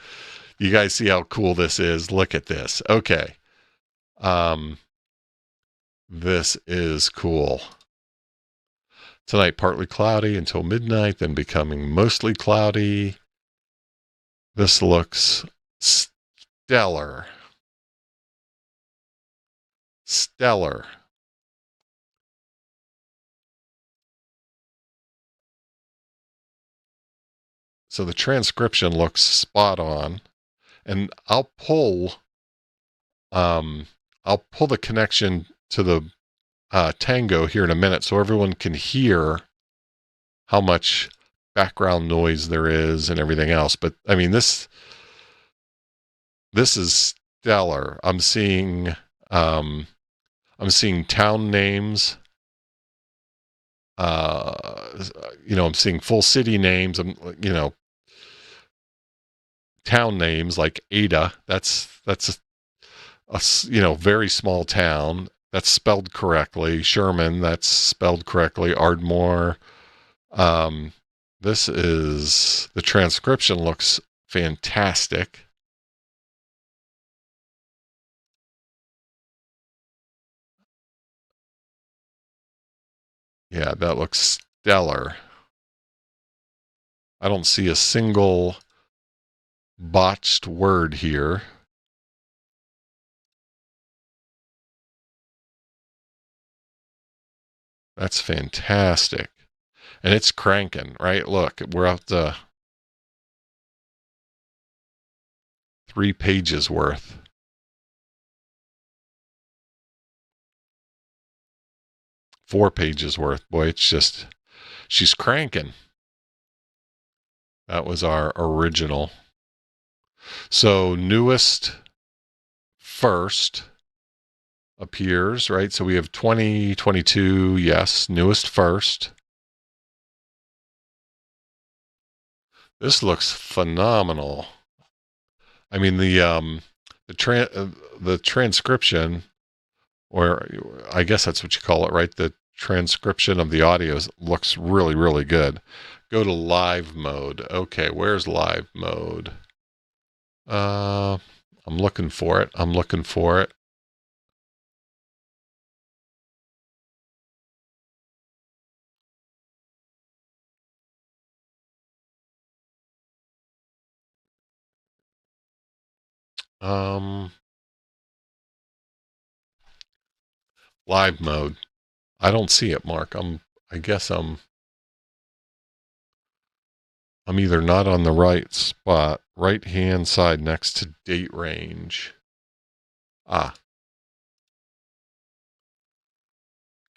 You guys see how cool this is? Look at this. Okay. This is cool. Tonight, partly cloudy until midnight, then becoming mostly cloudy. This looks stellar. Stellar. So the transcription looks spot on. And I'll pull the connection to the Tango here in a minute so everyone can hear how much background noise there is and everything else. But I mean, this is stellar. I'm seeing town names. I'm seeing full city names. Town names like Ada. That's a very small town. That's spelled correctly. Sherman, that's spelled correctly. Ardmore. The transcription looks fantastic. Yeah, that looks stellar. I don't see a single botched word here. That's fantastic. And it's cranking, right? Look, we're up to 3 pages worth. Four pages worth. Boy, it's just, she's cranking. That was our original. So newest first appears, right? So we have 2022, yes, newest first. This looks phenomenal. I mean, the transcription, or I guess that's what you call it, right? The transcription of the audio looks really, really good. Go to live mode. Okay, where's live mode? I'm looking for it. Live mode. I don't see it, Mark. I guess I'm either not on the right spot. Right hand side next to date range. Ah.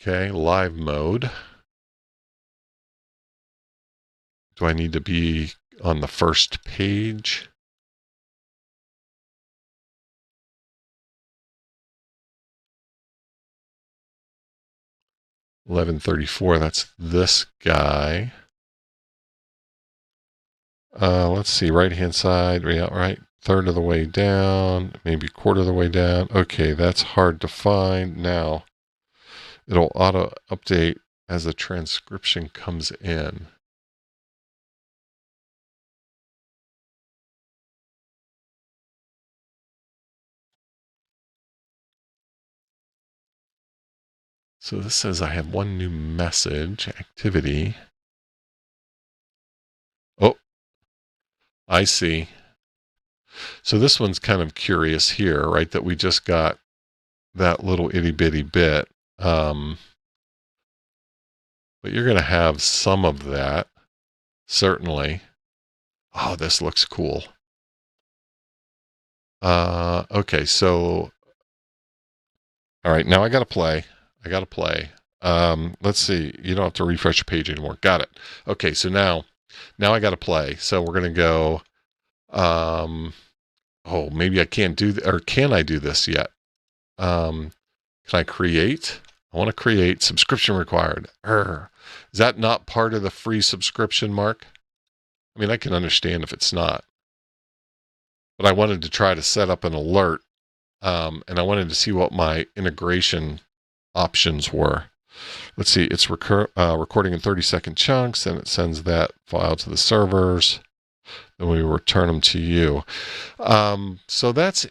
Okay, live mode. Do I need to be on the first page? $11.34. That's this guy. Let's see. Right hand side. Yeah, right. Third of the way down. Maybe quarter of the way down. Okay, that's hard to find. Now it'll auto update as the transcription comes in. So this says I have one new message activity. Oh, I see. So this one's kind of curious here, right? That we just got that little itty bitty bit. But you're going to have some of that, certainly. Oh, this looks cool. Okay, so, all right, now I got to play. Let's see. You don't have to refresh your page anymore. Got it. Okay, so now I got to play. So we're going to go, oh, maybe I can't do, or can I do this yet? Can I create? I want to create subscription required. Is that not part of the free subscription, Mark? I mean, I can understand if it's not, but I wanted to try to set up an alert, and I wanted to see what my integration options were. Let's see, it's recording in 30-second chunks, and it sends that file to the servers. Then we return them to you. So that's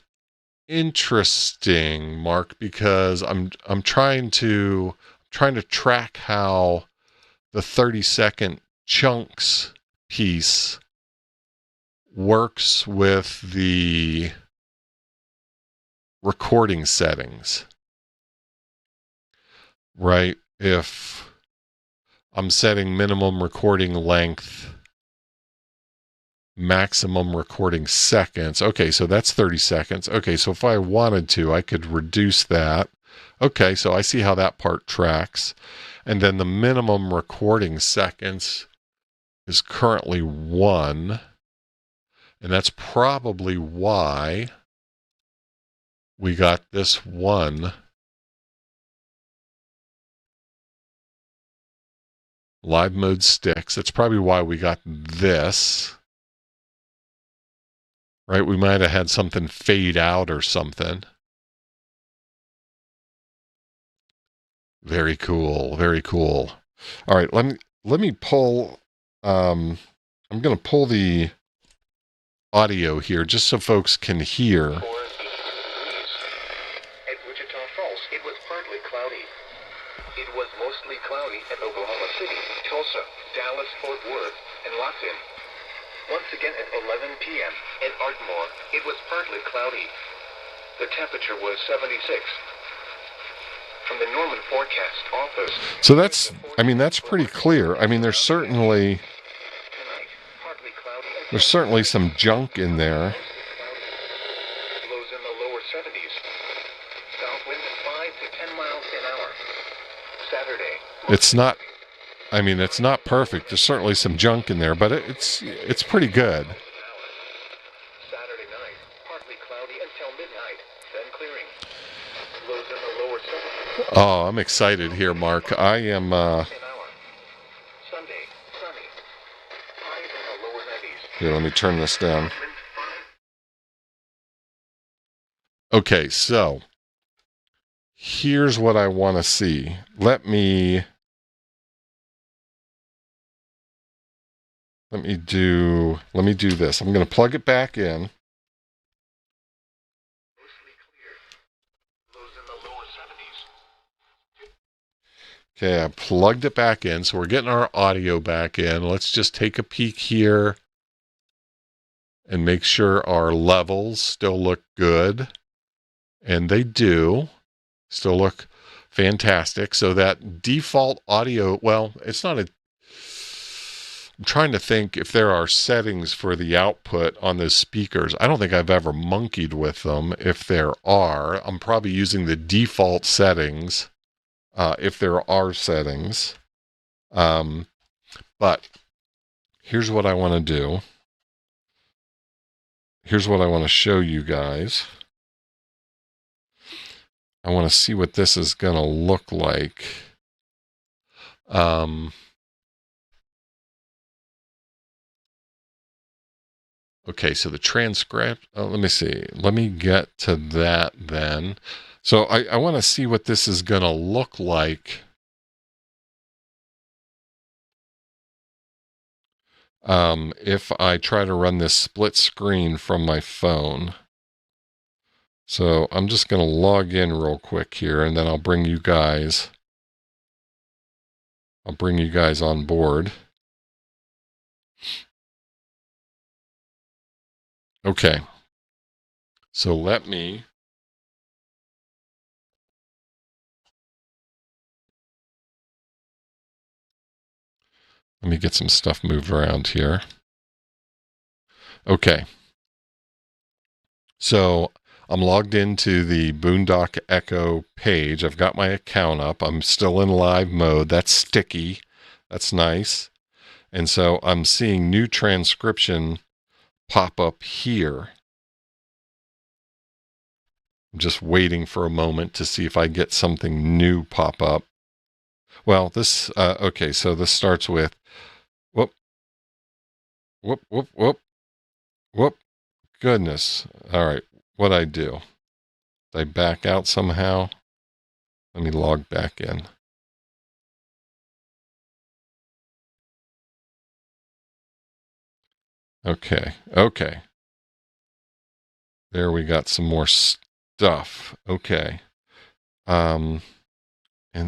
interesting, Mark, because I'm trying to track how the 30-second chunks piece works with the recording settings, right? If I'm setting minimum recording length, maximum recording seconds. Okay, so that's 30 seconds. Okay, so if I wanted to, I could reduce that. Okay, so I see how that part tracks. And then the minimum recording seconds is currently 1. And that's probably why we got this one live mode sticks. That's probably why we got this. Right? We might have had something fade out or something. Very cool. Very cool. All right, let me pull I'm going to pull the audio here just so folks can hear. At Wichita Falls, it was partly cloudy. It was mostly cloudy at Oklahoma City, Tulsa, Dallas, Fort Worth, and Locton. Once again at 11 p.m. at Ardmore, it was partly cloudy. The temperature was 76. From the Norman Forecast Office. So that's pretty clear. I mean, there's certainly some junk in there. Lows in the lower 70s. South wind 5 to 10 miles an hour. Saturday. It's not perfect. There's certainly some junk in there, but it's pretty good. Saturday night, partly cloudy until midnight, then clearing. Lows in the lower 70s. Oh, I'm excited here, Mark. I am. Sunday, sunny. Highs in the lower 90s. Here, let me turn this down. Okay, so here's what I want to see. Let me do this. I'm going to plug it back in. Mostly clear. Lows in the lower 70s. Okay, I plugged it back in, so we're getting our audio back in. Let's just take a peek here and make sure our levels still look good. And they do. Still look fantastic. So that default audio, well, it's not a... I'm trying to think if there are settings for the output on those speakers. I don't think I've ever monkeyed with them. If there are, I'm probably using the default settings, if there are settings. But here's what I want to do. Here's what I want to show you guys. I want to see what this is going to look like. Okay, so the transcript, let me see. Let me get to that then. So I want to see what this is going to look like. If I try to run this split screen from my phone. So I'm just going to log in real quick here, and then I'll bring you guys I'll bring you guys on board. Okay. So let me get some stuff moved around here. Okay. So I'm logged into the Boondock Echo page. I've got my account up. I'm still in live mode. That's sticky. That's nice. And so I'm seeing new transcription pop up here. I'm just waiting for a moment to see if I get something new pop up. Well, this, okay, so this starts with, whoop, whoop, whoop, whoop, whoop, goodness. All right, what'd I do? Did I back out somehow? Let me log back in. Okay, okay. There we got some more stuff. Okay. And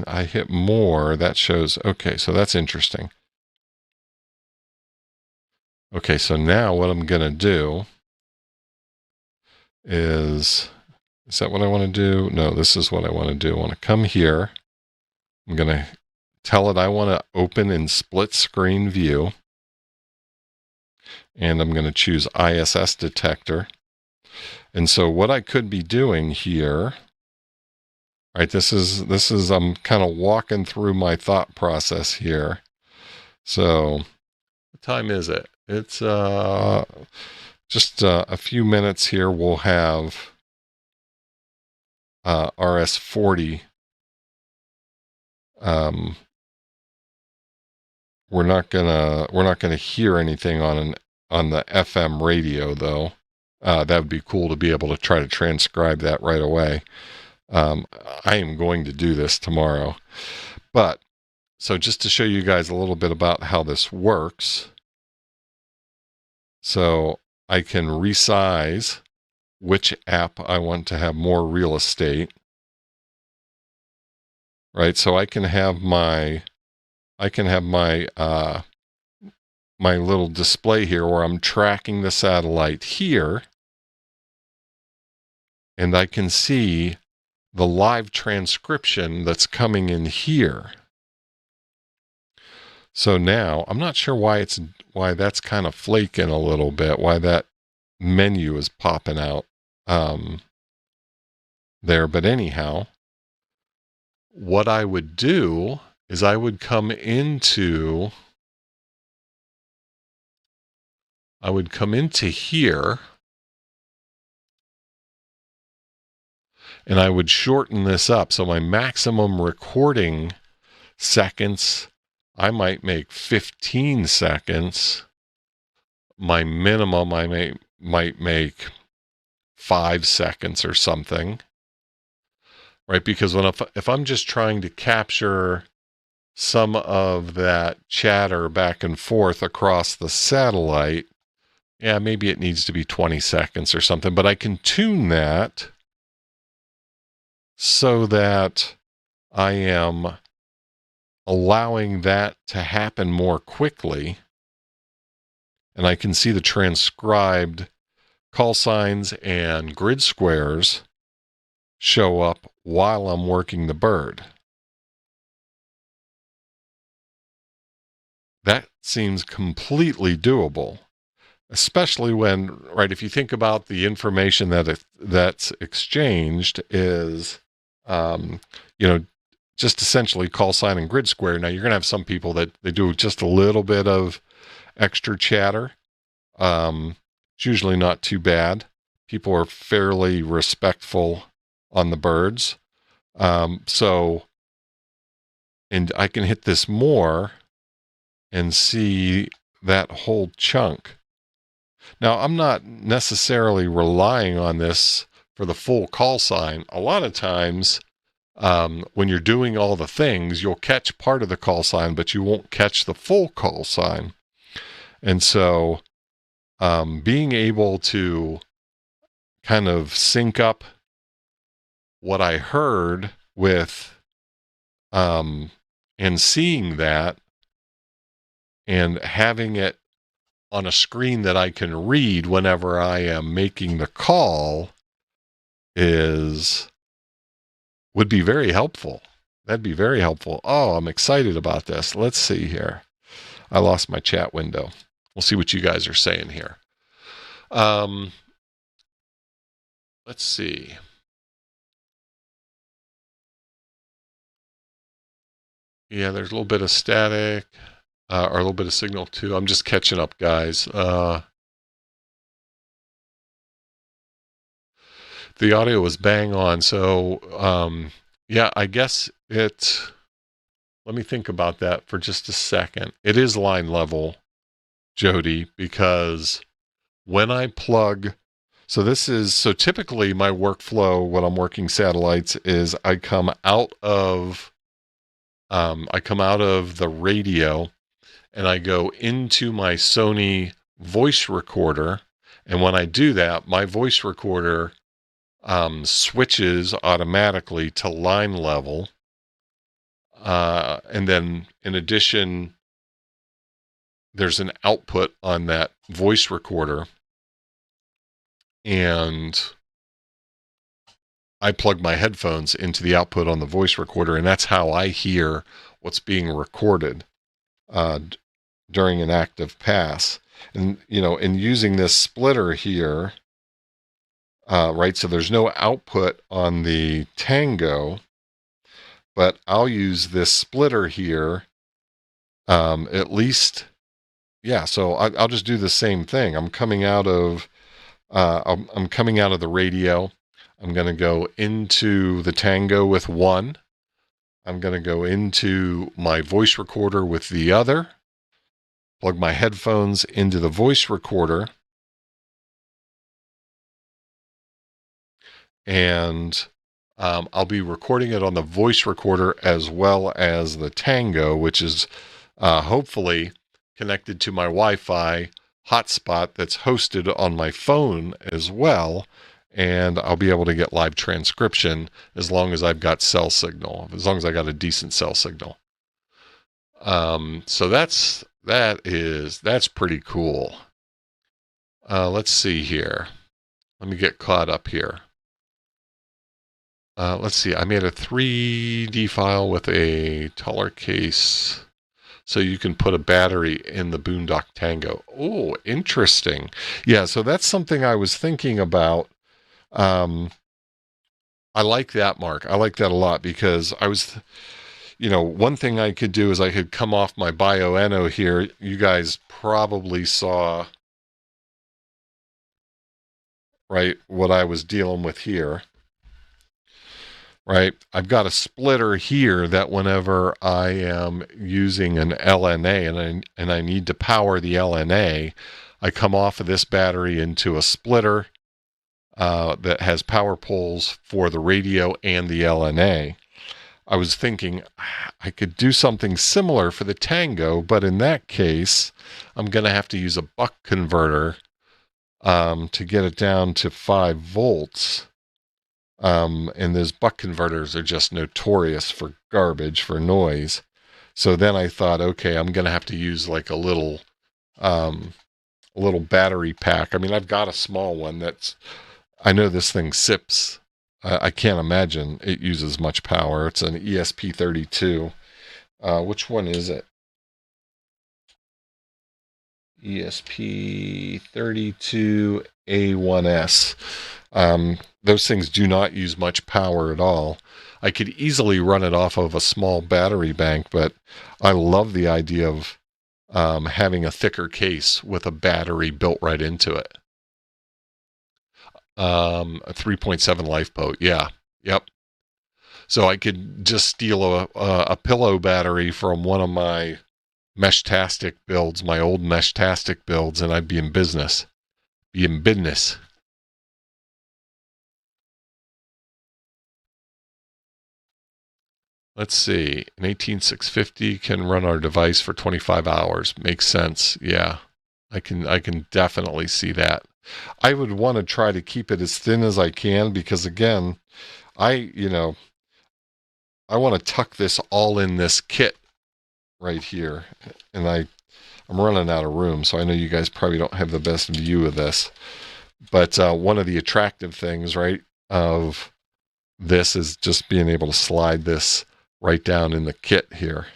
I hit more. That shows, okay, so that's interesting. Okay, so now what I'm going to do is that what I want to do? No, this is what I want to do. I want to come here. I'm going to tell it I want to open in split screen view. And I'm going to choose ISS detector. And so what I could be doing here, right, this is I'm kind of walking through my thought process here. So what time is it? It's just a few minutes here. We'll have RS40. We're not gonna hear anything on the FM radio though. That would be cool to be able to try to transcribe that right away. I am going to do this tomorrow. But so just to show you guys a little bit about how this works. So I can resize which app I want to have more real estate. Right? So I can have my my little display here where I'm tracking the satellite here. And I can see the live transcription that's coming in here. So now I'm not sure why that's kind of flaking a little bit, why that menu is popping out there. But anyhow, what I would do is I would come into here and I would shorten this up. So my maximum recording seconds, I might make 15 seconds. My minimum, I might make 5 seconds or something, right? Because if I'm just trying to capture some of that chatter back and forth across the satellite, yeah, maybe it needs to be 20 seconds or something, but I can tune that so that I am allowing that to happen more quickly. And I can see the transcribed call signs and grid squares show up while I'm working the bird. That seems completely doable, especially when, right, if you think about the information that's exchanged is, just essentially call sign and grid square. Now you're going to have some people that they do just a little bit of extra chatter. It's usually not too bad. People are fairly respectful on the birds. And I can hit this more and see that whole chunk. Now, I'm not necessarily relying on this for the full call sign. A lot of times, when you're doing all the things, you'll catch part of the call sign, but you won't catch the full call sign. And so, being able to kind of sync up what I heard with And seeing that and having it on a screen that I can read whenever I am making the call would be very helpful. That'd be very helpful. Oh, I'm excited about this. Let's see here. I lost my chat window. We'll see what you guys are saying here. Let's see. Yeah, there's a little bit of static, or a little bit of signal too. I'm just catching up, guys. The audio was bang on. So, yeah, I guess let me think about that for just a second. It is line level, Jody, because when I plug, so typically my workflow when I'm working satellites is I come out of the radio and I go into my Sony voice recorder. And when I do that, my voice recorder switches automatically to line level. And then in addition, there's an output on that voice recorder. And I plug my headphones into the output on the voice recorder, and that's how I hear what's being recorded during an active pass. And, in using this splitter here, right, so there's no output on the Tango, but I'll use this splitter here, at least, yeah, so I'll just do the same thing. I'm coming out of the radio. I'm going to go into the Tango with one. I'm going to go into my voice recorder with the other. Plug my headphones into the voice recorder. And I'll be recording it on the voice recorder as well as the Tango, which is hopefully connected to my Wi-Fi hotspot that's hosted on my phone as well. And I'll be able to get live transcription as long as I've got cell signal, as long as I got a decent cell signal. So that's pretty cool. Let's see here. Let me get caught up here. Let's see. I made a 3D file with a taller case so you can put a battery in the Boondock Tango. Oh, interesting. Yeah, so that's something I was thinking about. I like that, Mark. I like that a lot because I was, one thing I could do is I could come off my Bioenno here. You guys probably saw, right, what I was dealing with here. Right, I've got a splitter here that whenever I am using an LNA and I need to power the LNA, I come off of this battery into a splitter that has power poles for the radio and the LNA. I was thinking I could do something similar for the Tango, but in that case, I'm going to have to use a buck converter to get it down to 5 volts. And those buck converters are just notorious for garbage, for noise. So then I thought, okay, I'm going to have to use like a little battery pack. I mean, I've got a small one I know this thing sips. I can't imagine it uses much power. It's an ESP32. Which one is it? ESP32A1S. Those things do not use much power at all. I could easily run it off of a small battery bank, but I love the idea of having a thicker case with a battery built right into it. A 3.7 LifePote, yeah, yep. So I could just steal a pillow battery from one of my Meshtastic builds, my old Meshtastic builds, and I'd be in business. Let's see. An 18650 can run our device for 25 hours. Makes sense. Yeah, I can definitely see that. I would want to try to keep it as thin as I can because, again, I want to tuck this all in this kit right here. And I'm running out of room, so I know you guys probably don't have the best view of this. But one of the attractive things, right, of this is just being able to slide this right down in the kit here,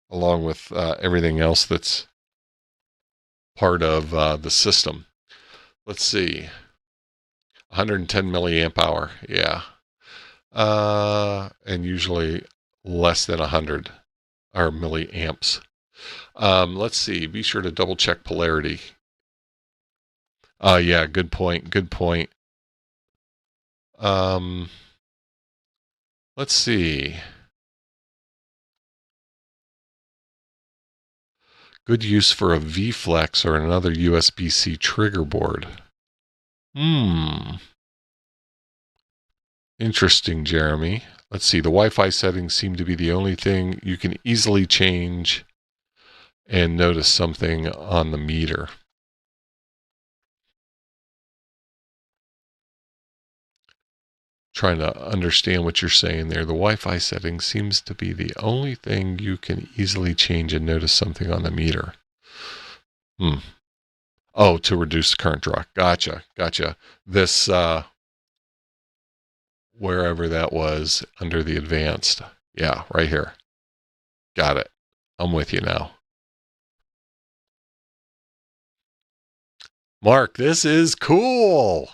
along with everything else that's part of the system. Let's see. 110 milliamp hour. Yeah. And usually less than 100 or milliamps. Let's see. Be sure to double check polarity. Yeah, good point. Good point. Let's see. Good use for a V-Flex or another USB-C trigger board. Interesting, Jeremy. Let's see. The Wi-Fi settings seem to be the only thing you can easily change and notice something on the meter. Trying to understand what you're saying there. The Wi-Fi settings seems to be the only thing you can easily change and notice something on the meter. Oh, to reduce the current draw. Gotcha. This, wherever that was under the advanced. Yeah, right here. Got it. I'm with you now. Mark, this is cool.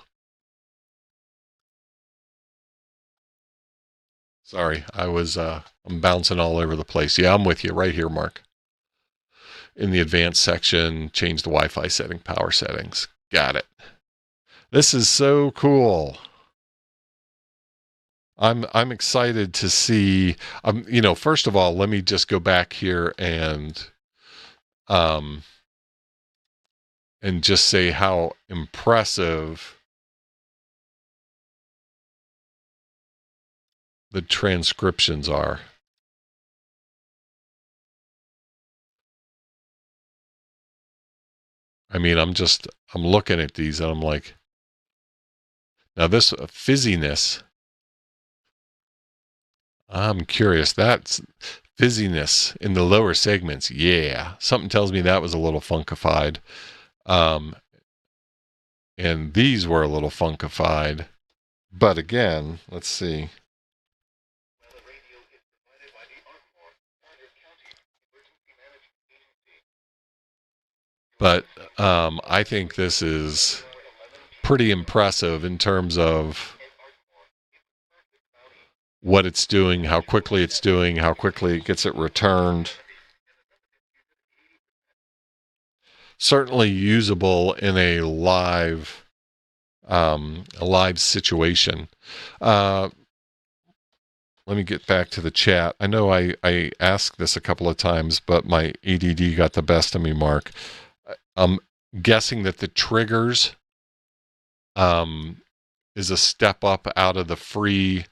Sorry, I'm bouncing all over the place. Yeah, I'm with you right here, Mark. In the advanced section, change the Wi-Fi setting, power settings. Got it. This is so cool. I'm excited to see. First of all, let me just go back here and just say how impressive the transcriptions are. I mean, I'm looking at these and I'm like, now this fizziness, I'm curious. That's fizziness in the lower segments. Yeah. Something tells me that was a little funkified. And these were a little funkified. But again, let's see. But I think this is pretty impressive in terms of what it's doing, how quickly it's doing, how quickly it gets it returned. Certainly usable in a live situation. Let me get back to the chat. I know I asked this a couple of times, but my ADD got the best of me, Mark. I'm guessing that the triggers is a step up out of the free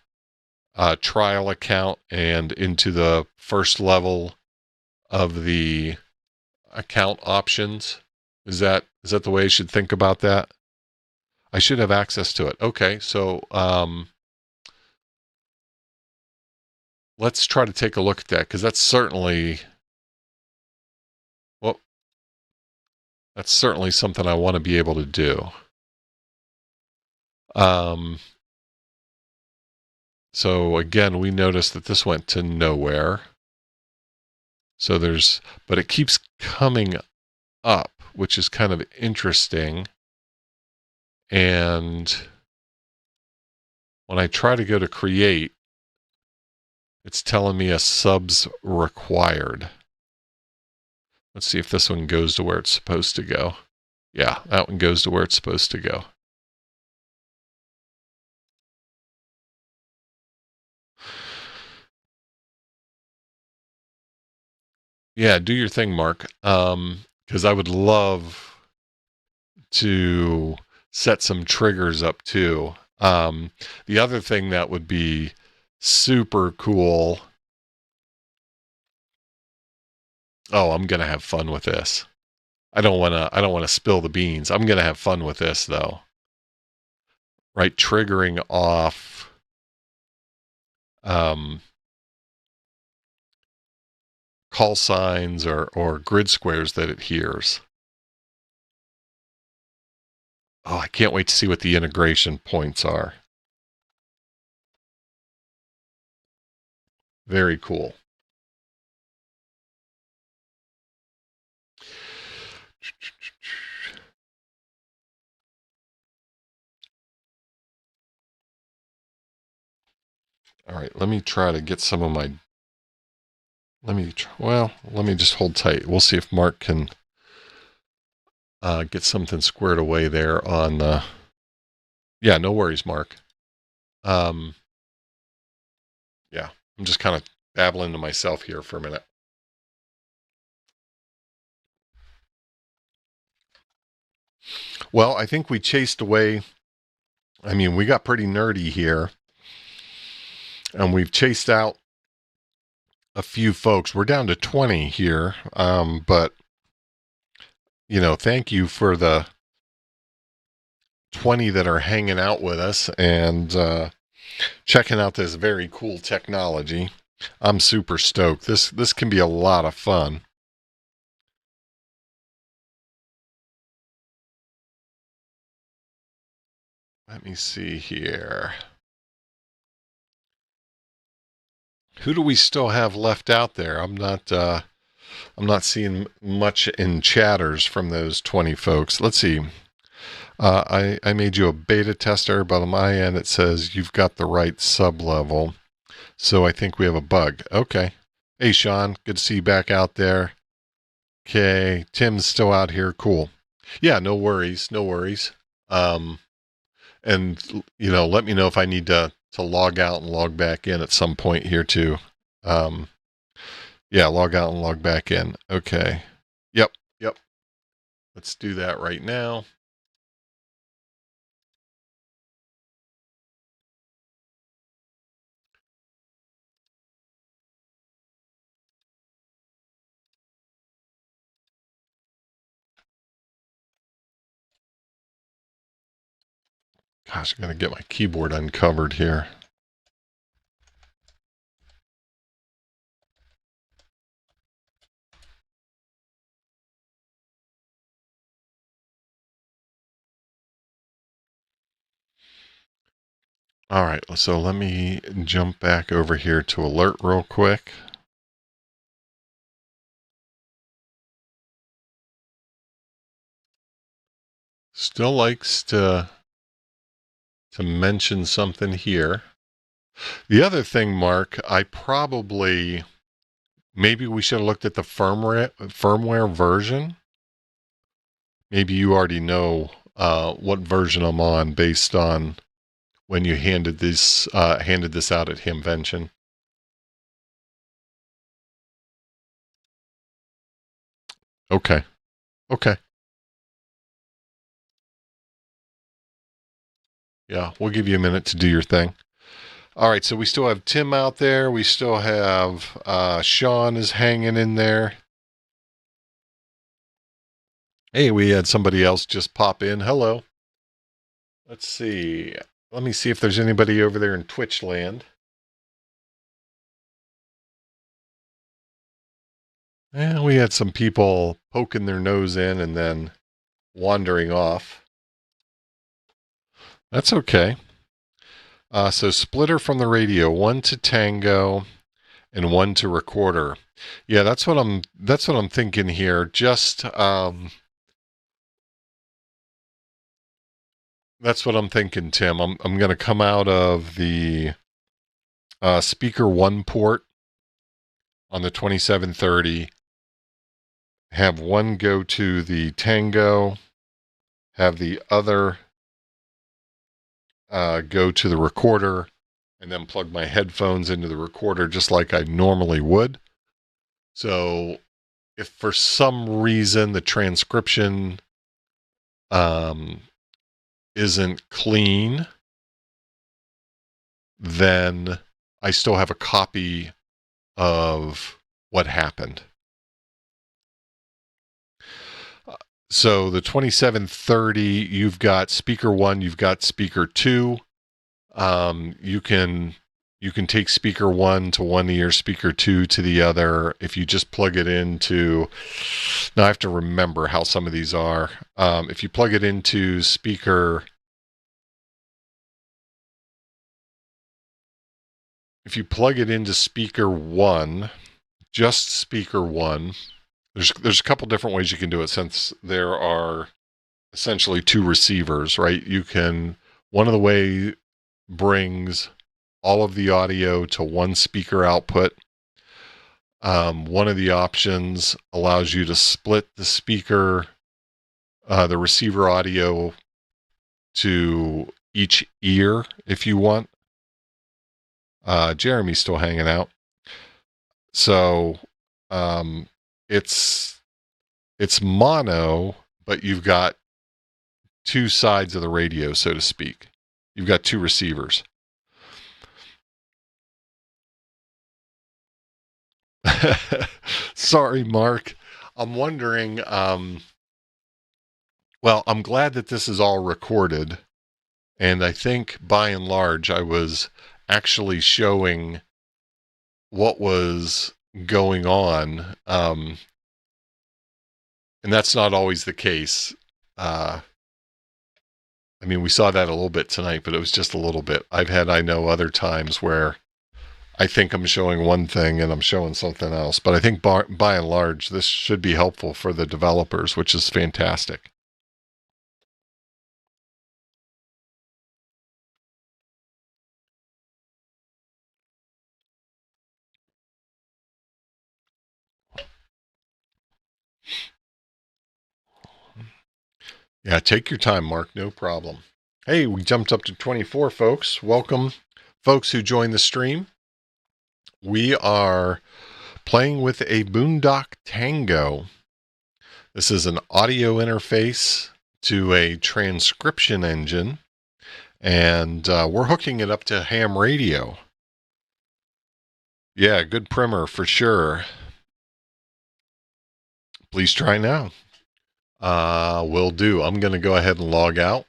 trial account and into the first level of the account options. Is that the way I should think about that? I should have access to it. Okay, so let's try to take a look at that, because that's certainly something I want to be able to do. So again, we noticed that this went to nowhere. So but it keeps coming up, which is kind of interesting. And when I try to go to create, it's telling me a subs required. Let's see if this one goes to where it's supposed to go. Yeah, that one goes to where it's supposed to go. Yeah, do your thing, Mark. Because I would love to set some triggers up too. The other thing that would be super cool. Oh, I'm gonna have fun with this. I don't wanna spill the beans. I'm gonna have fun with this though. Right, triggering off call signs or grid squares that it hears. Oh, I can't wait to see what the integration points are. Very cool. All right, let me try to get some of my, let me just hold tight. We'll see if Mark can get something squared away there on, yeah, no worries, Mark. Yeah, I'm just kind of babbling to myself here for a minute. Well, I think we chased away, I mean, we got pretty nerdy here, and we've chased out a few folks. We're down to 20 here, but, you know, thank you for the 20 that are hanging out with us and checking out this very cool technology. I'm super stoked. This can be a lot of fun. Let me see here. Who do we still have left out there? I'm not seeing much in chatters from those 20 folks. Let's see. I made you a beta tester, but on my end it says you've got the right sub level. So I think we have a bug. Okay. Hey, Sean, good to see you back out there. Okay, Tim's still out here. Cool. Yeah, no worries. No worries. And, you know, let me know if I need to log out and log back in at some point here too. Yeah, log out and log back in. Okay. Yep. Let's do that right now. Gosh, I'm going to get my keyboard uncovered here. All right, so let me jump back over here to alert real quick. Still likes to mention something here. The other thing, Mark, maybe we should have looked at the firmware version. Maybe you already know what version I'm on based on when you handed this out at Hamvention. Okay. Yeah, we'll give you a minute to do your thing. All right, so we still have Tim out there. We still have Sean is hanging in there. Hey, we had somebody else just pop in. Hello. Let's see. Let me see if there's anybody over there in Twitch land. And we had some people poking their nose in and then wandering off. That's okay. So splitter from the radio, 1 to Tango and 1 to recorder. Yeah, that's what I'm thinking here. Just that's what I'm thinking, Tim. I'm going to come out of the speaker 1 port on the 2730, have one go to the Tango, have the other go to the recorder, and then plug my headphones into the recorder just like I normally would. So if for some reason the transcription isn't clean, then I still have a copy of what happened. So the 2730, you've got speaker 1, you've got speaker 2. You can You can take speaker 1 to one ear, speaker 2 to the other. If you just plug it into, now I have to remember how some of these are. If you plug it into speaker, speaker 1, just speaker 1, there's a couple different ways you can do it since there are essentially 2 receivers, right? One of the way brings all of the audio to one speaker output. One of the options allows you to split the the receiver audio to each ear if you want. Jeremy's still hanging out. So it's mono, but you've got 2 sides of the radio, so to speak. You've got 2 receivers. Sorry, Mark. I'm wondering, well, I'm glad that this is all recorded. And I think by and large, I was actually showing what was going on. And that's not always the case. I mean, we saw that a little bit tonight, but it was just a little bit. I know other times where I think I'm showing one thing and I'm showing something else. But I think by and large, this should be helpful for the developers, which is fantastic. Yeah, take your time, Mark. No problem. Hey, we jumped up to 24, folks. Welcome, folks who joined the stream. We are playing with a Boondock Tango. This is an audio interface to a transcription engine, and we're hooking it up to ham radio. Yeah, good primer for sure. Please try now. Will do. I'm going to go ahead and log out.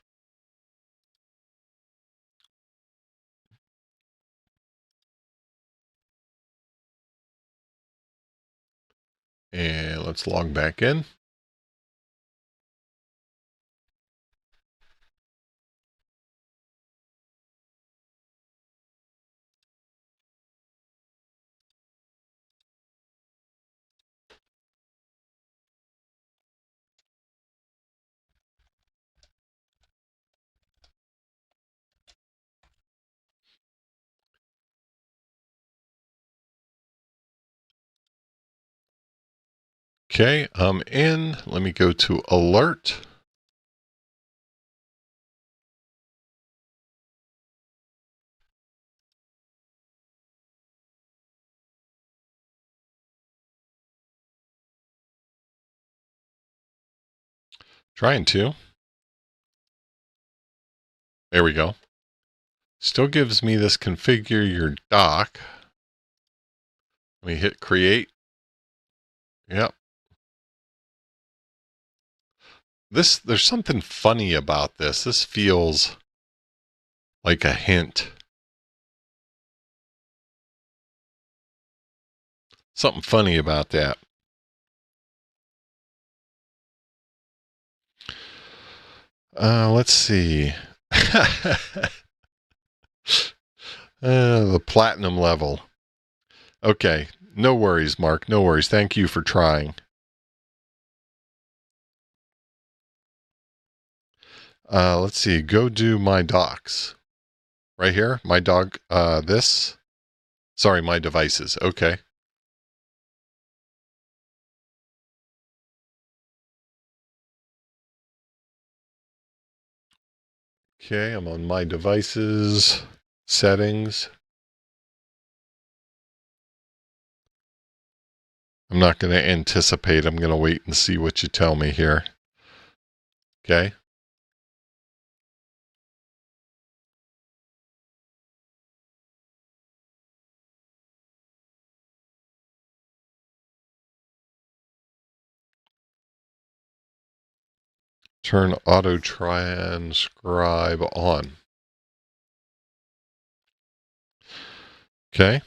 And let's log back in. Okay, I'm in. Let me go to alert. Trying to. There we go. Still gives me this configure your dock. Let me hit create. Yep. There's something funny about this. This feels like a hint. Something funny about that. Let's see. The platinum level. Okay. No worries, Mark. No worries. Thank you for trying. Let's see. Go do my docs. Right here. My dog. This. Sorry, my devices. Okay. Okay, I'm on my devices, settings. I'm not going to anticipate. I'm going to wait and see what you tell me here. Okay. Turn Auto-Transcribe on. Okay.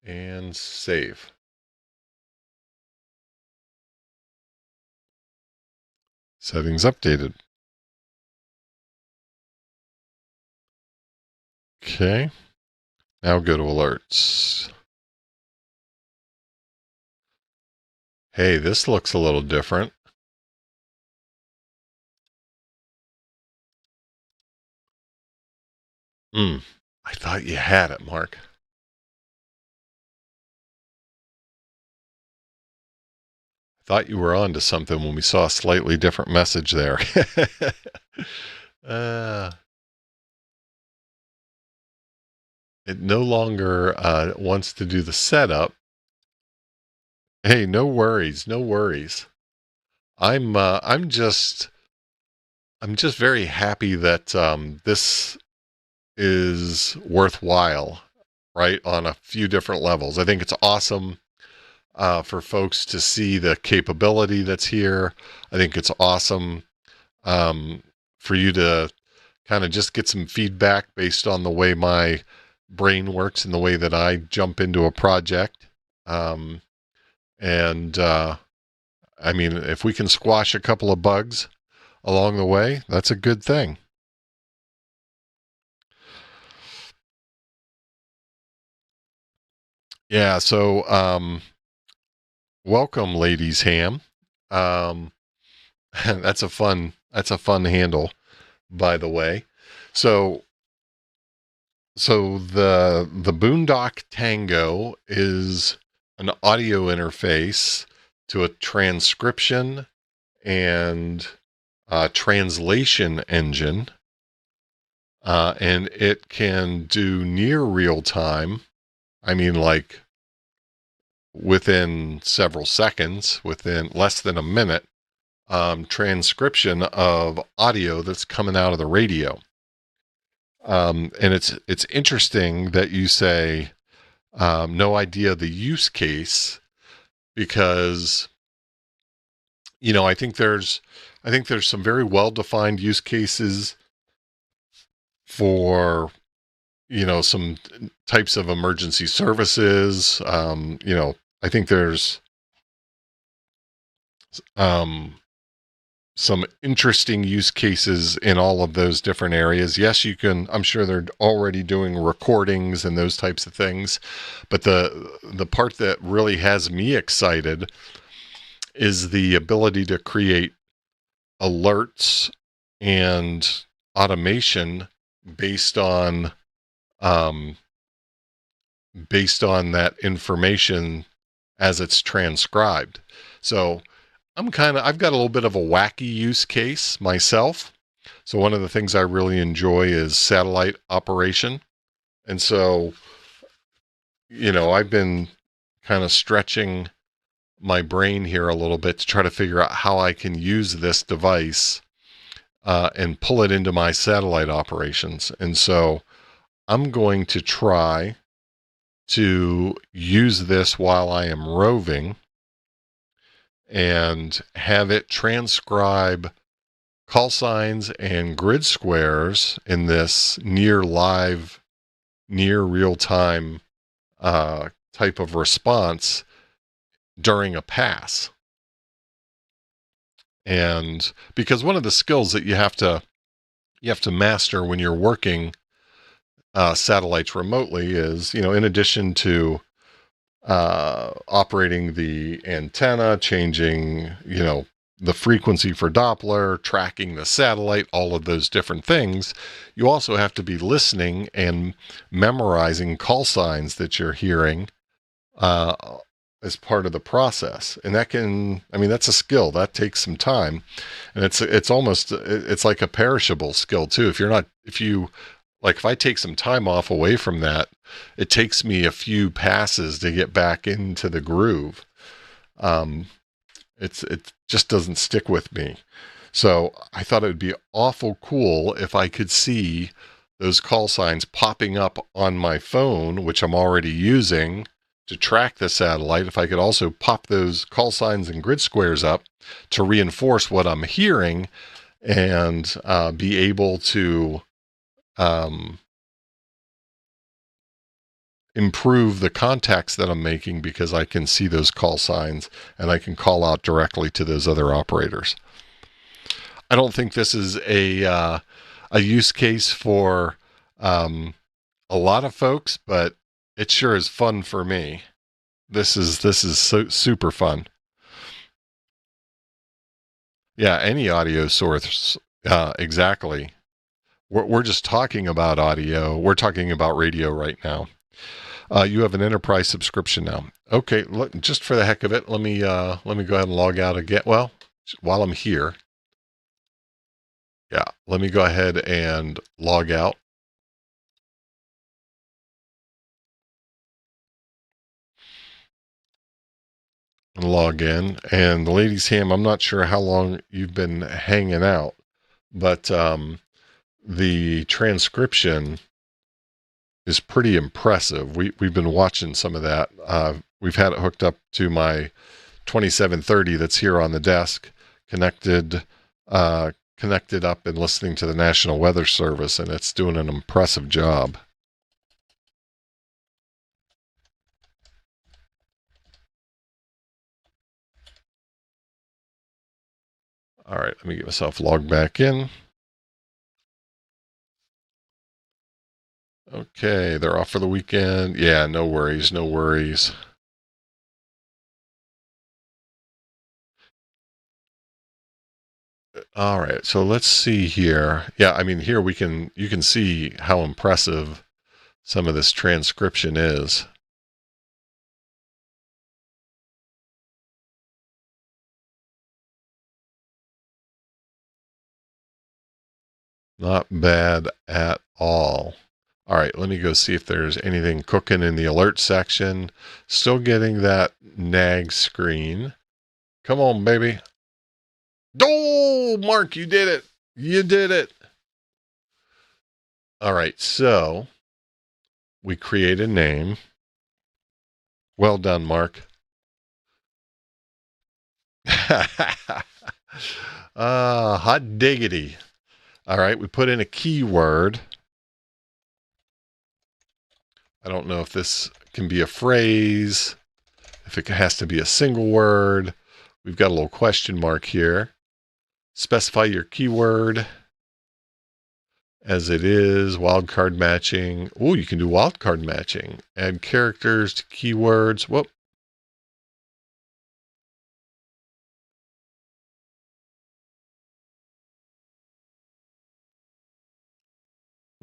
And save. Settings updated. Okay. Now go to alerts. Hey, this looks a little different. I thought you had it, Mark. I thought you were on to something when we saw a slightly different message there. It no longer wants to do the setup. Hey, no worries, no worries. I'm just very happy that this is worthwhile, right? On a few different levels. I think it's awesome for folks to see the capability that's here. I think it's awesome for you to kind of just get some feedback based on the way my brain works and the way that I jump into a project. I mean, if we can squash a couple of bugs along the way, that's a good thing. Yeah, so welcome, Ladies Ham. That's a fun handle, by the way. So the Boondock Tango is an audio interface to a transcription and translation engine, and it can do near real time. I mean, like within several seconds, within less than a minute, transcription of audio that's coming out of the radio. And it's interesting that you say no idea the use case, because I think there's some very well-defined use cases for some types of emergency services. I think there's some interesting use cases in all of those different areas. Yes, you can, I'm sure they're already doing recordings and those types of things, but the part that really has me excited is the ability to create alerts and automation based on that information as it's transcribed. So I've got a little bit of a wacky use case myself. So one of the things I really enjoy is satellite operation. And so, I've been kind of stretching my brain here a little bit to try to figure out how I can use this device and pull it into my satellite operations. And so I'm going to try to use this while I am roving and have it transcribe call signs and grid squares in this near real time type of response during a pass. And because one of the skills that you have to master when you're working satellites remotely is, in addition to operating the antenna, changing, the frequency for Doppler, tracking the satellite, all of those different things, you also have to be listening and memorizing call signs that you're hearing as part of the process. And that's a skill that takes some time, and it's like a perishable skill too. If I take some time off away from that, it takes me a few passes to get back into the groove. It just doesn't stick with me. So I thought it would be awful cool if I could see those call signs popping up on my phone, which I'm already using to track the satellite. If I could also pop those call signs and grid squares up to reinforce what I'm hearing, and be able to improve the contacts that I'm making, because I can see those call signs and I can call out directly to those other operators. I don't think this is a use case for a lot of folks, but it sure is fun for me. This is so super fun. Yeah, any audio source, exactly. We're just talking about audio. We're talking about radio right now. You have an enterprise subscription now. Okay, look, just for the heck of it, let me go ahead and log out again. Well, while I'm here, yeah, let me go ahead and log out. And log in. And the ladies' ham, I'm not sure how long you've been hanging out, but the transcription is pretty impressive. We've been watching some of that. We've had it hooked up to my 2730 that's here on the desk, connected up and listening to the National Weather Service, and it's doing an impressive job. All right, let me get myself logged back in. Okay, they're off for the weekend. Yeah, no worries, no worries. All right, so let's see here. Yeah, I mean, here you can see how impressive some of this transcription is. Not bad at all. All right, let me go see if there's anything cooking in the alert section. Still getting that nag screen. Come on, baby. Oh, Mark, you did it. You did it. All right, so we create a name. Well done, Mark. Hot diggity. All right, we put in a keyword. I don't know if this can be a phrase, if it has to be a single word. We've got a little question mark here. Specify your keyword as it is. Wildcard matching. Oh, you can do wildcard matching. Add characters to keywords. Whoop.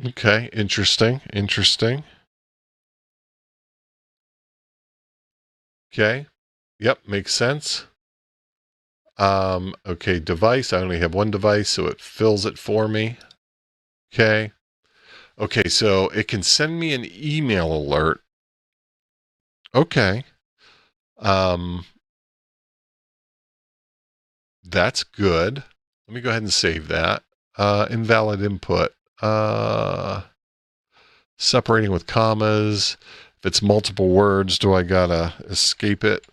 Okay, interesting. Interesting. Okay. Yep, makes sense. Okay, device. I only have one device, so it fills it for me. Okay. Okay, so it can send me an email alert. Okay. That's good. Let me go ahead and save that. Invalid input. Separating with commas. If it's multiple words, do I gotta escape it?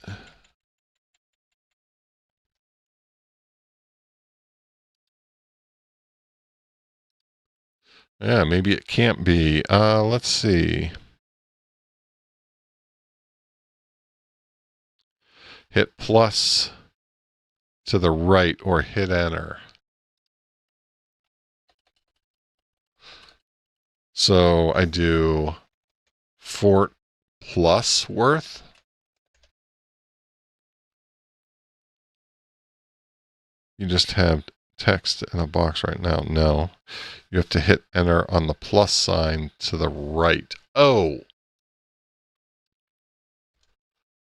Yeah, maybe it can't be. Let's see. Hit plus to the right or hit enter. So I do Fort plus worth. You just have text in a box right now. No, you have to hit enter on the plus sign to the right. Oh,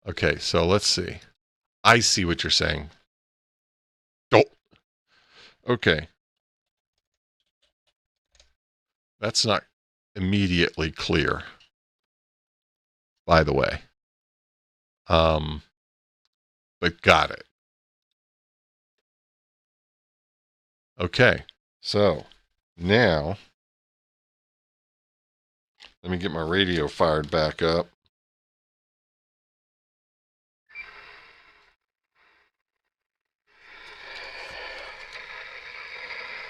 okay. So let's see. I see what you're saying. Oh, okay. That's not immediately clear, by the way. But got it. Okay. So now let me get my radio fired back up.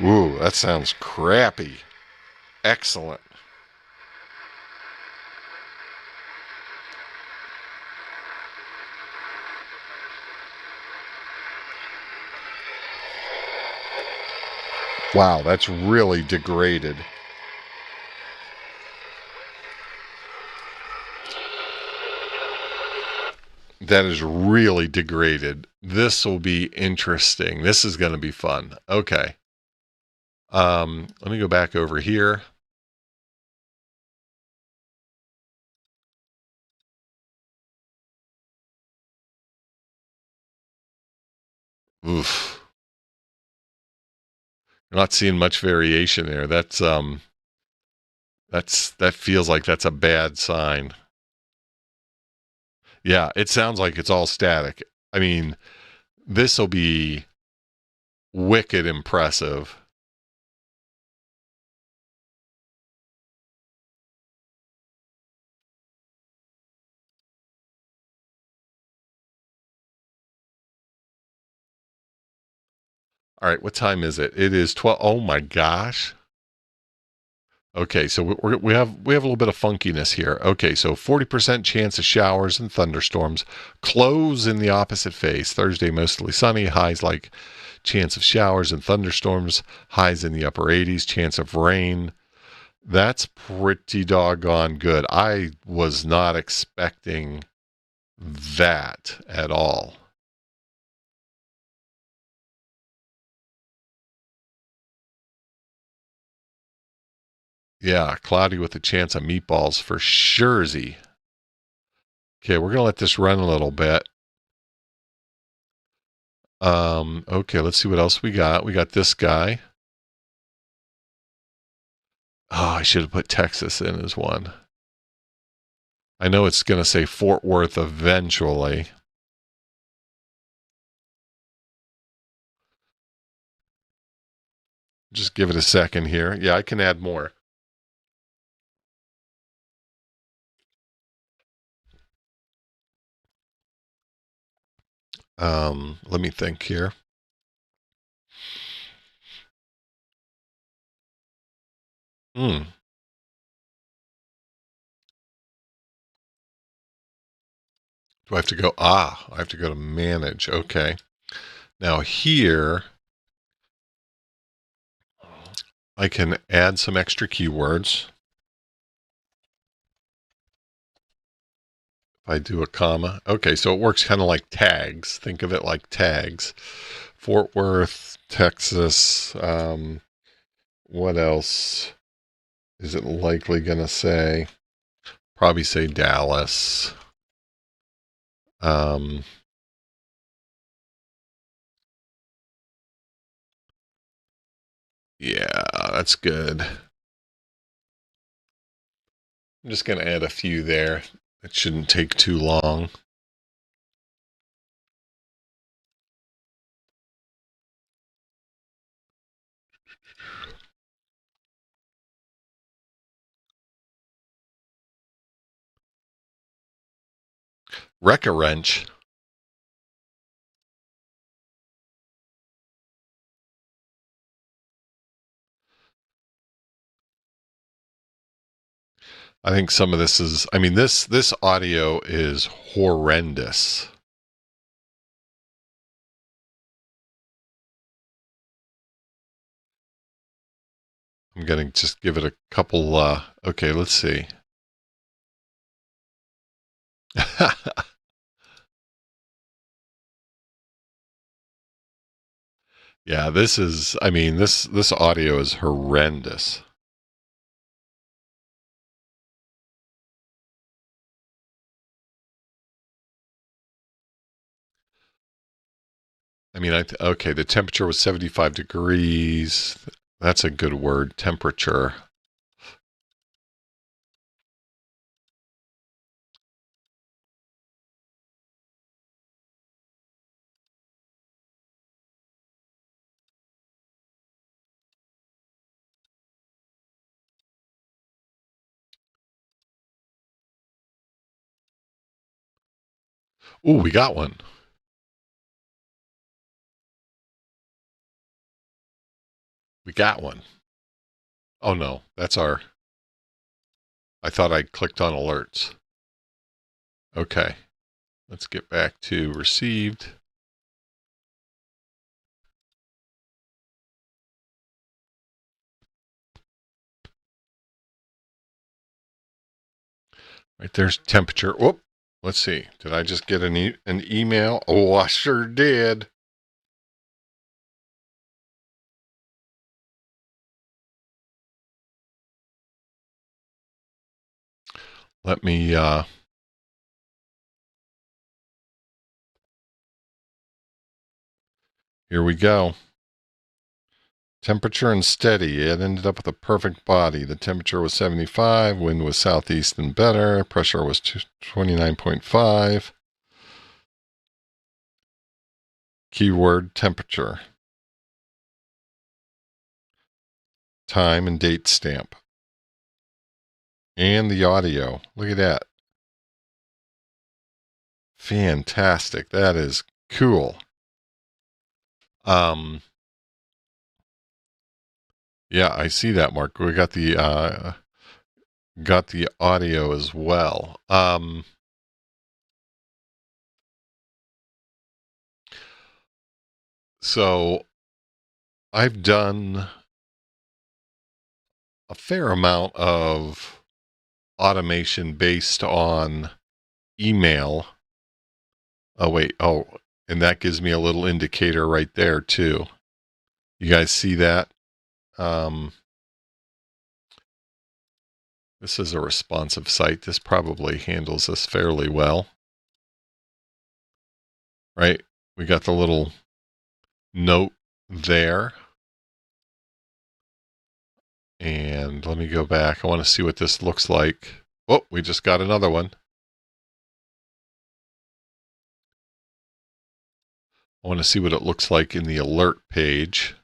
Ooh, that sounds crappy. Excellent. Wow, that's really degraded. That is really degraded. This will be interesting. This is going to be fun. Okay. Let me go back over here. Oof. You're not seeing much variation there. That feels like that's a bad sign. Yeah, it sounds like it's all static. I mean, this will be wicked impressive. All right, what time is it? It is 12. Oh my gosh. Okay, so we have a little bit of funkiness here. Okay, so 40% chance of showers and thunderstorms. Close in the opposite face. Thursday mostly sunny. Highs like chance of showers and thunderstorms. Highs in the upper 80s. Chance of rain. That's pretty doggone good. I was not expecting that at all. Yeah, cloudy with a chance of meatballs for suresy. Okay, we're gonna let this run a little bit. Okay, let's see what else we got. We got this guy. Oh, I should have put Texas in as one. I know it's gonna say Fort Worth eventually. Just give it a second here. Yeah, I can add more. Let me think here. Do I have to go? I have to go to manage. Okay. Now here, I can add some extra keywords. If I do a comma. Okay, so it works kind of like tags. Think of it like tags. Fort Worth, Texas. What else is it likely going to say? Probably say Dallas. Yeah, that's good. I'm just going to add a few there. It shouldn't take too long. Wreck-A-Wrench. I think some of this is, I mean, this audio is horrendous. I'm going to just give it a couple, okay, let's see. Yeah, this is, I mean, this audio is horrendous. I mean, okay, the temperature was 75 degrees. That's a good word, temperature. Ooh, we got one. We got one. Oh no, that's our, I thought I clicked on alerts. Okay, let's get back to received. Right there's temperature. Whoop. Let's see. Did I just get an email? Oh, I sure did. Let me, here we go. Temperature and steady. It ended up with a perfect body. The temperature was 75. Wind was southeast and better. Pressure was 29.5. Keyword temperature. Time and date stamp. And the audio. Look at that. Fantastic. That is cool. Yeah, I see that, Mark. We got the audio as well. So I've done a fair amount of automation based on email. Oh, wait. Oh, and that gives me a little indicator right there too. You guys see that? This is a responsive site. This probably handles this fairly well. Right? We got the little note there. And let me go back. I want to see what this looks like. Oh, we just got another one. I want to see what it looks like in the alert page.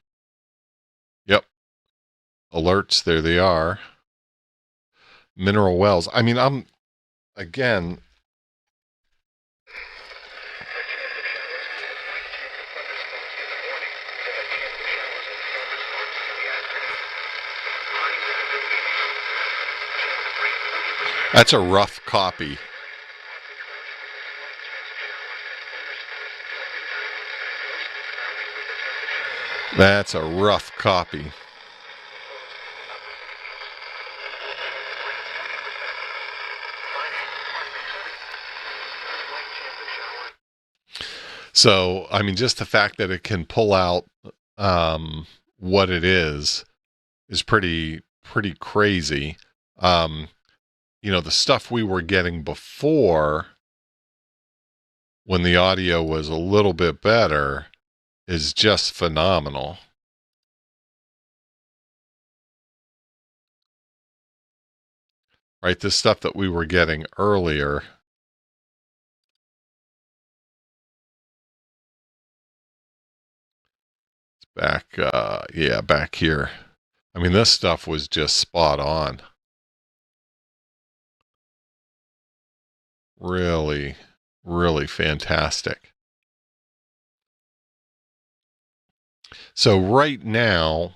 Yep. Alerts, there they are. Mineral wells. I mean, again, that's a rough copy. That's a rough copy. So, I mean, just the fact that it can pull out what it is pretty crazy. You know, the stuff we were getting before when the audio was a little bit better is just phenomenal. Right? The stuff that we were getting earlier. It's back, yeah, back here. I mean, this stuff was just spot on. Really, really fantastic. So right now,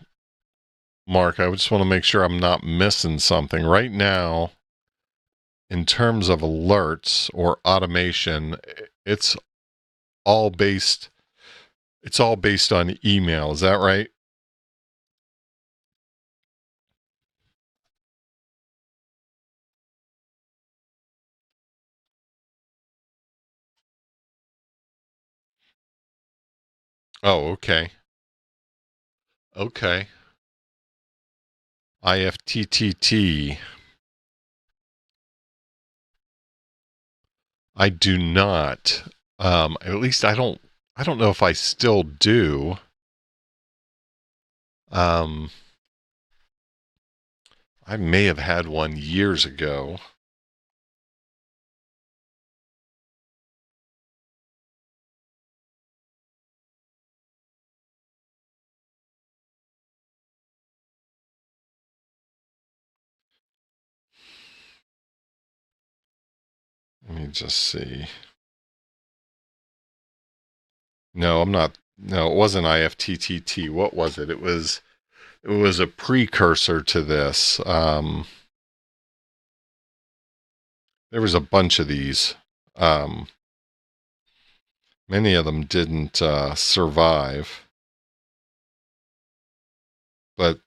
Mark, I just want to make sure I'm not missing something. Right now, in terms of alerts or automation, it's all based on email. Is that right? Oh, okay. Okay. IFTTT. I do not. At least I don't know if I still do. I may have had one years ago. Let me just see. No, I'm not. No, it wasn't IFTTT. What was it? It was it was a precursor to this. There was a bunch of these. Many of them didn't survive, but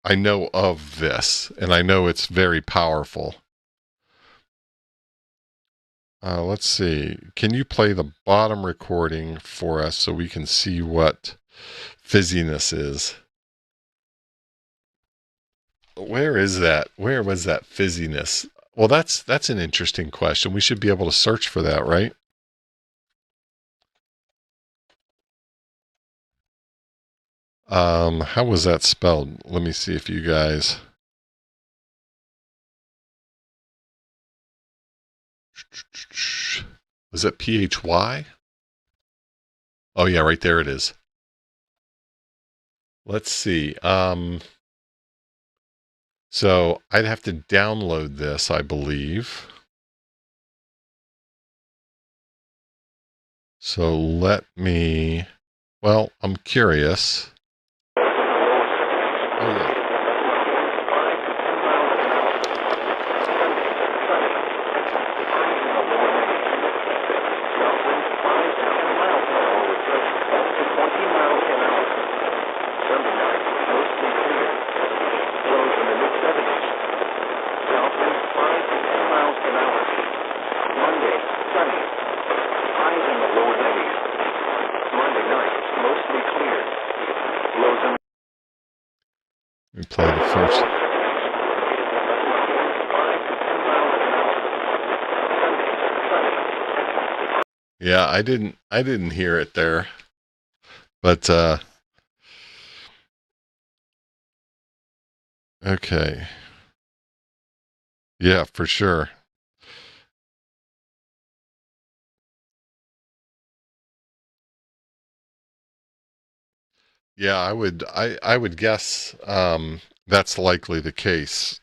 I know of this, and I know it's very powerful. Let's see. Can you play the bottom recording for us so we can see what fizziness is? Where is that? Where was that fizziness? Well, that's an interesting question. We should be able to search for that, right? How was that spelled? Let me see if you guys. Was it PHY? Oh yeah, right there it is. Let's see. So I'd have to download this, I believe. So let me, well, I'm curious. Oh yeah. Let me play the first. Yeah, I didn't hear it there. But okay. Yeah, for sure. Yeah, I would guess that's likely the case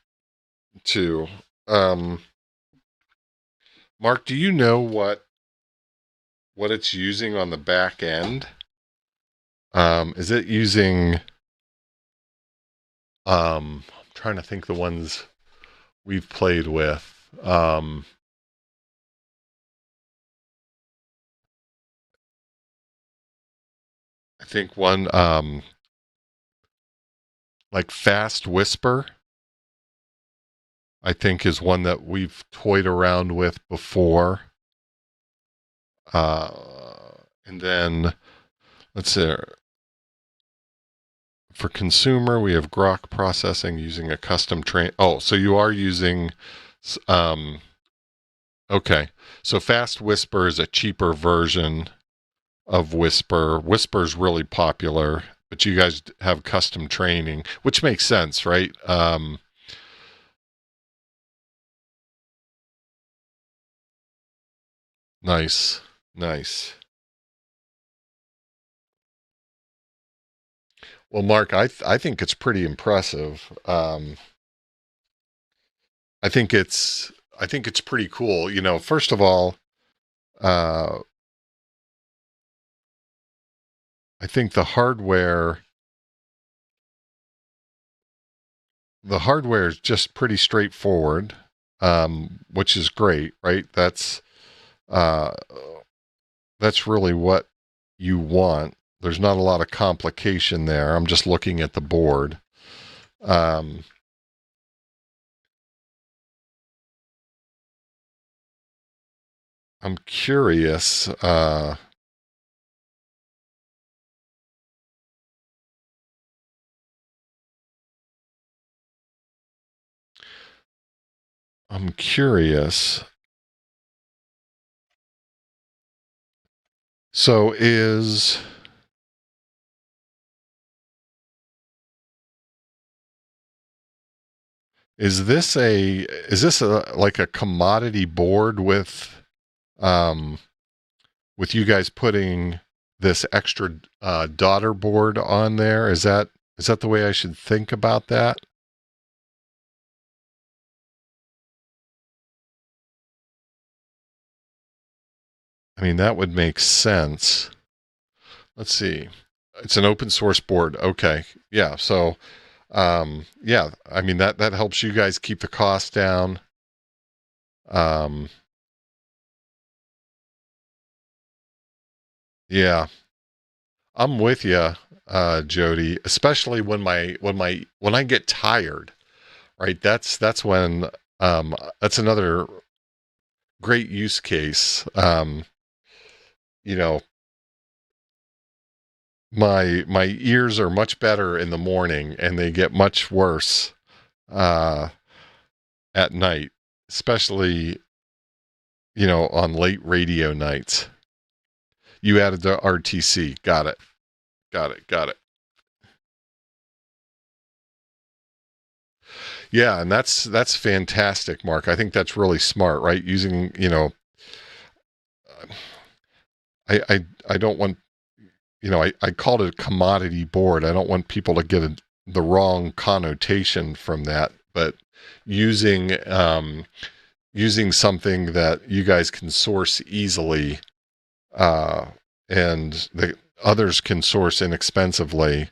too. Mark, do you know what it's using on the back end? Is it using I'm trying to think the ones we've played with. I think one like Fast Whisper, I think is one that we've toyed around with before. And then let's see. For consumer, we have grok processing using a custom train. Oh, so you are using, okay. So Fast Whisper is a cheaper version of Whisper. Whisper's really popular, but you guys have custom training, which makes sense, right? Nice, nice. Well, Mark, I think it's pretty impressive. I think it's pretty cool. You know, first of all, I think the hardware is just pretty straightforward, which is great, right? That's really what you want. There's not a lot of complication there. I'm just looking at the board. I'm curious. I'm curious. So is this like a commodity board with you guys putting this extra daughter board on there? Is that the way I should think about that? I mean, that would make sense. let's see. It's an open source board. Okay. Yeah. So, yeah, I mean, that helps you guys keep the cost down. Yeah, I'm with you, Jody, especially when I get tired, right? That's when, that's another great use case. You know, my ears are much better in the morning and they get much worse, uh, at night, especially, on late radio nights. You added the RTC. Got it. Got it. Got it. Yeah, and that's fantastic, Mark. I think that's really smart, right? Using, I don't want, I called it a commodity board. I don't want people to get the wrong connotation from that, but using using something that you guys can source easily, and the others can source inexpensively.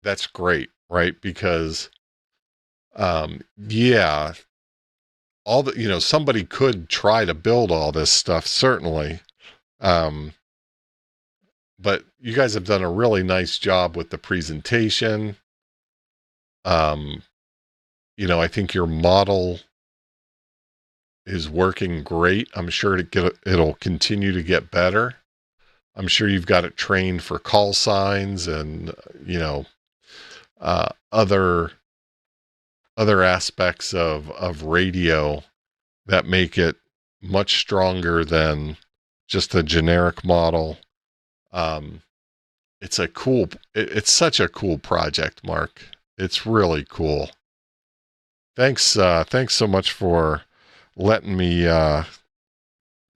That's great, right? Because, yeah, all the, somebody could try to build all this stuff, certainly. Um, but you guys have done a really nice job with the presentation. Um, I think your model is working great. I'm sure it'll continue to get better. I'm sure you've got it trained for call signs and, other aspects of radio that make it much stronger than just the generic model. It's such a cool project, Mark. It's really cool. Thanks so much for letting me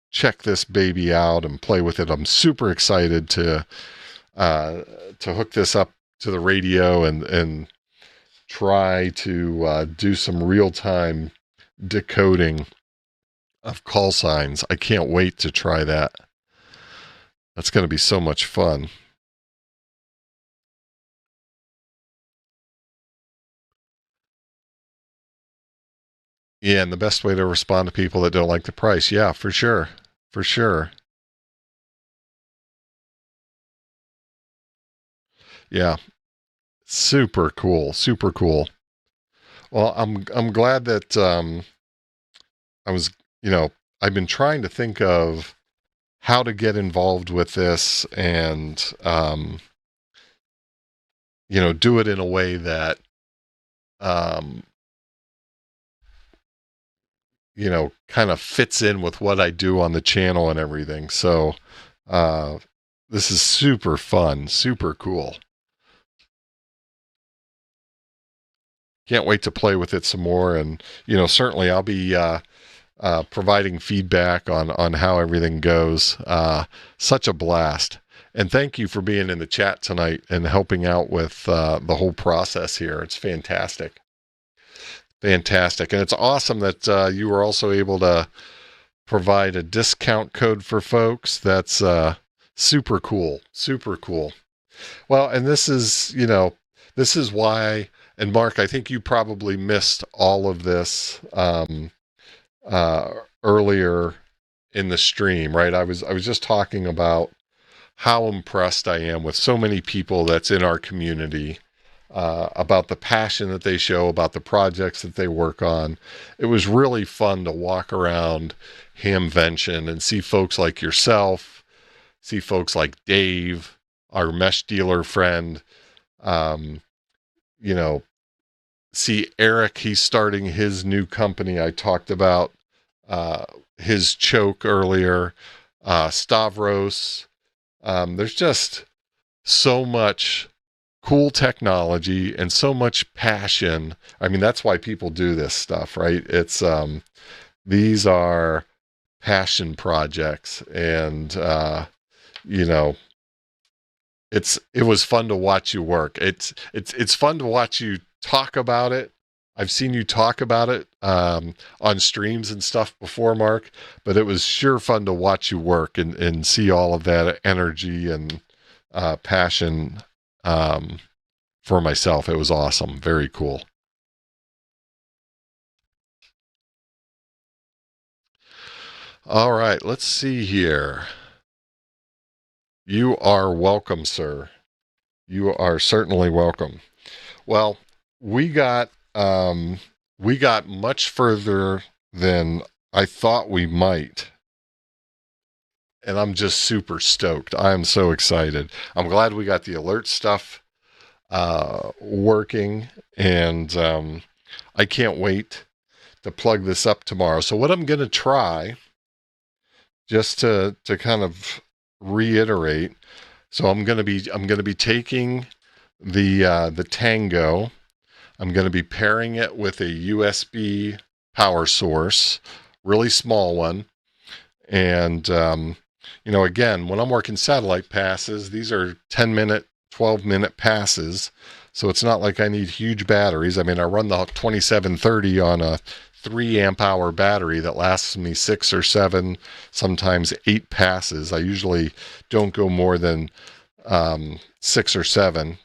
check this baby out and play with it. I'm super excited to hook this up to the radio and try to do some real-time decoding of call signs. I can't wait to try that. That's going to be so much fun. Yeah, and the best way to respond to people that don't like the price. Yeah, for sure. For sure. Yeah. Super cool. Super cool. Well, I'm glad that I was, I've been trying to think of how to get involved with this and do it in a way that kind of fits in with what I do on the channel and everything. So this is super fun, super cool. Can't wait to play with it some more. And, certainly I'll be providing feedback on how everything goes. Such a blast. And thank you for being in the chat tonight and helping out with the whole process here. It's fantastic. Fantastic. And it's awesome that you were also able to provide a discount code for folks. That's super cool. Super cool. Well, and this is why, and Mark, I think you probably missed all of this earlier in the stream, right? I was just talking about how impressed I am with so many people that's in our community, about the passion that they show, about the projects that they work on. It was really fun to walk around Hamvention and see folks like yourself, see folks like Dave, our mesh dealer friend, see Eric, he's starting his new company. I talked about his choke earlier, Stavros. There's just so much cool technology and so much passion. I mean, that's why people do this stuff, right? It's these are passion projects, and it was fun to watch you work. It's fun to watch you talk about it, I've seen you talk about it on streams and stuff before, Mark, but it was sure fun to watch you work and see all of that energy and passion for myself. It was awesome. Very cool. All right, let's see here. You are welcome, sir. You are certainly welcome. Well, we got much further than I thought we might. And I'm just super stoked. I am so excited. I'm glad we got the alert stuff working, and I can't wait to plug this up tomorrow. So what I'm going to try, just to kind of reiterate, so I'm going to be taking the Tango. I'm going to be pairing it with a USB power source, really small one, and again, when I'm working satellite passes, these are 10-minute, 12-minute passes, so it's not like I need huge batteries. I mean, I run the 2730 on a 3 amp hour battery that lasts me 6 or 7, sometimes 8 passes. I usually don't go more than 6 or 7.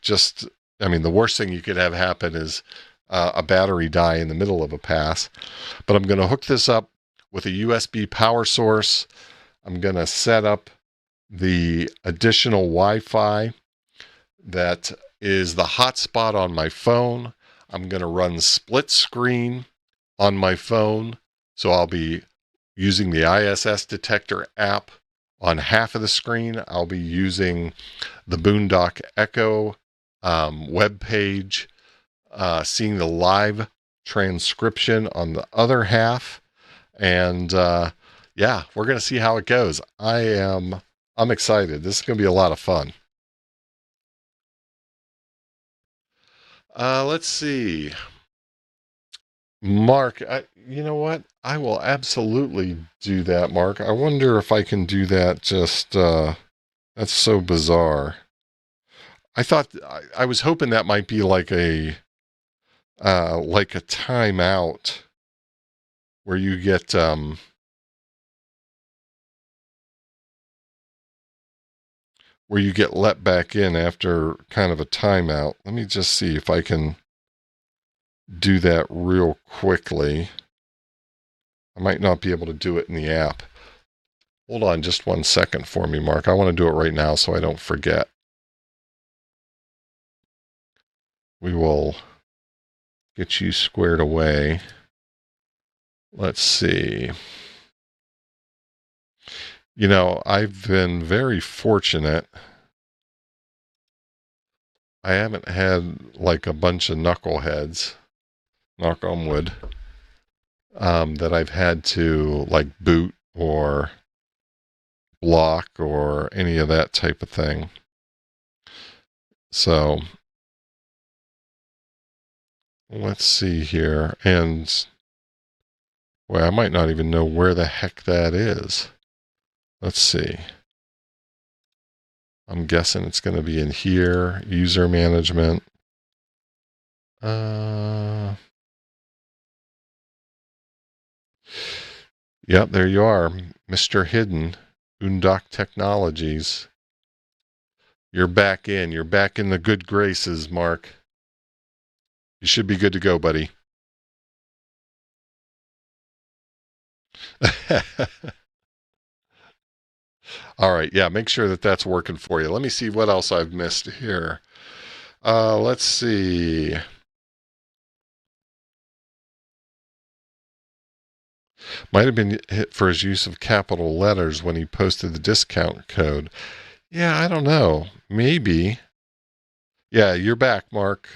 The worst thing you could have happen is a battery die in the middle of a pass. But I'm going to hook this up with a USB power source. I'm going to set up the additional Wi-Fi that is the hotspot on my phone. I'm going to run split screen on my phone. So I'll be using the ISS detector app on half of the screen. I'll be using the Boondock Echo web page, seeing the live transcription on the other half. And yeah, we're going to see how it goes. I'm excited. This is going to be a lot of fun. Let's see. Mark, you know what? I will absolutely do that, Mark. I wonder if I can do that. That's so bizarre. I was hoping that might be like a timeout where you get, let back in after kind of a timeout. Let me just see if I can do that real quickly. I might not be able to do it in the app. Hold on just 1 second for me, Mark. I want to do it right now so I don't forget. We will get you squared away. Let's see. I've been very fortunate. I haven't had like a bunch of knuckleheads, knock on wood, that I've had to like boot or block or any of that type of thing. So let's see here. And well, I might not even know where the heck that is. Let's see. I'm guessing it's going to be in here, user management. Yep, there you are, Mr. Hidden, Boondock Technologies. You're back in the good graces, Mark. You should be good to go, buddy. All right, yeah, make sure that that's working for you. Let me see what else I've missed here. Let's see. Might have been hit for his use of capital letters when he posted the discount code. Yeah, I don't know. Maybe. Yeah, you're back, Mark.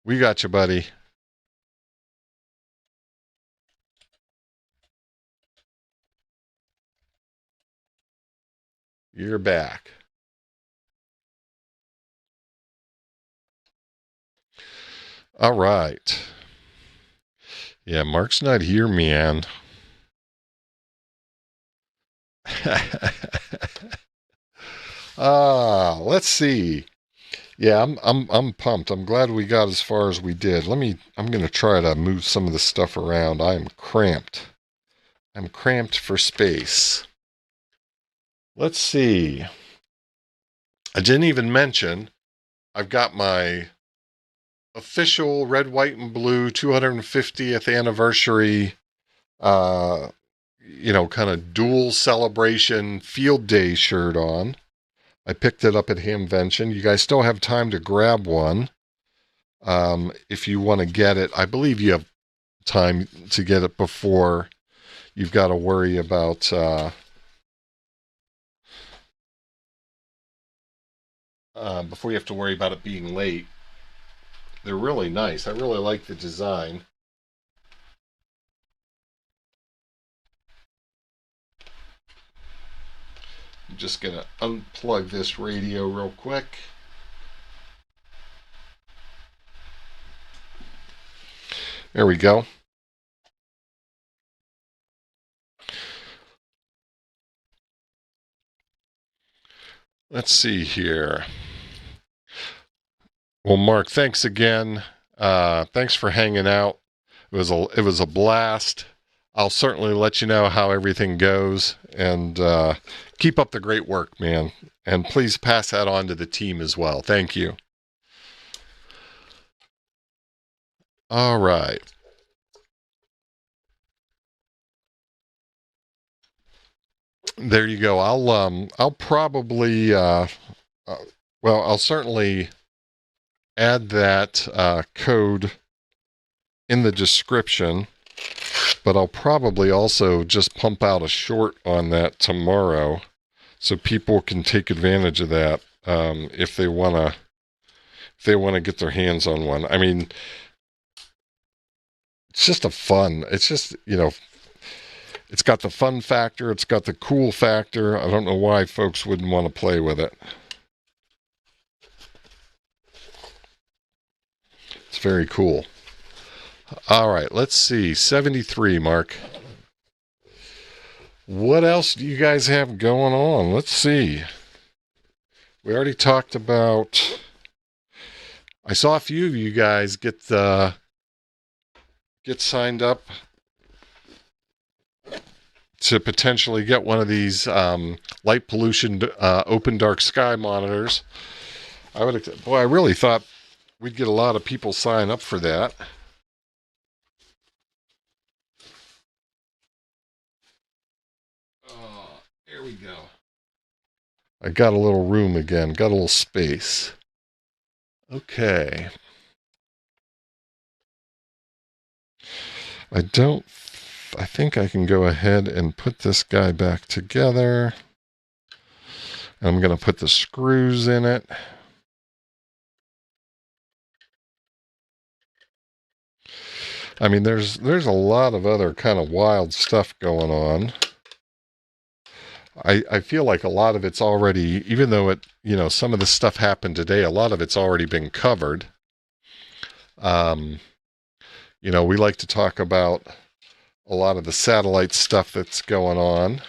We got you, buddy. You're back. All right. Yeah, Mark's not here, man. Let's see. Yeah, I'm pumped. I'm glad we got as far as we did. I'm going to try to move some of the stuff around. I am cramped. I'm cramped for space. Let's see. I didn't even mention I've got my official red, white, and blue 250th anniversary, kind of dual celebration field day shirt on. I picked it up at Hamvention. You guys still have time to grab one. If you want to get it, I believe you have time to get it before you've got to worry about before you have to worry about it being late. They're really nice. I really like the design. I'm just going to unplug this radio real quick. There we go. Let's see here. Well, Mark, thanks again. Thanks for hanging out. It was a blast. I'll certainly let you know how everything goes, and keep up the great work, man. And please pass that on to the team as well. Thank you. All right. There you go. I'll probably I'll certainly add that code in the description, but I'll probably also just pump out a short on that tomorrow so people can take advantage of that if they want to get their hands on one. I mean, it's just it's just, it's got the fun factor, it's got the cool factor. I don't know why folks wouldn't want to play with it. It's very cool. All right, let's see. 73, Mark. What else do you guys have going on? Let's see. We already talked about... I saw a few of you guys get signed up to potentially get one of these light pollution open dark sky monitors. I really thought we'd get a lot of people sign up for that. There we go. I got a little room again, got a little space. Okay. I think I can go ahead and put this guy back together. I'm going to put the screws in it. I mean, there's a lot of other kind of wild stuff going on. I feel like a lot of it's already, even though some of the stuff happened today, a lot of it's already been covered. We like to talk about a lot of the satellite stuff that's going on.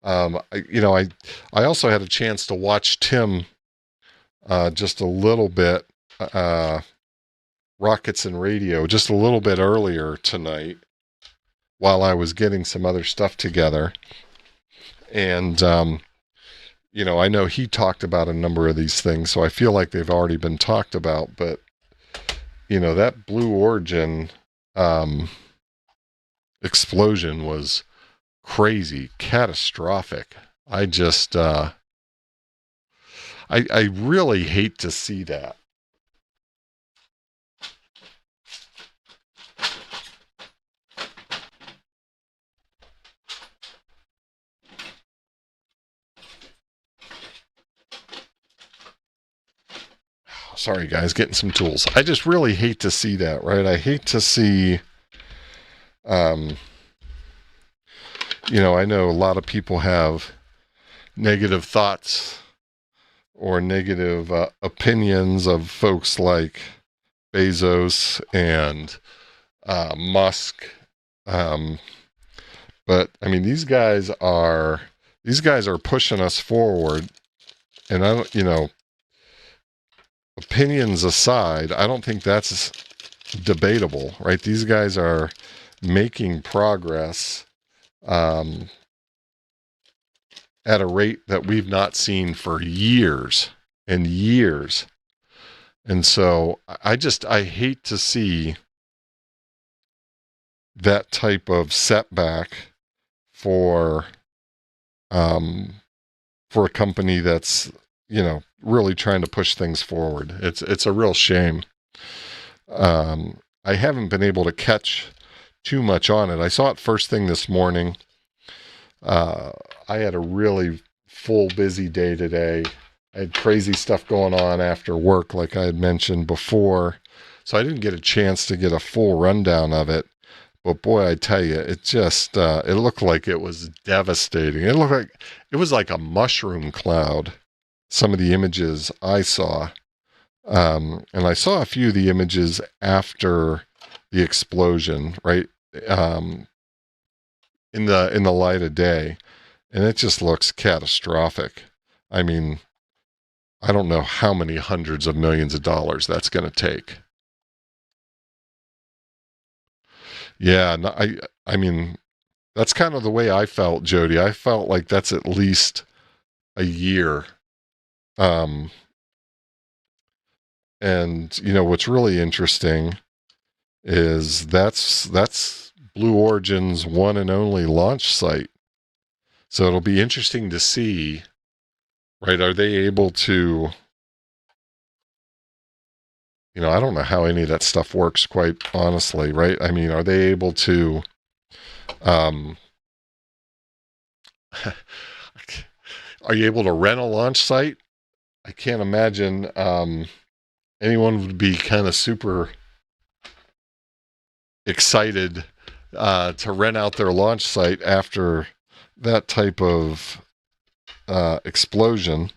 I also had a chance to watch Tim just a little bit, Rockets and Radio, just a little bit earlier tonight while I was getting some other stuff together. And, I know he talked about a number of these things, so I feel like they've already been talked about, but, that Blue Origin explosion was crazy, catastrophic. I just, I really hate to see that. Sorry, guys, getting some tools. I just really hate to see that, right? I hate to see, I know a lot of people have negative thoughts or negative opinions of folks like Bezos and Musk. But I mean, these guys are pushing us forward, and opinions aside, I don't think that's debatable, right? These guys are making progress at a rate that we've not seen for years and years. And so I hate to see that type of setback for a company that's, really trying to push things forward. It's a real shame. I haven't been able to catch too much on it. I saw it first thing this morning. I had a really full, busy day today. I had crazy stuff going on after work, like I had mentioned before. So I didn't get a chance to get a full rundown of it. But boy, I tell you, it just, it looked like it was devastating. It was like a mushroom cloud, some of the images I saw. And I saw a few of the images after the explosion, right? In the light of day. And it just looks catastrophic. I mean, I don't know how many hundreds of millions of dollars that's going to take. Yeah, no, I mean, that's kind of the way I felt, Jody. I felt like that's at least a year. And what's really interesting is that's Blue Origin's one and only launch site. So it'll be interesting to see, right? Are they able to, I don't know how any of that stuff works, quite honestly, right? I mean, are they able to, are you able to rent a launch site? I can't imagine anyone would be kind of super excited to rent out their launch site after that type of explosion.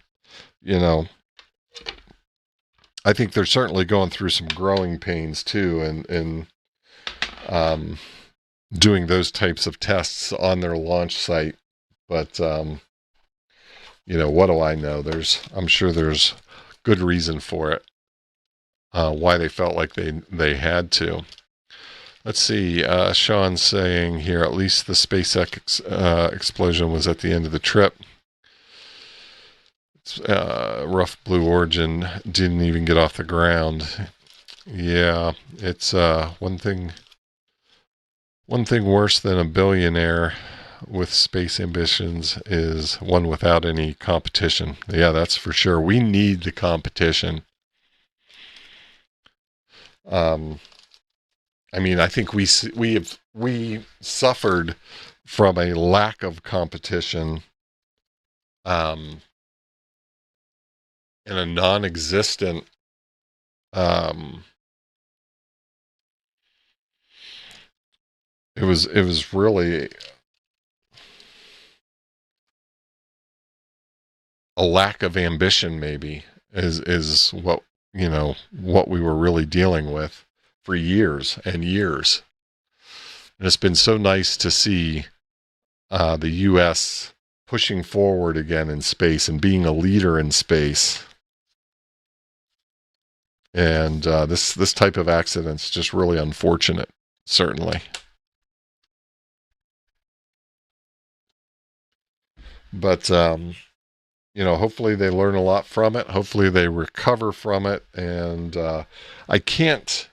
I think they're certainly going through some growing pains too, and doing those types of tests on their launch site. But what do I know? I'm sure there's good reason for it. Why they felt like they had to. Let's see. Sean's saying here, at least the SpaceX explosion was at the end of the trip. Rough Blue Origin didn't even get off the ground. Yeah, it's one thing worse than a billionaire with space ambitions is one without any competition. Yeah, that's for sure. We need the competition. I mean, I think we suffered from a lack of competition, and a non-existent, it was really a lack of ambition, maybe, is what we were really dealing with for years and years. And it's been so nice to see the U.S. pushing forward again in space and being a leader in space. And this type of accident's just really unfortunate, certainly. But hopefully they learn a lot from it. Hopefully they recover from it. And I can't,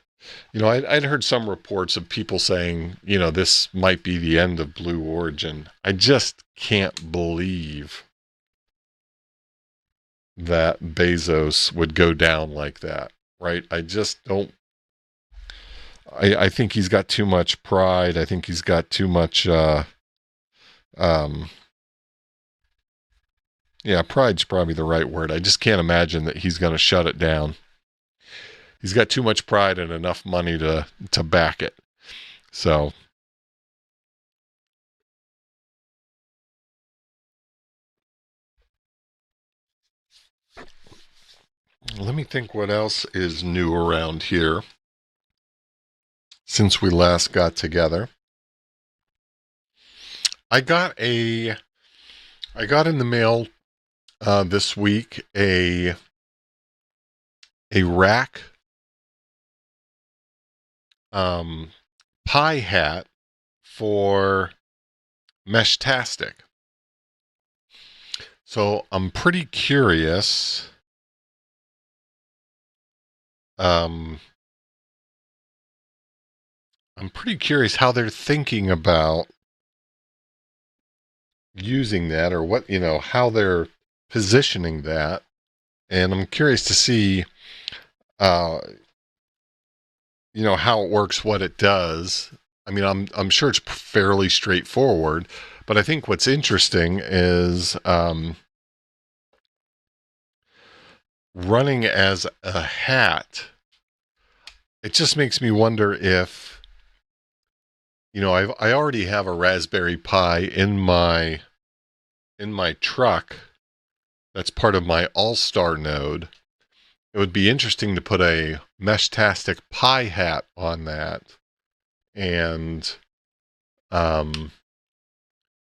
I'd heard some reports of people saying, this might be the end of Blue Origin. I just can't believe that Bezos would go down like that, right? I just don't. I think he's got too much pride. I think he's got too much, pride's probably the right word. I just can't imagine that he's going to shut it down. He's got too much pride and enough money to back it. So, let me think what else is new around here since we last got together. I got in the mail this week a a rack pi hat for Meshtastic. So I'm pretty curious. I'm pretty curious how they're thinking about using that, or what, how they're positioning that. And I'm curious to see, how it works, what it does. I mean, I'm sure it's fairly straightforward, but I think what's interesting is running as a hat. It just makes me wonder if, I already have a Raspberry Pi in my truck. That's part of my All-Star node. It would be interesting to put a Meshtastic Pi hat on that. And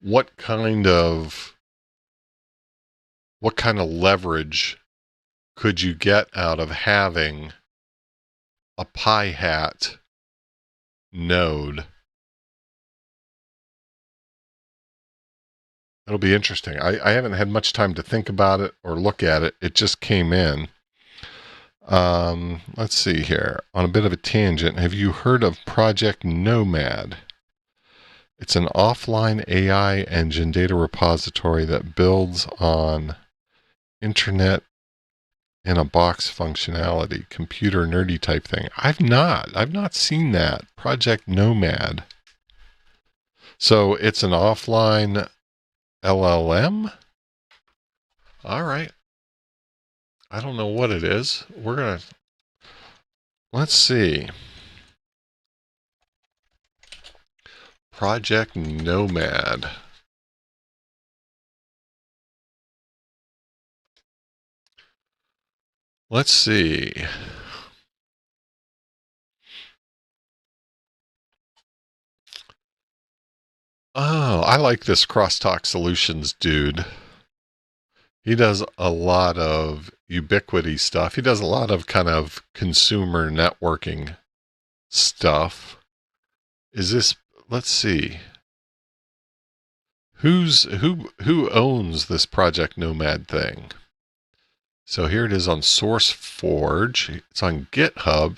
what kind of leverage could you get out of having a Pi hat node? It'll be interesting. I haven't had much time to think about it or look at it. It just came in. Let's see here. On a bit of a tangent, have you heard of Project Nomad? It's an offline AI engine data repository that builds on internet in a box functionality, computer nerdy type thing. I've not seen that. Project Nomad. So it's an offline LLM? All right. I don't know what it is. Let's see. Project Nomad. Let's see. Oh, I like this Crosstalk Solutions dude. He does a lot of Ubiquity stuff. He does a lot of kind of consumer networking stuff. Let's see. Who owns this Project Nomad thing? So here it is on SourceForge. It's on GitHub.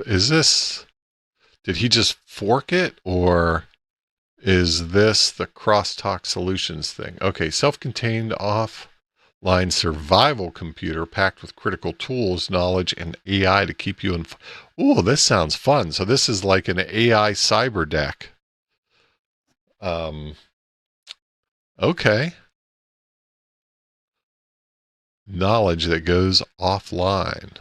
Did he just fork it, or is this the Crosstalk Solutions thing? Okay, self-contained offline survival computer packed with critical tools, knowledge, and AI to keep you Ooh, this sounds fun. So this is like an AI cyber deck. Okay. Knowledge that goes offline.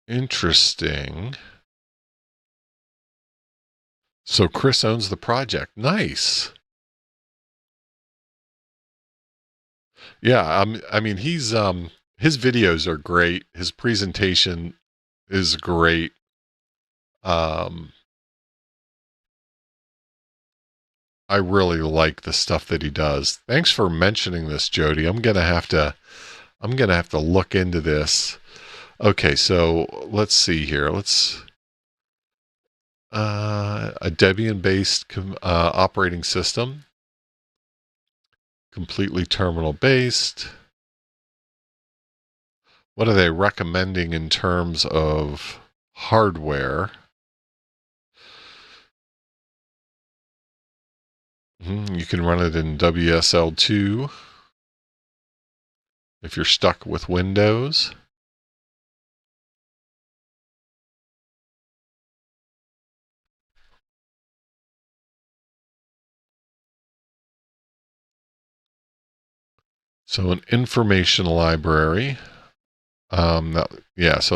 Interesting. So Chris owns the project. Nice. Yeah, I mean, his videos are great. His presentation is great. I really like the stuff that he does. Thanks for mentioning this, Jody. I'm gonna have to look into this. Okay, so let's see here. A Debian-based operating system, completely terminal-based. What are they recommending in terms of hardware? You can run it in WSL2 if you're stuck with Windows. So an information library. So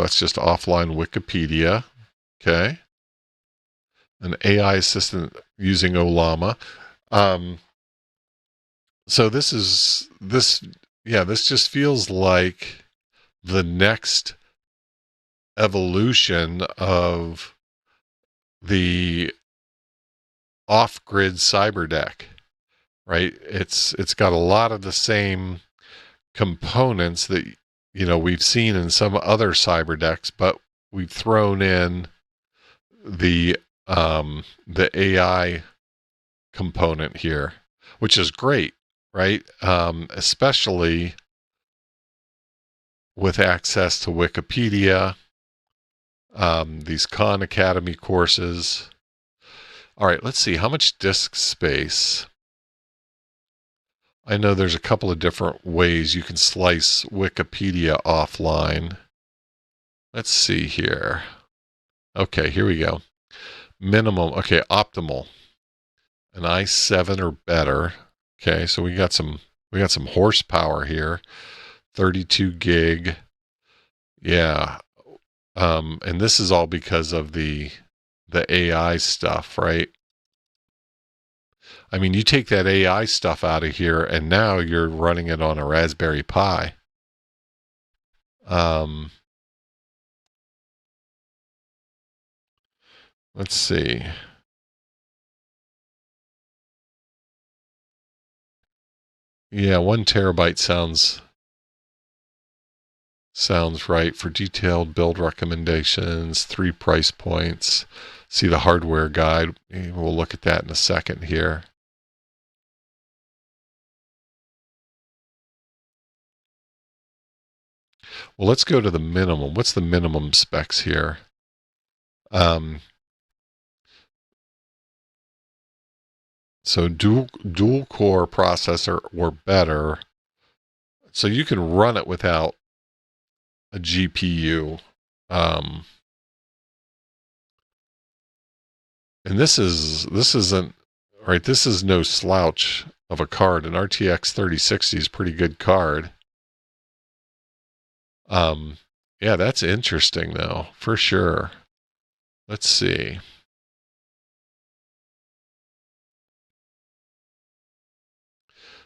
that's just offline Wikipedia. Okay. An AI assistant using Olama. So this just feels like the next evolution of the off-grid cyber deck, right? It's got a lot of the same components that, you know, we've seen in some other cyber decks, but we've thrown in the AI component here, which is great, right? Especially with access to Wikipedia, these Khan Academy courses. All right, let's see how much disk space. I know there's a couple of different ways you can slice Wikipedia offline. Let's see here. Okay, here we go. Minimum, okay, optimal. An i7 or better. Okay, so we got some horsepower here. 32 gig. Yeah. And this is all because of the AI stuff, right? I mean, you take that AI stuff out of here, and now you're running it on a Raspberry Pi. Let's see. Yeah, 1 terabyte sounds right for detailed build recommendations, 3 price points. See the hardware guide. We'll look at that in a second here. Well, let's go to the minimum. What's the minimum specs here? So dual core processor or better. So you can run it without a GPU. And this isn't right. This is no slouch of a card. An RTX 3060 is a pretty good card. Yeah, that's interesting though, for sure. Let's see.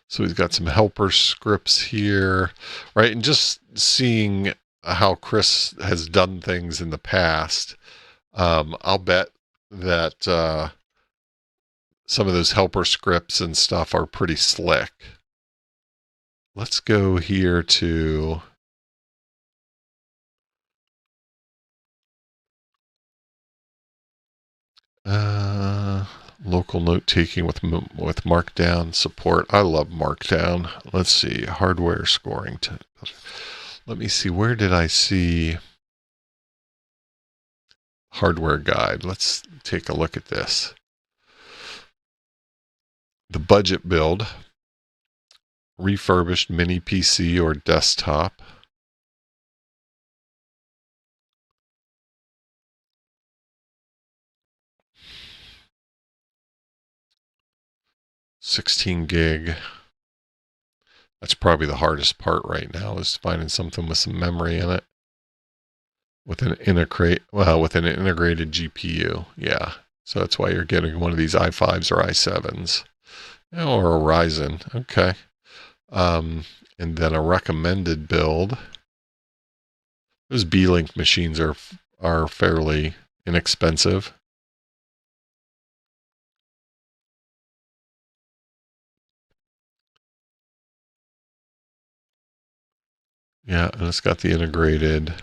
So we've got some helper scripts here, right? And just seeing how Chris has done things in the past, I'll bet that some of those helper scripts and stuff are pretty slick. Let's go here to local note taking with Markdown support. I love Markdown. Let's see, hardware scoring. Let me see, where did I see hardware guide? Let's take a look at this. The budget build, refurbished mini PC or desktop. $16 gig. That's probably the hardest part right now, is finding something with some memory in it. With an integrated GPU. Yeah. So that's why you're getting one of these i5s or i7s. Or a Ryzen. Okay. And then a recommended build. Those B-Link machines are fairly inexpensive. Yeah, and it's got the integrated.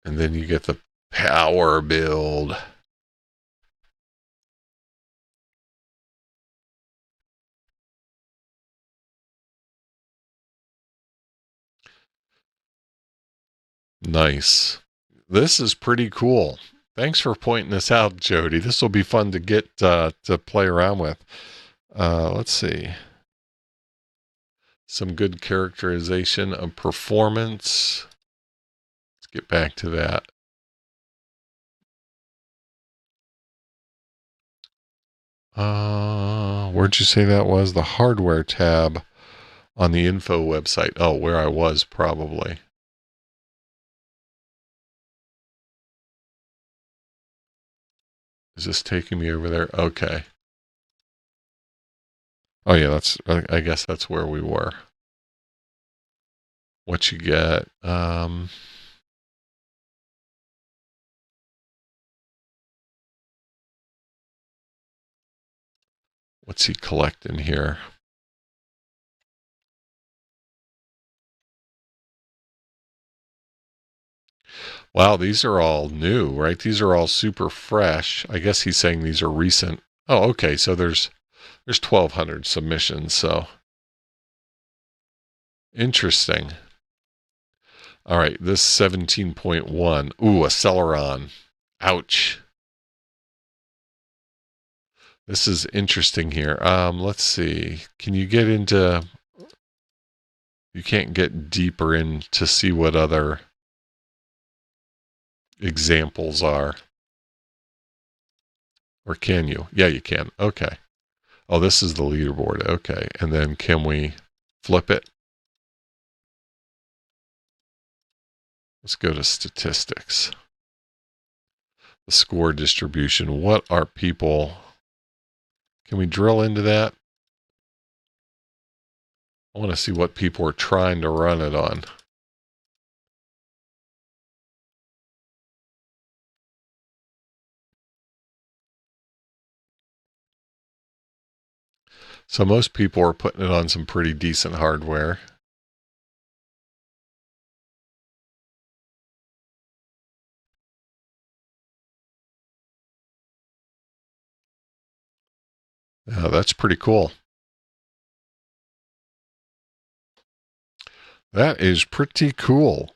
And then you get the power build. Nice. This is pretty cool. Thanks for pointing this out, Jody. This will be fun to get to play around with. Let's see. Some good characterization of performance. Let's get back to that. Where'd you say that was? The hardware tab on the info website. Oh, where I was probably. Is this taking me over there? Okay. Oh yeah, I guess that's where we were. What you get? What's he collecting here? Wow, these are all new, right? These are all super fresh. I guess he's saying these are recent. Oh, okay. So there's 1,200 submissions. So interesting. All right, this 17.1. Ooh, a Celeron. Ouch. This is interesting here. Let's see. Can you get into... You can't get deeper in to see what other examples are. Or can you? Yeah, you can. Okay. Oh, this is the leaderboard. Okay. And then can we flip it? Let's go to statistics. The score distribution. What are people... Can we drill into that? I want to see what people are trying to run it on. So most people are putting it on some pretty decent hardware. That's pretty cool. That is pretty cool.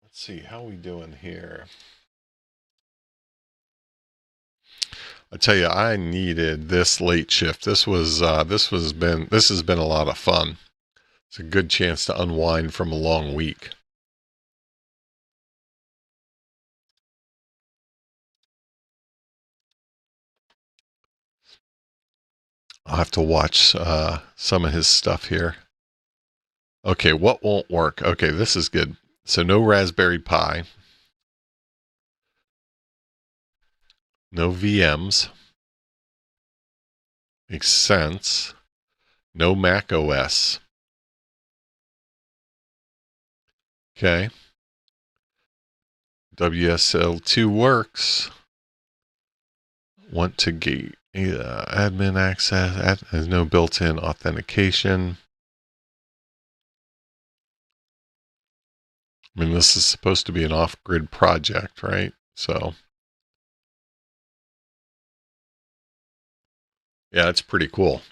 Let's see, how are we doing here? I tell you, I needed this late shift. This has been a lot of fun. It's a good chance to unwind from a long week. I'll have to watch some of his stuff here. Okay, what won't work? Okay, this is good. So no Raspberry Pi. No VMs. Makes sense. No Mac OS. Okay. WSL2 works. Want to gate admin access. There's no built-in authentication. I mean, this is supposed to be an off-grid project, right? So, yeah, it's pretty cool.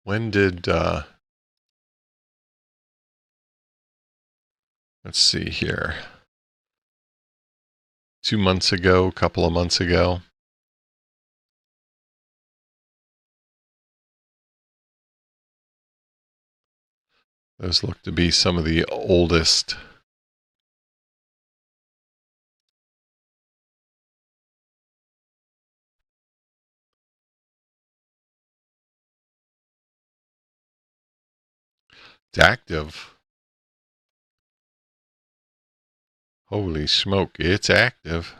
When did, let's see here. 2 months ago, a couple of months ago. Those look to be some of the oldest. It's active. Holy smoke, it's active.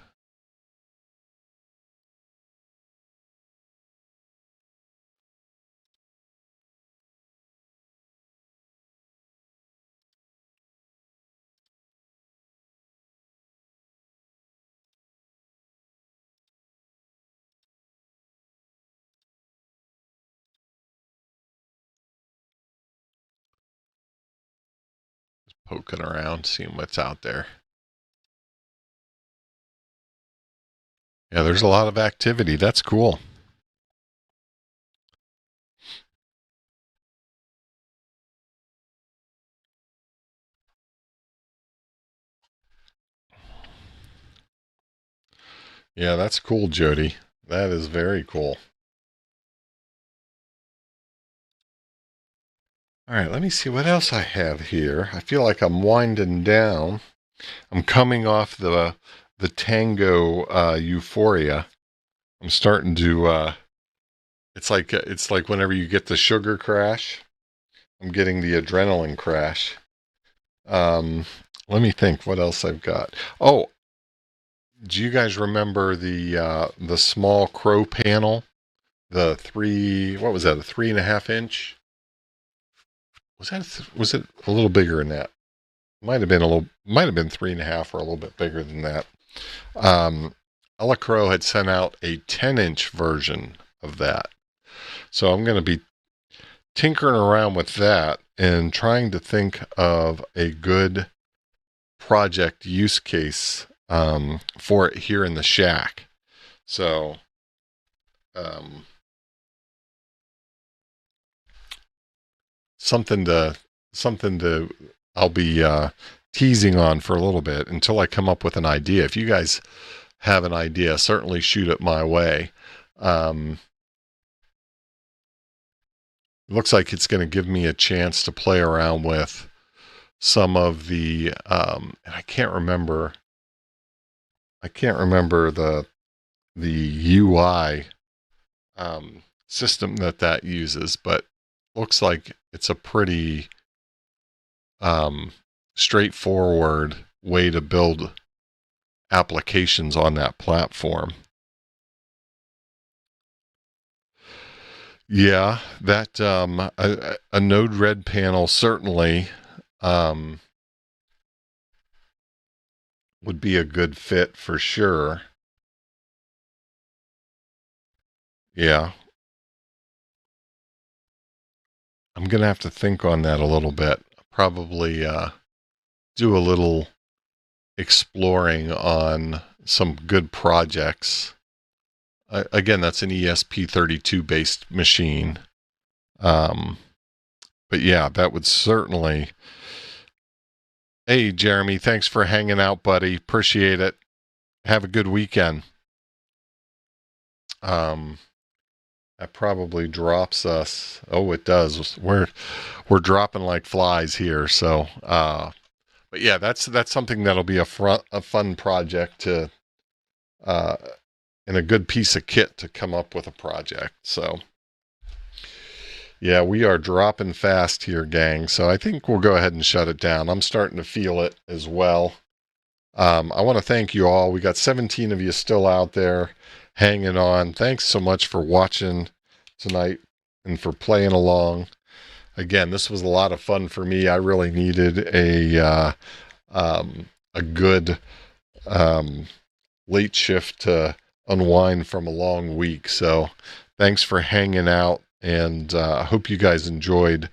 Poking around, seeing what's out there. Yeah, there's a lot of activity. That's cool. Yeah, that's cool, Jody. That is very cool. All right, let me see what else I have here. I feel like I'm winding down. I'm coming off the Tango euphoria. I'm starting to. It's like whenever you get the sugar crash, I'm getting the adrenaline crash. Let me think what else I've got. Oh, do you guys remember the small crow panel? The what was that? A 3.5 inch? was it a little bigger than that? Might have been 3.5 or a little bit bigger than that. Elecro had sent out a 10-inch version of that. So I'm going to be tinkering around with that and trying to think of a good project use case for it here in the shack. So something to I'll be teasing on for a little bit until I come up with an idea. If you guys have an idea, certainly shoot it my way. Looks like it's going to give me a chance to play around with some of the and I can't remember the UI system that uses, but looks like it's a pretty straightforward way to build applications on that platform. Yeah, that a Node-RED panel certainly would be a good fit for sure. Yeah. I'm going to have to think on that a little bit. Probably do a little exploring on some good projects. Again, that's an ESP32 based machine. But yeah, that would certainly. Hey, Jeremy, thanks for hanging out, buddy. Appreciate it. Have a good weekend. That probably drops us. Oh, it does. We're dropping like flies here. So, but yeah, that's something that'll be a fun project to, and a good piece of kit to come up with a project. So, yeah, we are dropping fast here, gang. So I think we'll go ahead and shut it down. I'm starting to feel it as well. I want to thank you all. We got 17 of you still out there hanging on. Thanks so much for watching tonight and for playing along. Again, this was a lot of fun for me. I really needed a good late shift to unwind from a long week. So thanks for hanging out, and I hope you guys enjoyed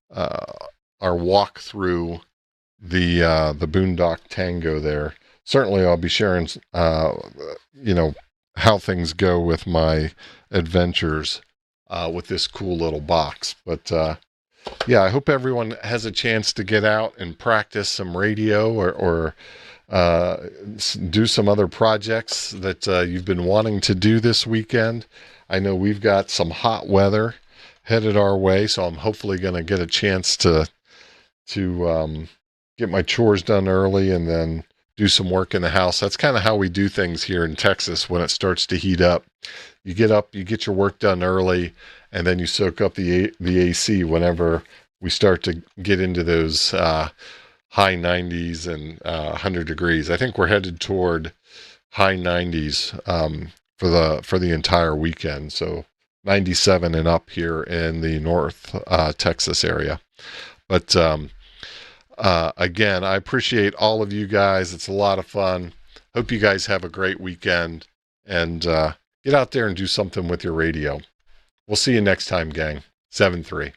our walk through the Boondock Tango there. Certainly I'll be sharing how things go with my adventures with this cool little box. But yeah, I hope everyone has a chance to get out and practice some radio or do some other projects that you've been wanting to do this weekend. I know we've got some hot weather headed our way, so I'm hopefully going to get a chance to get my chores done early and then do some work in the house. That's kind of how we do things here in Texas when it starts to heat up. You get up, you get your work done early, and then you soak up the AC whenever we start to get into those high 90s and 100 degrees. I think we're headed toward high 90s for the entire weekend. So 97 and up here in the North Texas area. But again, I appreciate all of you guys. It's a lot of fun. Hope you guys have a great weekend, and get out there and do something with your radio. We'll see you next time, gang. 7-3.